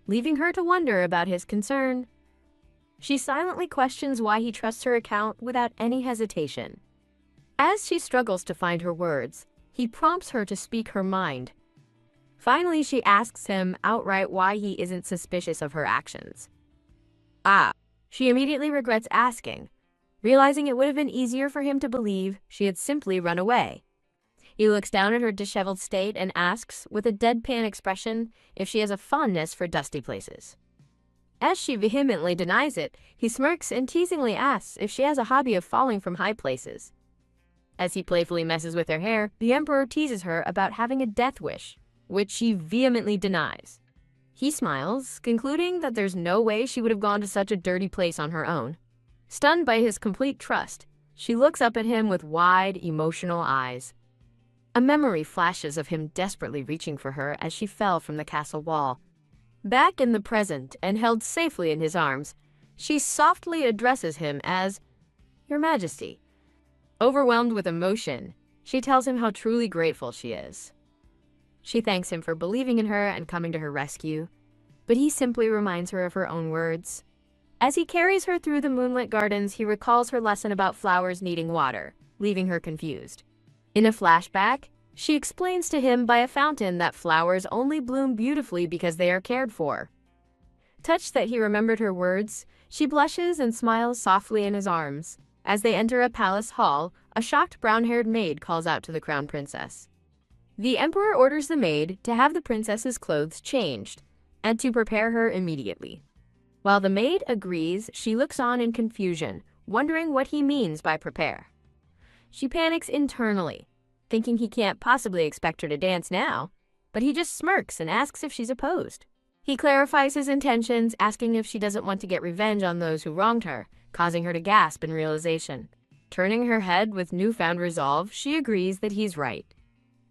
leaving her to wonder about his concern. She silently questions why he trusts her account without any hesitation. As she struggles to find her words, he prompts her to speak her mind. Finally, she asks him outright why he isn't suspicious of her actions. She immediately regrets asking, realizing it would have been easier for him to believe she had simply run away. He looks down at her disheveled state and asks, with a deadpan expression, if she has a fondness for dusty places. As she vehemently denies it, he smirks and teasingly asks if she has a hobby of falling from high places. As he playfully messes with her hair, the emperor teases her about having a death wish, which she vehemently denies. He smiles, concluding that there's no way she would have gone to such a dirty place on her own. Stunned by his complete trust, she looks up at him with wide, emotional eyes. A memory flashes of him desperately reaching for her as she fell from the castle wall. Back in the present and held safely in his arms, she softly addresses him as Your Majesty. Overwhelmed with emotion, she tells him how truly grateful she is. She thanks him for believing in her and coming to her rescue, but he simply reminds her of her own words. As he carries her through the moonlit gardens, he recalls her lesson about flowers needing water, leaving her confused. In a flashback, she explains to him by a fountain that flowers only bloom beautifully because they are cared for. Touched that he remembered her words, she blushes and smiles softly in his arms. As they enter a palace hall, a shocked brown-haired maid calls out to the crown princess. The emperor orders the maid to have the princess's clothes changed and to prepare her immediately. While the maid agrees, she looks on in confusion, wondering what he means by prepare. She panics internally, thinking he can't possibly expect her to dance now, but he just smirks and asks if she's opposed. He clarifies his intentions, asking if she doesn't want to get revenge on those who wronged her, causing her to gasp in realization. Turning her head with newfound resolve, she agrees that he's right.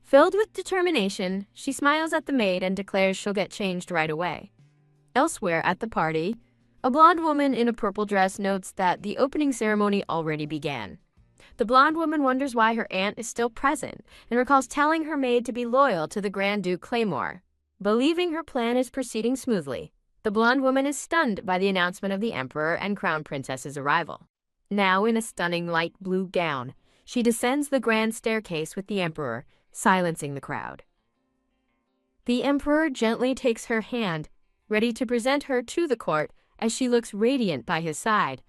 Filled with determination, she smiles at the maid and declares she'll get changed right away. Elsewhere at the party, a blonde woman in a purple dress notes that the opening ceremony already began. The blonde woman wonders why her aunt is still present and recalls telling her maid to be loyal to the Grand Duke Claymore. Believing her plan is proceeding smoothly, the blonde woman is stunned by the announcement of the Emperor and Crown Princess's arrival. Now in a stunning light blue gown, she descends the grand staircase with the Emperor, silencing the crowd. The Emperor gently takes her hand, ready to present her to the court as she looks radiant by his side.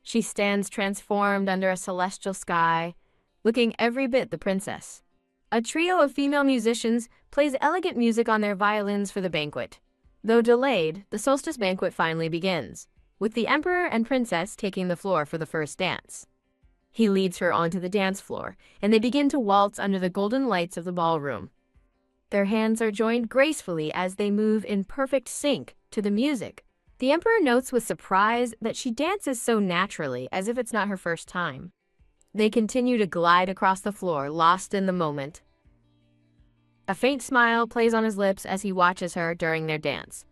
She stands transformed under a celestial sky, looking every bit the princess. A trio of female musicians plays elegant music on their violins for the banquet. Though delayed, the solstice banquet finally begins, with the Emperor and Princess taking the floor for the first dance. He leads her onto the dance floor, and they begin to waltz under the golden lights of the ballroom. Their hands are joined gracefully as they move in perfect sync to the music. The Emperor notes with surprise that she dances so naturally, as if it's not her first time. They continue to glide across the floor, lost in the moment. A faint smile plays on his lips as he watches her during their dance.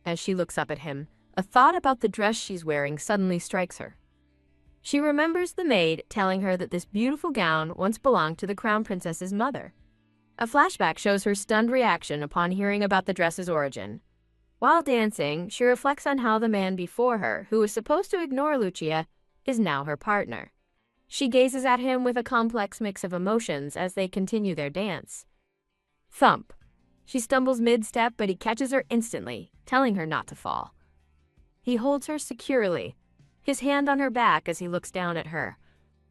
As she looks up at him, a thought about the dress she's wearing suddenly strikes her. She remembers the maid telling her that this beautiful gown once belonged to the Crown Princess's mother. A flashback shows her stunned reaction upon hearing about the dress's origin. While dancing, she reflects on how the man before her, who was supposed to ignore Lucia, is now her partner. She gazes at him with a complex mix of emotions as they continue their dance. Thump. She stumbles mid-step, but he catches her instantly, telling her not to fall. He holds her securely, his hand on her back as he looks down at her.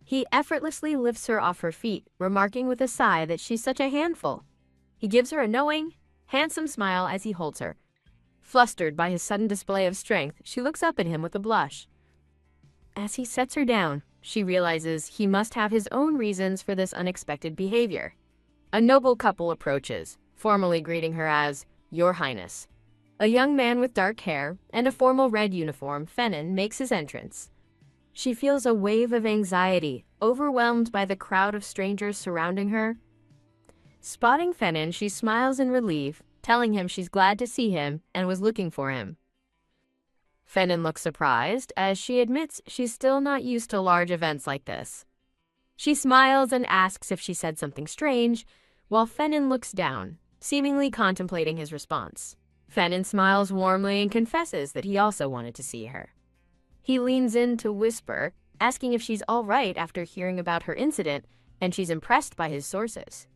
He effortlessly lifts her off her feet, remarking with a sigh that she's such a handful. He gives her a knowing, handsome smile as he holds her. Flustered by his sudden display of strength, she looks up at him with a blush. As he sets her down, she realizes he must have his own reasons for this unexpected behavior. A noble couple approaches, formally greeting her as Your Highness. A young man with dark hair and a formal red uniform, Fenin, makes his entrance. She feels a wave of anxiety, overwhelmed by the crowd of strangers surrounding her. Spotting Fenin, she smiles in relief, telling him she's glad to see him and was looking for him. Fenin looks surprised, as she admits she's still not used to large events like this. She smiles and asks if she said something strange, while Fenin looks down, seemingly contemplating his response. Fenin smiles warmly and confesses that he also wanted to see her. He leans in to whisper, asking if she's all right after hearing about her incident, and she's impressed by his sources.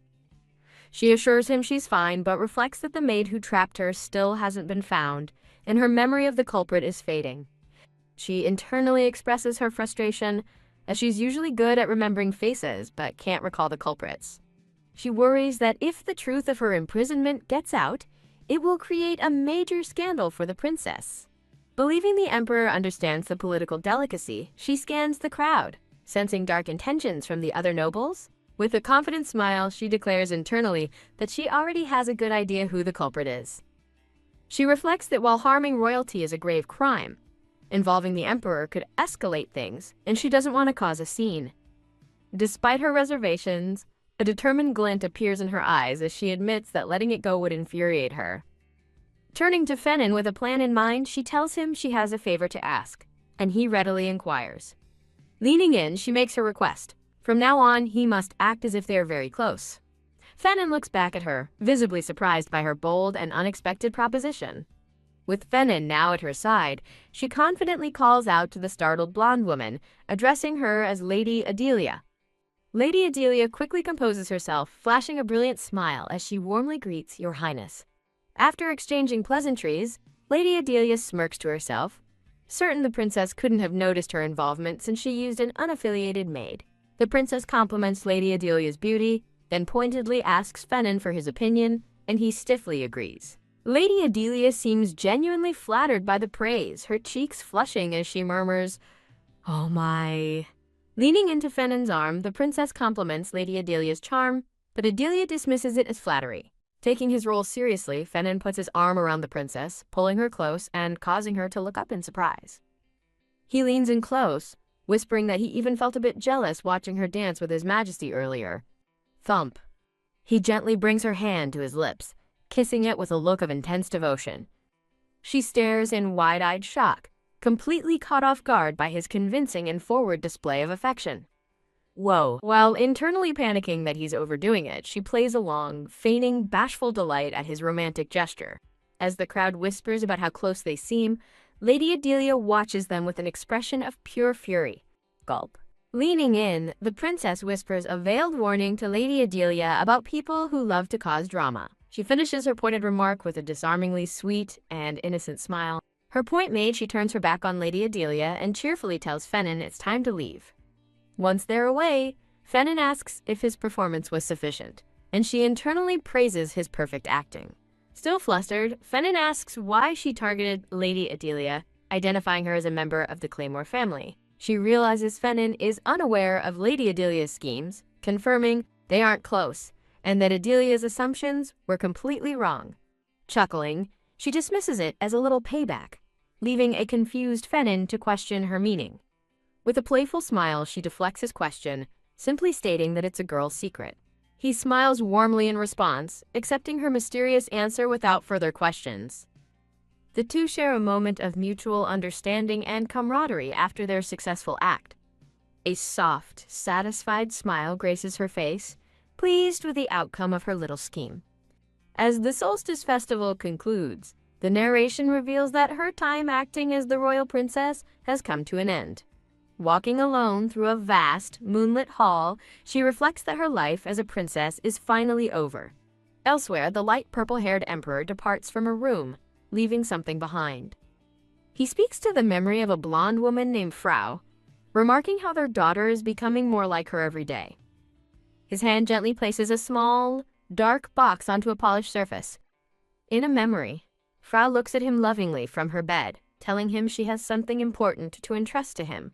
She assures him she's fine, but reflects that the maid who trapped her still hasn't been found, and her memory of the culprit is fading. She internally expresses her frustration, as she's usually good at remembering faces, but can't recall the culprits. She worries that if the truth of her imprisonment gets out, it will create a major scandal for the princess. Believing the Emperor understands the political delicacy, she scans the crowd, sensing dark intentions from the other nobles. With a confident smile, she declares internally that she already has a good idea who the culprit is. She reflects that while harming royalty is a grave crime, involving the Emperor could escalate things, and she doesn't want to cause a scene. Despite her reservations, a determined glint appears in her eyes as she admits that letting it go would infuriate her. Turning to Fenin with a plan in mind, she tells him she has a favor to ask, and he readily inquires. Leaning in, she makes her request. From now on, he must act as if they are very close. Fenin looks back at her, visibly surprised by her bold and unexpected proposition. With Fenin now at her side, she confidently calls out to the startled blonde woman, addressing her as Lady Adelia. Lady Adelia quickly composes herself, flashing a brilliant smile as she warmly greets Your Highness. After exchanging pleasantries, Lady Adelia smirks to herself, certain the princess couldn't have noticed her involvement since she used an unaffiliated maid. The princess compliments Lady Adelia's beauty, then pointedly asks Fenin for his opinion, and he stiffly agrees. Lady Adelia seems genuinely flattered by the praise, her cheeks flushing as she murmurs, Oh my. Leaning into Fenin's arm, the princess compliments Lady Adelia's charm, but Adelia dismisses it as flattery. Taking his role seriously, Fenin puts his arm around the princess, pulling her close and causing her to look up in surprise. He leans in close, whispering that he even felt a bit jealous watching her dance with His Majesty earlier. Thump. He gently brings her hand to his lips, kissing it with a look of intense devotion. She stares in wide-eyed shock, completely caught off guard by his convincing and forward display of affection. Whoa. While internally panicking that he's overdoing it, she plays along, feigning bashful delight at his romantic gesture. As the crowd whispers about how close they seem, Lady Adelia watches them with an expression of pure fury. Gulp. Leaning in, the princess whispers a veiled warning to Lady Adelia about people who love to cause drama. She finishes her pointed remark with a disarmingly sweet and innocent smile. Her point made, she turns her back on Lady Adelia and cheerfully tells Fennon it's time to leave. Once they're away, Fennon asks if his performance was sufficient, and she internally praises his perfect acting. Still flustered, Fennon asks why she targeted Lady Adelia, identifying her as a member of the Claymore family. She realizes Fennon is unaware of Lady Adelia's schemes, confirming they aren't close, and that Adelia's assumptions were completely wrong. Chuckling, she dismisses it as a little payback, leaving a confused Fennon to question her meaning. With a playful smile, she deflects his question, simply stating that it's a girl's secret. He smiles warmly in response, accepting her mysterious answer without further questions. The two share a moment of mutual understanding and camaraderie after their successful act. A soft, satisfied smile graces her face, pleased with the outcome of her little scheme. As the Solstice Festival concludes, the narration reveals that her time acting as the royal princess has come to an end. Walking alone through a vast, moonlit hall, she reflects that her life as a princess is finally over. Elsewhere, the light purple-haired emperor departs from a room, leaving something behind. He speaks to the memory of a blonde woman named Frau, remarking how their daughter is becoming more like her every day. His hand gently places a small, dark box onto a polished surface. In a memory, Frau looks at him lovingly from her bed, telling him she has something important to entrust to him.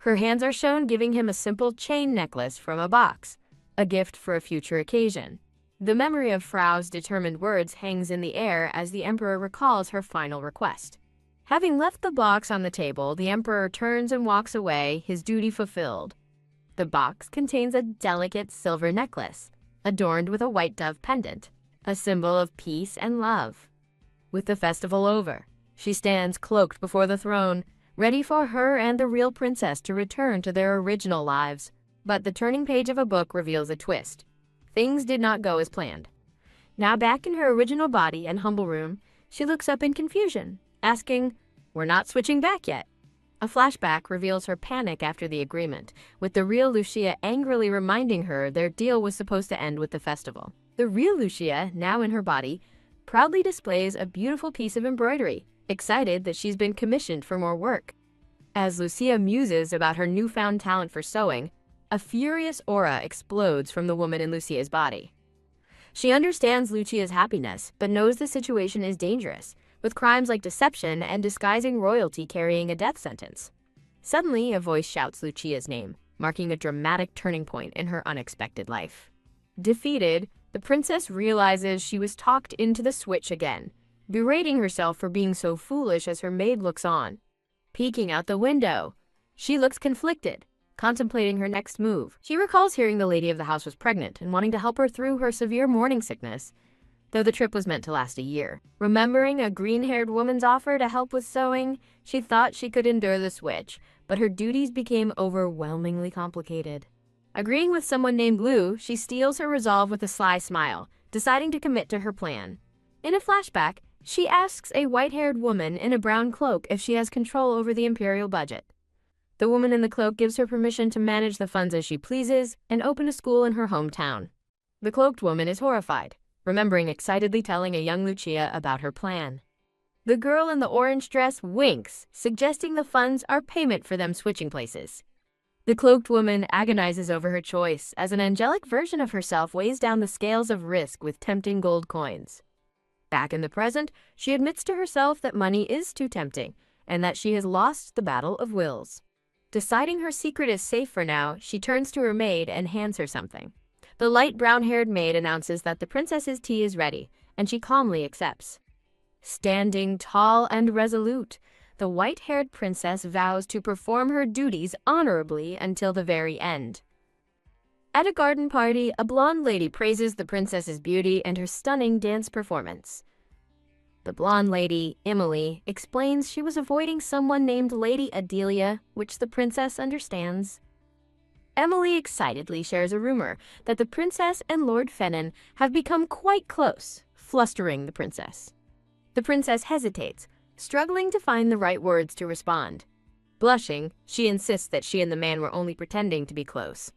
Her hands are shown giving him a simple chain necklace from a box, a gift for a future occasion. The memory of Frau's determined words hangs in the air as the emperor recalls her final request. Having left the box on the table, the emperor turns and walks away, his duty fulfilled. The box contains a delicate silver necklace, adorned with a white dove pendant, a symbol of peace and love. With the festival over, she stands cloaked before the throne, ready for her and the real princess to return to their original lives. But the turning page of a book reveals a twist. Things did not go as planned. Now back in her original body and humble room, she looks up in confusion, asking, "We're not switching back yet." A flashback reveals her panic after the agreement, with the real Lucia angrily reminding her their deal was supposed to end with the festival. The real Lucia, now in her body, proudly displays a beautiful piece of embroidery, excited that she's been commissioned for more work. As Lucia muses about her newfound talent for sewing, a furious aura explodes from the woman in Lucia's body. She understands Lucia's happiness, but knows the situation is dangerous, with crimes like deception and disguising royalty carrying a death sentence. Suddenly, a voice shouts Lucia's name, marking a dramatic turning point in her unexpected life. Defeated, the princess realizes she was talked into the switch again, berating herself for being so foolish as her maid looks on. Peeking out the window, she looks conflicted, contemplating her next move. She recalls hearing the lady of the house was pregnant and wanting to help her through her severe morning sickness, though the trip was meant to last a year. Remembering a green-haired woman's offer to help with sewing, she thought she could endure the switch, but her duties became overwhelmingly complicated. Agreeing with someone named Lou, she steals her resolve with a sly smile, deciding to commit to her plan. In a flashback, she asks a white-haired woman in a brown cloak if she has control over the imperial budget. The woman in the cloak gives her permission to manage the funds as she pleases and open a school in her hometown. The cloaked woman is horrified, remembering excitedly telling a young Lucia about her plan. The girl in the orange dress winks, suggesting the funds are payment for them switching places. The cloaked woman agonizes over her choice as an angelic version of herself weighs down the scales of risk with tempting gold coins. Back in the present, she admits to herself that money is too tempting and that she has lost the battle of wills. Deciding her secret is safe for now, she turns to her maid and hands her something. The light brown-haired maid announces that the princess's tea is ready, and she calmly accepts. Standing tall and resolute, the white-haired princess vows to perform her duties honorably until the very end. At a garden party, a blonde lady praises the princess's beauty and her stunning dance performance. The blonde lady, Emily, explains she was avoiding someone named Lady Adelia, which the princess understands. Emily excitedly shares a rumor that the princess and Lord Fennon have become quite close, flustering the princess. The princess hesitates, struggling to find the right words to respond. Blushing, she insists that she and the man were only pretending to be close.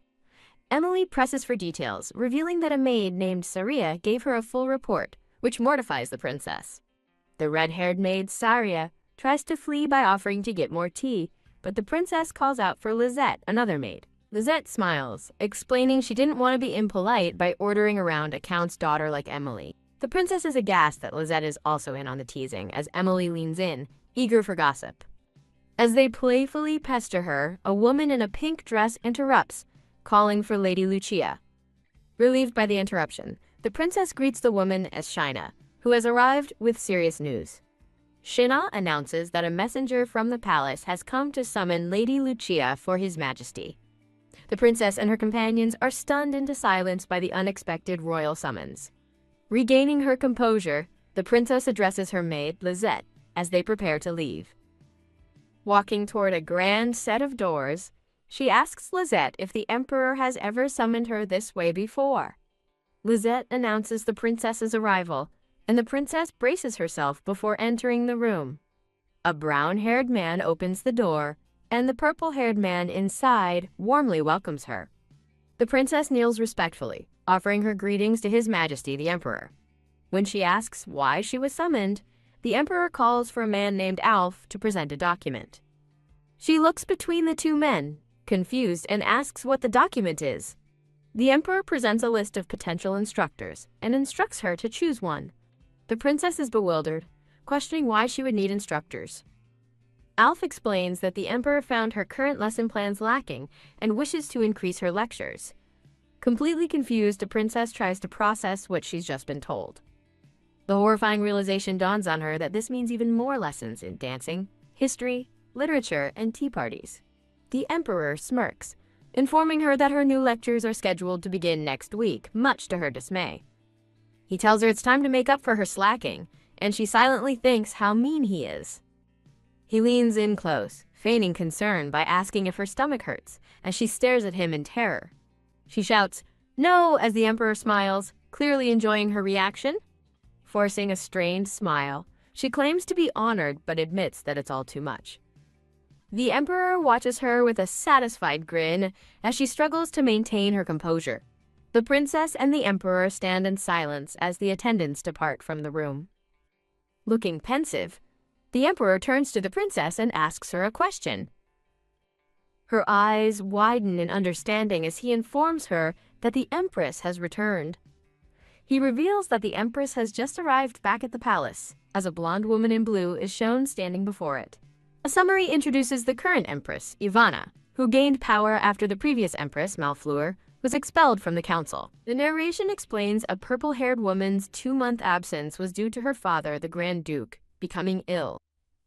Emily presses for details, revealing that a maid named Saria gave her a full report, which mortifies the princess. The red-haired maid, Saria, tries to flee by offering to get more tea, but the princess calls out for Lisette, another maid. Lisette smiles, explaining she didn't want to be impolite by ordering around a count's daughter like Emily. The princess is aghast that Lisette is also in on the teasing as Emily leans in, eager for gossip. As they playfully pester her, a woman in a pink dress interrupts, calling for Lady Lucia. Relieved by the interruption, the princess greets the woman as Shina, who has arrived with serious news. Shina announces that a messenger from the palace has come to summon Lady Lucia for His Majesty. The princess and her companions are stunned into silence by the unexpected royal summons. Regaining her composure, the princess addresses her maid, Lisette, as they prepare to leave. Walking toward a grand set of doors, she asks Lisette if the emperor has ever summoned her this way before. Lisette announces the princess's arrival, and the princess braces herself before entering the room. A brown-haired man opens the door, and the purple-haired man inside warmly welcomes her. The princess kneels respectfully, offering her greetings to His Majesty the Emperor. When she asks why she was summoned, the emperor calls for a man named Alf to present a document. She looks between the two men, confused, and asks what the document is. The emperor presents a list of potential instructors and instructs her to choose one. The princess is bewildered, questioning why she would need instructors. Alf explains that the emperor found her current lesson plans lacking and wishes to increase her lectures. Completely confused, the princess tries to process what she's just been told. The horrifying realization dawns on her that this means even more lessons in dancing, history, literature, and tea parties. The emperor smirks, informing her that her new lectures are scheduled to begin next week, much to her dismay. He tells her it's time to make up for her slacking, and she silently thinks how mean he is. He leans in close, feigning concern by asking if her stomach hurts, as she stares at him in terror. She shouts, "No," as the emperor smiles, clearly enjoying her reaction. Forcing a strained smile, she claims to be honored but admits that it's all too much. The emperor watches her with a satisfied grin as she struggles to maintain her composure. The princess and the emperor stand in silence as the attendants depart from the room. Looking pensive, the emperor turns to the princess and asks her a question. Her eyes widen in understanding as he informs her that the empress has returned. He reveals that the empress has just arrived back at the palace, as a blonde woman in blue is shown standing before it. A summary introduces the current empress, Ivana, who gained power after the previous empress, Malfleur, was expelled from the council. The narration explains a purple-haired woman's 2-month absence was due to her father, the Grand Duke, becoming ill.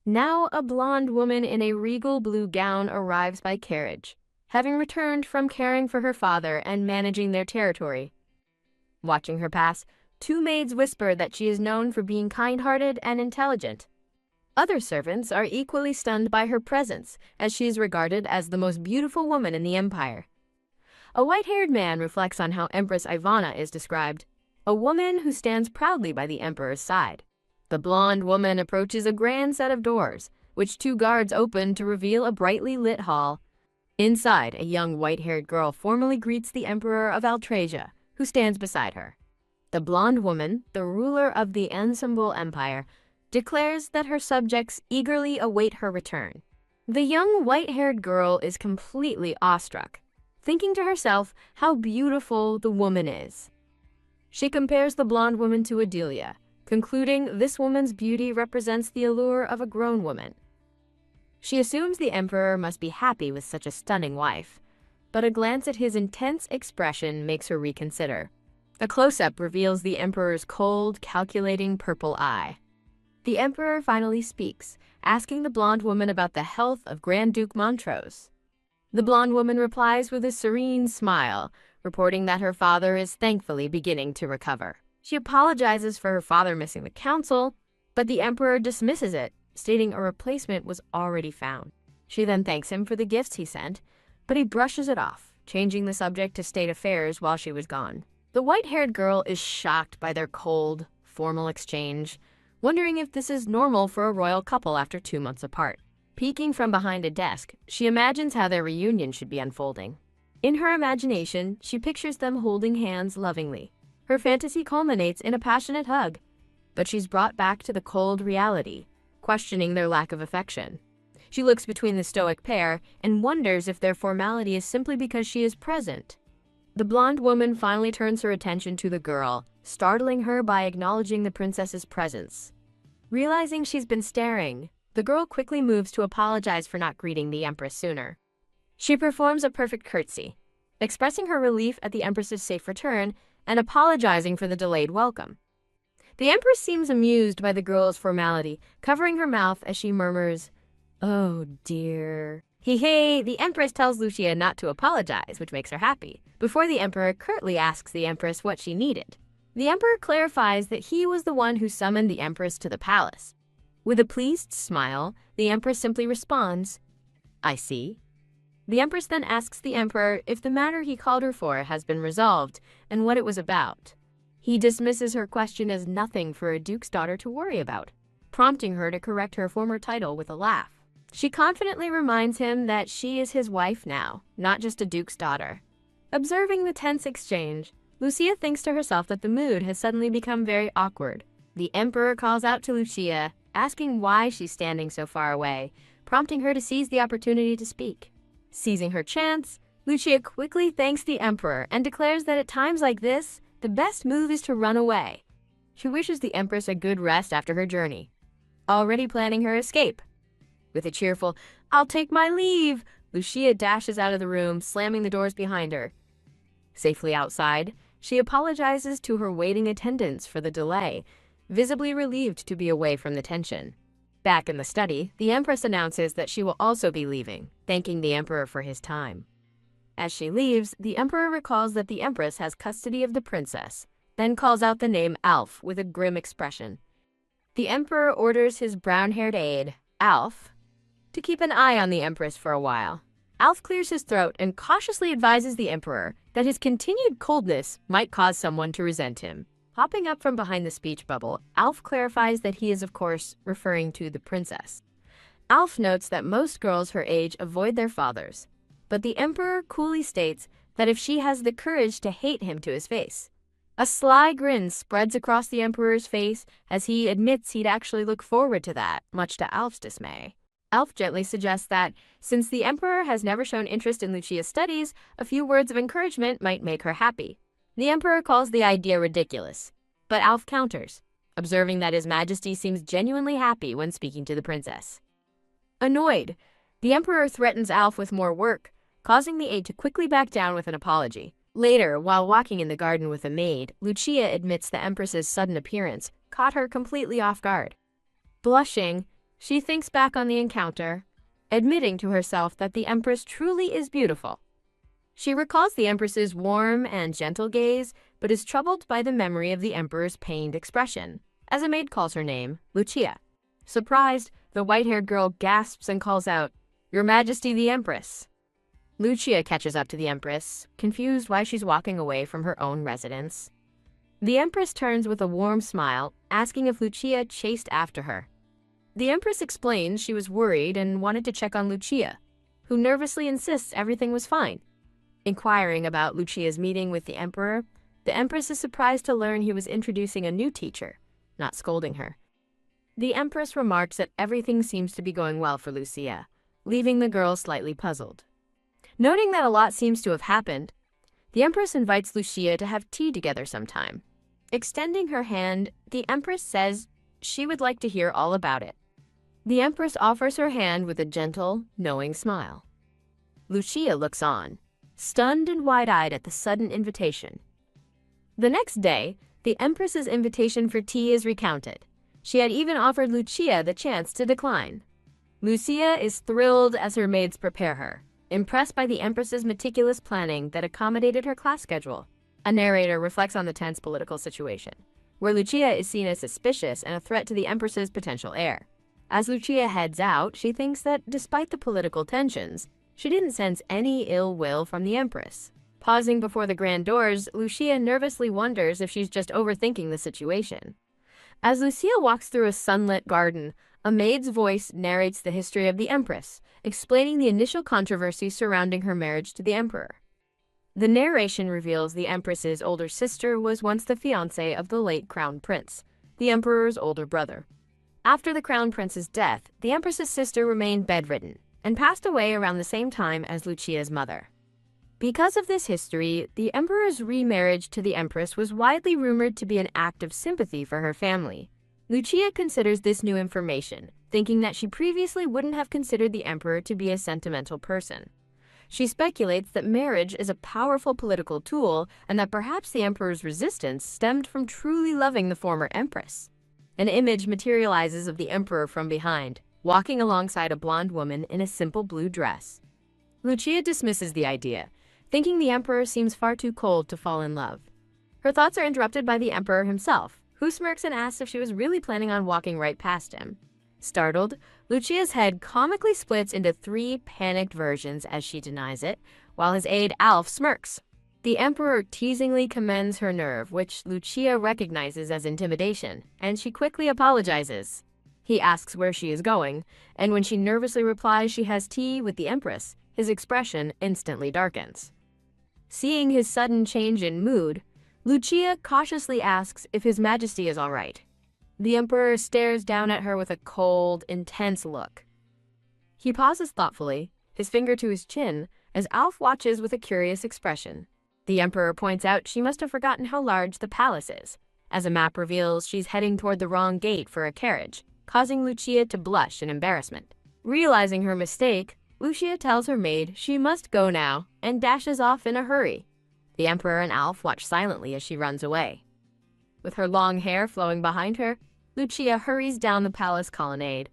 Now a blonde woman in a regal blue gown arrives by carriage, having returned from caring for her father and managing their territory. Watching her pass, 2 maids whisper that she is known for being kind-hearted and intelligent. Other servants are equally stunned by her presence, as she is regarded as the most beautiful woman in the empire. A white-haired man reflects on how Empress Ivana is described, a woman who stands proudly by the emperor's side. The blonde woman approaches a grand set of doors, which 2 guards open to reveal a brightly lit hall. Inside, a young white-haired girl formally greets the Emperor of Altrasia, who stands beside her. The blonde woman, the ruler of the Ensemble Empire, declares that her subjects eagerly await her return. The young white-haired girl is completely awestruck, thinking to herself how beautiful the woman is. She compares the blonde woman to Adelia, concluding this woman's beauty represents the allure of a grown woman. She assumes the emperor must be happy with such a stunning wife, but a glance at his intense expression makes her reconsider. A close-up reveals the emperor's cold, calculating purple eye. The emperor finally speaks, asking the blonde woman about the health of Grand Duke Montrose. The blonde woman replies with a serene smile, reporting that her father is thankfully beginning to recover. She apologizes for her father missing the council, but the emperor dismisses it, stating a replacement was already found. She then thanks him for the gifts he sent, but he brushes it off, changing the subject to state affairs while she was gone. The white-haired girl is shocked by their cold, formal exchange, wondering if this is normal for a royal couple after 2 months apart. Peeking from behind a desk, she imagines how their reunion should be unfolding. In her imagination, she pictures them holding hands lovingly. Her fantasy culminates in a passionate hug, but she's brought back to the cold reality, questioning their lack of affection. She looks between the stoic pair and wonders if their formality is simply because she is present. The blonde woman finally turns her attention to the girl, startling her by acknowledging the princess's presence. Realizing she's been staring, the girl quickly moves to apologize for not greeting the empress sooner. She performs a perfect curtsy, expressing her relief at the empress's safe return and apologizing for the delayed welcome. The empress seems amused by the girl's formality, covering her mouth as she murmurs, "Oh dear." Hey, the empress tells Lucia not to apologize, which makes her happy, before the emperor curtly asks the empress what she needed. The emperor clarifies that he was the one who summoned the empress to the palace. With a pleased smile, the empress simply responds, "I see." The empress then asks the emperor if the matter he called her for has been resolved and what it was about. He dismisses her question as nothing for a duke's daughter to worry about, prompting her to correct her former title with a laugh. She confidently reminds him that she is his wife now, not just a duke's daughter. Observing the tense exchange, Lucia thinks to herself that the mood has suddenly become very awkward. The emperor calls out to Lucia, asking why she's standing so far away, prompting her to seize the opportunity to speak. Seizing her chance, Lucia quickly thanks the emperor and declares that at times like this, the best move is to run away. She wishes the empress a good rest after her journey, already planning her escape. With a cheerful, "I'll take my leave," Lucia dashes out of the room, slamming the doors behind her. Safely outside, she apologizes to her waiting attendants for the delay, visibly relieved to be away from the tension. Back in the study, the empress announces that she will also be leaving, thanking the emperor for his time. As she leaves, the emperor recalls that the empress has custody of the princess, then calls out the name Alf with a grim expression. The emperor orders his brown-haired aide, Alf, to keep an eye on the empress for a while. Alf clears his throat and cautiously advises the emperor that his continued coldness might cause someone to resent him. Hopping up from behind the speech bubble, Alf clarifies that he is, of course, referring to the princess. Alf notes that most girls her age avoid their fathers, but the emperor coolly states that if she has the courage to hate him to his face. A sly grin spreads across the emperor's face as he admits he'd actually look forward to that, much to Alf's dismay. Alf gently suggests that, since the emperor has never shown interest in Lucia's studies, a few words of encouragement might make her happy. The emperor calls the idea ridiculous, but Alf counters, observing that His Majesty seems genuinely happy when speaking to the princess. Annoyed, the emperor threatens Alf with more work, causing the aide to quickly back down with an apology. Later, while walking in the garden with a maid, Lucia admits the empress's sudden appearance caught her completely off guard. Blushing, she thinks back on the encounter, admitting to herself that the empress truly is beautiful. She recalls the empress's warm and gentle gaze, but is troubled by the memory of the emperor's pained expression, as a maid calls her name, Lucia. Surprised, the white-haired girl gasps and calls out, "Your Majesty the Empress." Lucia catches up to the empress, confused why she's walking away from her own residence. The empress turns with a warm smile, asking if Lucia chased after her. The empress explains she was worried and wanted to check on Lucia, who nervously insists everything was fine. Inquiring about Lucia's meeting with the emperor, the empress is surprised to learn he was introducing a new teacher, not scolding her. The empress remarks that everything seems to be going well for Lucia, leaving the girl slightly puzzled. Noting that a lot seems to have happened, the empress invites Lucia to have tea together sometime. Extending her hand, the empress says she would like to hear all about it. The empress offers her hand with a gentle, knowing smile. Lucia looks on, stunned and wide-eyed at the sudden invitation. The next day, the empress's invitation for tea is recounted. She had even offered Lucia the chance to decline. Lucia is thrilled as her maids prepare her, impressed by the empress's meticulous planning that accommodated her class schedule. A narrator reflects on the tense political situation, where Lucia is seen as suspicious and a threat to the empress's potential heir. As Lucia heads out, she thinks that despite the political tensions, She didn't sense any ill will from the Empress. Pausing before the grand doors, Lucia nervously wonders if she's just overthinking the situation. As Lucia walks through a sunlit garden, a maid's voice narrates the history of the Empress, explaining the initial controversy surrounding her marriage to the Emperor. The narration reveals the Empress's older sister was once the fiancée of the late Crown Prince, the Emperor's older brother. After the Crown Prince's death, the Empress's sister remained bedridden and passed away around the same time as Lucia's mother. Because of this history, the Emperor's remarriage to the Empress was widely rumored to be an act of sympathy for her family. Lucia considers this new information, thinking that she previously wouldn't have considered the Emperor to be a sentimental person. She speculates that marriage is a powerful political tool and that perhaps the Emperor's resistance stemmed from truly loving the former Empress. An image materializes of the Emperor from behind, walking alongside a blonde woman in a simple blue dress. Lucia dismisses the idea, thinking the Emperor seems far too cold to fall in love. Her thoughts are interrupted by the Emperor himself, who smirks and asks if she was really planning on walking right past him. Startled, Lucia's head comically splits into 3 panicked versions as she denies it, while his aide Alf smirks. The Emperor teasingly commends her nerve, which Lucia recognizes as intimidation, and she quickly apologizes. He asks where she is going, and when she nervously replies she has tea with the Empress, his expression instantly darkens. Seeing his sudden change in mood, Lucia cautiously asks if His Majesty is all right. The Emperor stares down at her with a cold, intense look. He pauses thoughtfully, his finger to his chin, as Alf watches with a curious expression. The Emperor points out she must have forgotten how large the palace is. As a map reveals, she's heading toward the wrong gate for a carriage, causing Lucia to blush in embarrassment. Realizing her mistake, Lucia tells her maid she must go now and dashes off in a hurry. The Emperor and Alf watch silently as she runs away. With her long hair flowing behind her, Lucia hurries down the palace colonnade.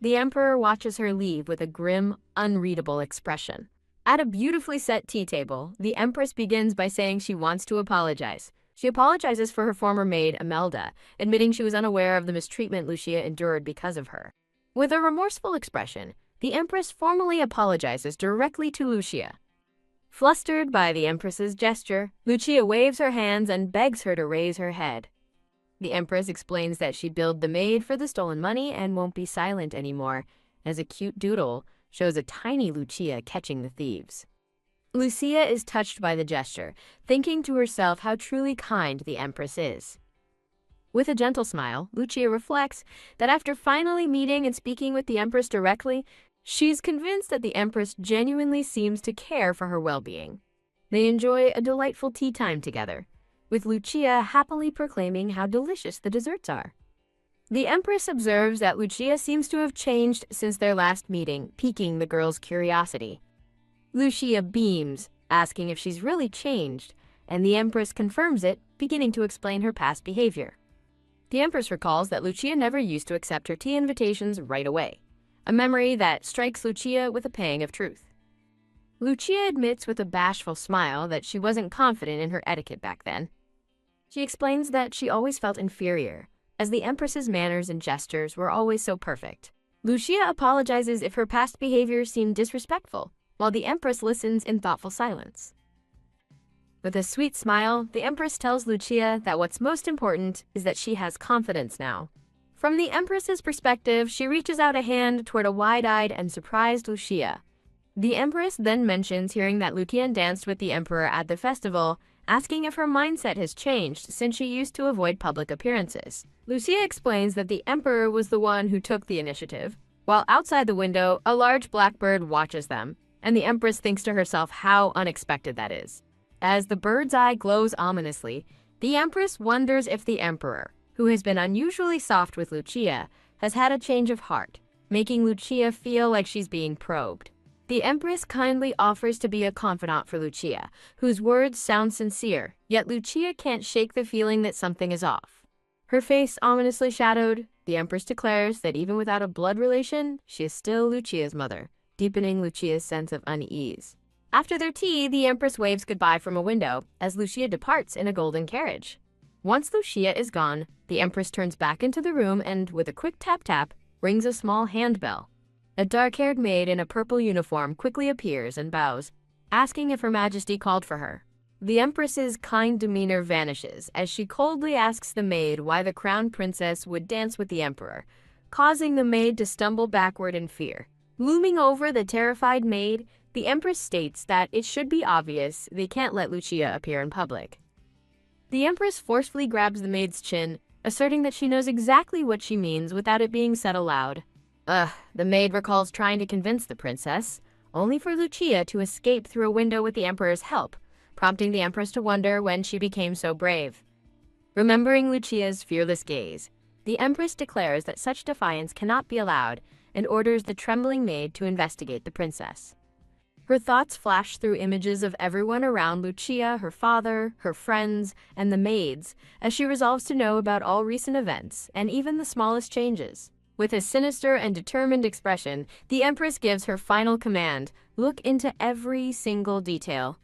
The Emperor watches her leave with a grim, unreadable expression. At a beautifully set tea table, the Empress begins by saying she wants to apologize. She apologizes for her former maid, Imelda, admitting she was unaware of the mistreatment Lucia endured because of her. With a remorseful expression, the Empress formally apologizes directly to Lucia. Flustered by the Empress's gesture, Lucia waves her hands and begs her to raise her head. The Empress explains that she billed the maid for the stolen money and won't be silent anymore, as a cute doodle shows a tiny Lucia catching the thieves. Lucia is touched by the gesture, thinking to herself how truly kind the Empress is. With a gentle smile, Lucia reflects that after finally meeting and speaking with the Empress directly, she's convinced that the Empress genuinely seems to care for her well-being. They enjoy a delightful tea time together, with Lucia happily proclaiming how delicious the desserts are. The Empress observes that Lucia seems to have changed since their last meeting, piquing the girl's curiosity. Lucia beams, asking if she's really changed, and the Empress confirms it, beginning to explain her past behavior. The Empress recalls that Lucia never used to accept her tea invitations right away, a memory that strikes Lucia with a pang of truth. Lucia admits with a bashful smile that she wasn't confident in her etiquette back then. She explains that she always felt inferior, as the Empress's manners and gestures were always so perfect. Lucia apologizes if her past behavior seemed disrespectful, while the Empress listens in thoughtful silence. With a sweet smile, the Empress tells Lucia that what's most important is that she has confidence now. From the Empress's perspective, she reaches out a hand toward a wide-eyed and surprised Lucia. The Empress then mentions hearing that Lucian danced with the Emperor at the festival, asking if her mindset has changed since she used to avoid public appearances. Lucia explains that the Emperor was the one who took the initiative, while outside the window, a large blackbird watches them, and the Empress thinks to herself how unexpected that is. As the bird's eye glows ominously, the Empress wonders if the Emperor, who has been unusually soft with Lucia, has had a change of heart, making Lucia feel like she's being probed. The Empress kindly offers to be a confidant for Lucia, whose words sound sincere, yet Lucia can't shake the feeling that something is off. Her face ominously shadowed, the Empress declares that even without a blood relation, she is still Lucia's mother, deepening Lucia's sense of unease. After their tea, the Empress waves goodbye from a window as Lucia departs in a golden carriage. Once Lucia is gone, the Empress turns back into the room and, with a quick tap-tap, rings a small handbell. A dark-haired maid in a purple uniform quickly appears and bows, asking if Her Majesty called for her. The Empress's kind demeanor vanishes as she coldly asks the maid why the crown princess would dance with the emperor, causing the maid to stumble backward in fear. Looming over the terrified maid, the Empress states that it should be obvious they can't let Lucia appear in public. The Empress forcefully grabs the maid's chin, asserting that she knows exactly what she means without it being said aloud. The maid recalls trying to convince the princess, only for Lucia to escape through a window with the Emperor's help, prompting the Empress to wonder when she became so brave. Remembering Lucia's fearless gaze, the Empress declares that such defiance cannot be allowed and orders the trembling maid to investigate the princess. Her thoughts flash through images of everyone around Lucia, her father, her friends, and the maids, as she resolves to know about all recent events and even the smallest changes. With a sinister and determined expression, the Empress gives her final command: look into every single detail.